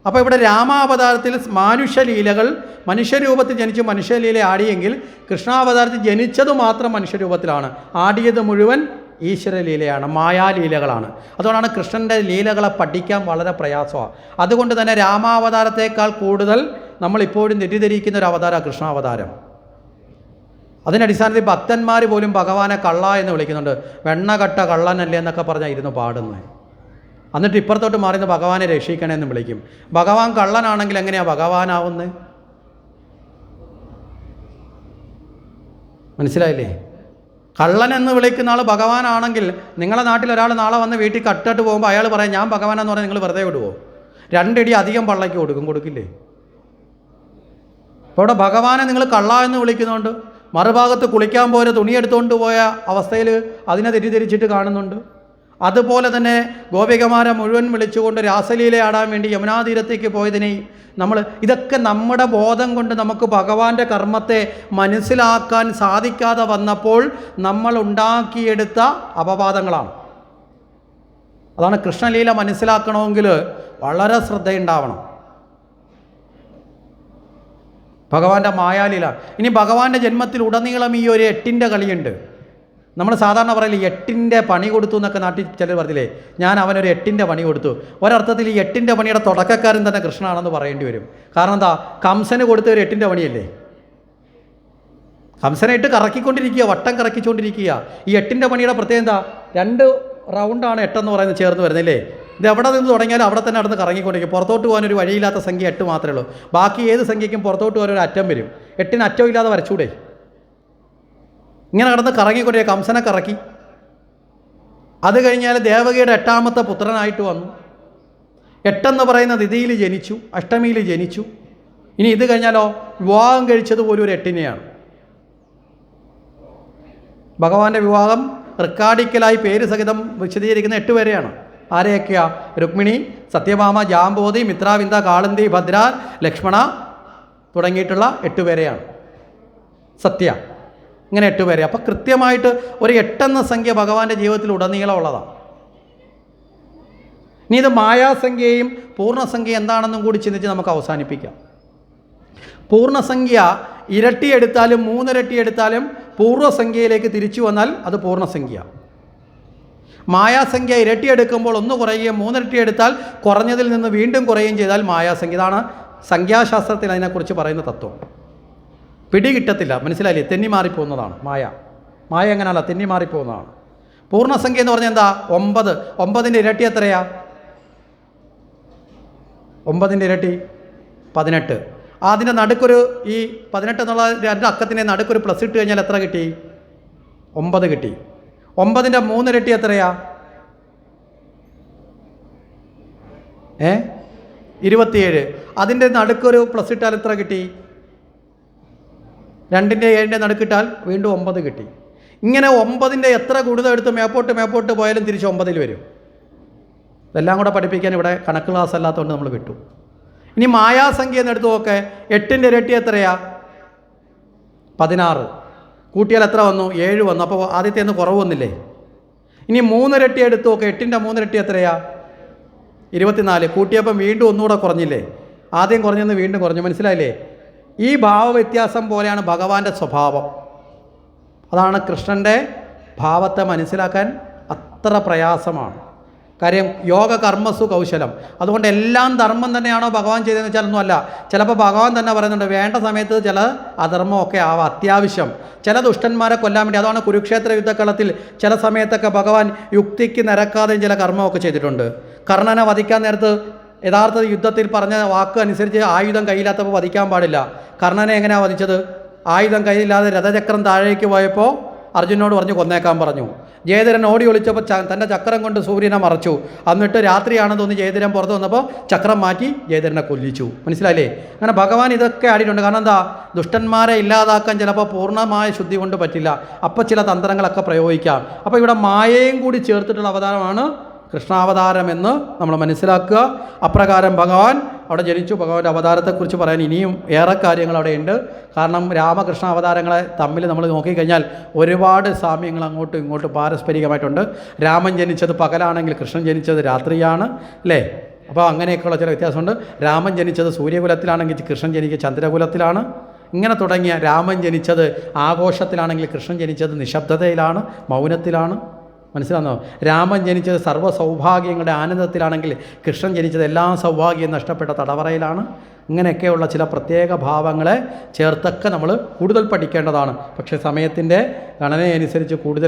അപ്പോൾ ഇവിടെ രാമാവതാരത്തിൽ മാനുഷ്യലീലകൾ മനുഷ്യരൂപത്തിൽ ജനിച്ച് മനുഷ്യലീല ആടിയെങ്കിൽ കൃഷ്ണാവതാരത്തിൽ ജനിച്ചത് മാത്രം മനുഷ്യരൂപത്തിലാണ്. ആടിയത് മുഴുവൻ ഈശ്വരലീലയാണ്, മായാലീലകളാണ്. അതുകൊണ്ടാണ് കൃഷ്ണൻ്റെ ലീലകളെ പഠിക്കാൻ വളരെ പ്രയാസമാണ്. അതുകൊണ്ട് തന്നെ രാമാവതാരത്തേക്കാൾ കൂടുതൽ നമ്മളിപ്പോഴും തെറ്റിദ്ധരിക്കുന്ന ഒരു അവതാരമാണ് കൃഷ്ണാവതാരം. അതിനടിസ്ഥാനത്തിൽ ഭക്തന്മാർ പോലും ഭഗവാനെ കള്ള എന്ന് വിളിക്കുന്നുണ്ട്. വെണ്ണകട്ട കള്ളനല്ലേ എന്നൊക്കെ പറഞ്ഞായിരുന്നു പാടുന്നത്. എന്നിട്ട് ഇപ്പുറത്തോട്ട് മാറിന്ന് ഭഗവാനെ രക്ഷിക്കണമെന്ന് വിളിക്കും. ഭഗവാൻ കള്ളനാണെങ്കിൽ എങ്ങനെയാണ് ഭഗവാനാവുന്നത്? മനസ്സിലായില്ലേ? കള്ളൻ എന്ന് വിളിക്കുന്ന ആൾ ഭഗവാനാണെങ്കിൽ നിങ്ങളുടെ നാട്ടിൽ ഒരാൾ നാളെ വന്ന് വീട്ടിൽ കട്ടിട്ട് പോകുമ്പോൾ അയാൾ പറയാം ഞാൻ ഭഗവാനെന്ന് പറഞ്ഞാൽ നിങ്ങൾ വെറുതെ വിടുവോ? 2 അടി അധികം പള്ളയ്ക്ക് കൊടുക്കില്ലേ? അപ്പോൾ ഇവിടെ ഭഗവാനെ നിങ്ങൾ കള്ള എന്ന് വിളിക്കുന്നുണ്ട്. മറുഭാഗത്ത് കുളിക്കാൻ പോയ തുണി എടുത്തുകൊണ്ട് പോയ അവസ്ഥയിൽ അതിനെ തെറ്റിദ്ധരിച്ചിട്ട് കാണുന്നുണ്ട്. അതുപോലെ ഗോപികമാരെ മുഴുവൻ വിളിച്ചുകൊണ്ട് രാസലീല ആടാൻ വേണ്ടി യമുനാതീരത്തേക്ക് പോയതിനെയും ഇതൊക്കെ നമ്മുടെ ബോധം കൊണ്ട് നമുക്ക് ഭഗവാന്റെ കർമ്മത്തെ മനസ്സിലാക്കാൻ സാധിക്കാതെ വന്നപ്പോൾ നമ്മൾ ഉണ്ടാക്കിയെടുത്ത അപവാദങ്ങളാണ്. അതാണ് കൃഷ്ണലീല മനസ്സിലാക്കണമെങ്കിൽ വളരെ ശ്രദ്ധയുണ്ടാവണം. ഭഗവാന്റെ മായാലീല. ഇനി ഭഗവാന്റെ ജന്മത്തിൽ ഉടനീളം ഈ ഒരു 8ൻ്റെ കളിയുണ്ട്. നമ്മൾ സാധാരണ പറയില്ലേ 8ൻ്റെ പണി കൊടുത്തു എന്നൊക്കെ നാട്ടിൽ ചിലർ പറഞ്ഞില്ലേ, ഞാൻ അവനൊരു 8ൻ്റെ പണി കൊടുത്തു. ഒരർത്ഥത്തിൽ ഈ 8ൻ്റെ പണിയുടെ തുടക്കക്കാരൻ തന്നെ കൃഷ്ണനാണെന്ന് പറയേണ്ടി വരും. കാരണം എന്താ? കംസന് കൊടുത്ത ഒരു 8ൻ്റെ പണിയല്ലേ. കംസനെ ഇട്ട് കറക്കിക്കൊണ്ടിരിക്കുക, വട്ടം കറക്കിക്കൊണ്ടിരിക്കുക. ഈ 8ൻ്റെ പണിയുടെ പ്രത്യേകത എന്താ? 2 റൗണ്ടാണ് 8 എന്ന് പറയുന്നത് ചേർന്ന് വരുന്നില്ലേ. ഇത് എവിടെ നിന്ന് തുടങ്ങിയാലും അവിടെ തന്നെ നടന്ന് കറങ്ങിക്കൊണ്ടിരിക്കും. പുറത്തോട്ട് പോകാനൊരു വഴിയില്ലാത്ത സംഖ്യ 8 മാത്രമേ ഉള്ളൂ. ബാക്കി ഏത് സംഖ്യയ്ക്കും പുറത്തോട്ട് പോകാനൊരു അറ്റം വരും. 8ന് അറ്റം ഇല്ലാതെ വരച്ചൂടെ? ഇങ്ങനെ നടന്ന് കറങ്ങിക്കൊണ്ടിരിക്കുക. കംസനെ കറക്കി. അത് കഴിഞ്ഞാൽ ദേവകിയുടെ 8ാമത്തെ പുത്രനായിട്ട് വന്നു. 8 എന്ന് പറയുന്ന തിഥിയിൽ ജനിച്ചു, അഷ്ടമിയിൽ ജനിച്ചു. ഇനി ഇത് കഴിഞ്ഞാലോ വിവാഹം കഴിച്ചത് പോലും ഒരു 8നെയാണ്. ഭഗവാന്റെ വിവാഹം റെക്കാർഡിക്കലായി പേര് സഹിതം വിശദീകരിക്കുന്ന 8 പേരെയാണ്. ആരെയൊക്കെയാ? രുക്മിണി, സത്യഭാമ, ജാംബോതി, മിത്രാവിന്ദ, കാളന്തി, ഭദ്ര, ലക്ഷ്മണ തുടങ്ങിയിട്ടുള്ള 8 പേരെയാണ്. സത്യ, ഇങ്ങനെ 8 പേരെ. അപ്പം കൃത്യമായിട്ട് ഒരു 8 എന്ന സംഖ്യ ഭഗവാന്റെ ജീവിതത്തിൽ ഉടനീളമുള്ളതാണ്. ഇനി ഇത് മായാസംഖ്യയും പൂർണ്ണസംഖ്യ എന്താണെന്നും കൂടി ചിന്തിച്ച് നമുക്ക് അവസാനിപ്പിക്കാം. പൂർണ്ണസംഖ്യ ഇരട്ടി എടുത്താലും 3 ഇരട്ടി എടുത്താലും പൂർവ്വസംഖ്യയിലേക്ക് തിരിച്ചു വന്നാൽ അത് പൂർണ്ണസംഖ്യ. മായാസംഖ്യ ഇരട്ടി എടുക്കുമ്പോൾ 1 കുറയുകയും 3 ഇരട്ടി എടുത്താൽ കുറഞ്ഞതിൽ നിന്ന് വീണ്ടും കുറയുകയും ചെയ്താൽ മായാസംഖ്യ. ഇതാണ് സംഖ്യാശാസ്ത്രത്തിൽ അതിനെക്കുറിച്ച് പറയുന്ന തത്വം. പിടി കിട്ടത്തില്ല, മനസ്സിലായില്ലേ? തെന്നി മാറിപ്പോകുന്നതാണ് മായ. മായ എങ്ങനെയല്ല, തെന്നി മാറിപ്പോകുന്നതാണ്. പൂർണ്ണസംഖ്യ എന്ന് പറഞ്ഞാൽ എന്താ? 9. 9ൻ്റെ ഇരട്ടി എത്രയാ? 9ൻ്റെ ഇരട്ടി 18. അതിൻ്റെ നടുക്കൊരു ഈ 18 എന്നുള്ള 2 അക്കത്തിൻ്റെ നടുക്കൊരു പ്ലസ് ഇട്ട് കഴിഞ്ഞാൽ എത്ര കിട്ടി? 9 കിട്ടി. 9ൻ്റെ 3 ഇരട്ടി എത്രയാ? 27. അതിൻ്റെ നടുക്കൊരു പ്ലസ് ഇട്ടാൽ എത്ര കിട്ടി? 2ൻ്റെ 7ൻ്റെ നടുക്കിട്ടാൽ വീണ്ടും 9 കിട്ടി. ഇങ്ങനെ 9ൻ്റെ എത്ര കൂടുതൽ എടുത്ത് മേപ്പോട്ട് പോയാലും തിരിച്ച് 9ൽ വരും. ഇതെല്ലാം കൂടെ പഠിപ്പിക്കാൻ ഇവിടെ കണക്ക് ക്ലാസ് അല്ലാത്തതുകൊണ്ട് നമ്മൾ വിട്ടു. ഇനി മായാസംഖ്യ എന്ന് എടുത്തു നോക്കെ. 8ൻ്റെ ഇരട്ടി എത്രയാ? 16. കൂട്ടിയാൽ എത്ര വന്നു? 7 വന്നു. അപ്പോൾ ആദ്യത്തെ ഒന്ന് കുറവ് വന്നില്ലേ? ഇനി 3 ഇരട്ടി എടുത്തു നോക്കെ. 8ൻ്റെ 3 ഇരട്ടി എത്രയാ? 24. കൂട്ടിയപ്പം വീണ്ടും ഒന്നുകൂടെ കുറഞ്ഞില്ലേ? ആദ്യം കുറഞ്ഞെന്ന് വീണ്ടും കുറഞ്ഞു. മനസ്സിലായില്ലേ? ഈ ഭാവവ്യത്യാസം പോലെയാണ് ഭഗവാന്റെ സ്വഭാവം. അതാണ് കൃഷ്ണൻ്റെ ഭാവത്തെ മനസ്സിലാക്കാൻ അത്ര പ്രയാസമാണ്. കാര്യം യോഗ കർമ്മസു കൗശലം. അതുകൊണ്ട് എല്ലാം ധർമ്മം തന്നെയാണോ ഭഗവാൻ ചെയ്തതെന്ന് വെച്ചാൽ ഒന്നുമല്ല. ചിലപ്പോൾ ഭഗവാൻ തന്നെ പറയുന്നുണ്ട് വേണ്ട സമയത്ത് ചില അധർമ്മമൊക്കെ ആവാം അത്യാവശ്യം, ചില ദുഷ്ടന്മാരെ കൊല്ലാൻ വേണ്ടി. അതാണ് കുരുക്ഷേത്ര യുദ്ധക്കളത്തിൽ ചില സമയത്തൊക്കെ ഭഗവാൻ യുക്തിക്ക് നിരക്കാതെയും ചില കർമ്മമൊക്കെ ചെയ്തിട്ടുണ്ട്. കർണനെ വധിക്കാൻ നേരത്ത് യഥാർത്ഥ യുദ്ധത്തിൽ പറഞ്ഞ വാക്ക് അനുസരിച്ച് ആയുധം കയ്യില്ലാത്തപ്പോൾ വധിക്കാൻ പാടില്ല. കർണനെ എങ്ങനെയാണ് വധിച്ചത്? ആയുധം കയ്യിലില്ലാതെ രഥചക്രം താഴേക്ക് പോയപ്പോൾ അർജുനോട് പറഞ്ഞു കൊന്നേക്കാൻ പറഞ്ഞു. ജയദ്രഥൻ ഓടി ഒളിച്ചപ്പോൾ തൻ്റെ ചക്രം കൊണ്ട് സൂര്യനെ മറച്ചു. എന്നിട്ട് രാത്രിയാണെന്ന് തോന്നി ജയദ്രഥൻ പുറത്ത് വന്നപ്പോൾ ചക്രം മാറ്റി ജയദ്രഥനെ കൊല്ലിച്ചു. മനസ്സിലായില്ലേ? അങ്ങനെ ഭഗവാൻ ഇതൊക്കെ ആടിയിട്ടുണ്ട്. കാരണം എന്താ? ദുഷ്ടന്മാരെ ഇല്ലാതാക്കാൻ ചിലപ്പോൾ പൂർണ്ണമായ ശുദ്ധി കൊണ്ട് പറ്റില്ല. അപ്പോൾ ചില തന്ത്രങ്ങളൊക്കെ പ്രയോഗിക്കാം. അപ്പോൾ ഇവിടെ മായയും കൂടി ചേർത്തിട്ടുള്ള അവതാരമാണ് കൃഷ്ണാവതാരമെന്ന് നമ്മൾ മനസ്സിലാക്കുക. അപ്രകാരം ഭഗവാൻ അവിടെ ജനിച്ചു. ഭഗവാന്റെ അവതാരത്തെക്കുറിച്ച് പറയാൻ ഇനിയും ഏറെ കാര്യങ്ങൾ അവിടെയുണ്ട്. കാരണം രാമകൃഷ്ണ അവതാരങ്ങളെ തമ്മിൽ നമ്മൾ നോക്കിക്കഴിഞ്ഞാൽ ഒരുപാട് സാമ്യങ്ങൾ അങ്ങോട്ടും ഇങ്ങോട്ടും പാരസ്പരികമായിട്ടുണ്ട്. രാമൻ ജനിച്ചത് പകലാണെങ്കിൽ കൃഷ്ണൻ ജനിച്ചത് രാത്രിയാണ്, അല്ലേ? അപ്പോൾ അങ്ങനെയൊക്കെയുള്ള ചില വ്യത്യാസമുണ്ട്. രാമൻ ജനിച്ചത് സൂര്യകുലത്തിലാണെങ്കിൽ കൃഷ്ണൻ ജനിക്കുക ചന്ദ്രകുലത്തിലാണ്. ഇങ്ങനെ തുടങ്ങിയ രാമൻ ജനിച്ചത് ആഘോഷത്തിലാണെങ്കിൽ കൃഷ്ണൻ ജനിച്ചത് നിശബ്ദതയിലാണ്, മൗനത്തിലാണ്. മനസ്സിലാകുന്നോ? രാമൻ ജനിച്ചത് സർവ്വ സൗഭാഗ്യങ്ങളുടെ ആനന്ദത്തിലാണെങ്കിൽ കൃഷ്ണൻ ജനിച്ചത് എല്ലാ സൗഭാഗ്യം നഷ്ടപ്പെട്ട തടവറയിലാണ്. ഇങ്ങനെയൊക്കെയുള്ള ചില പ്രത്യേക ഭാവങ്ങളെ ചേർത്തൊക്കെ നമ്മൾ കൂടുതൽ പഠിക്കേണ്ടതാണ്. പക്ഷേ സമയത്തിൻ്റെ ഗണനയനുസരിച്ച് കൂടുതൽ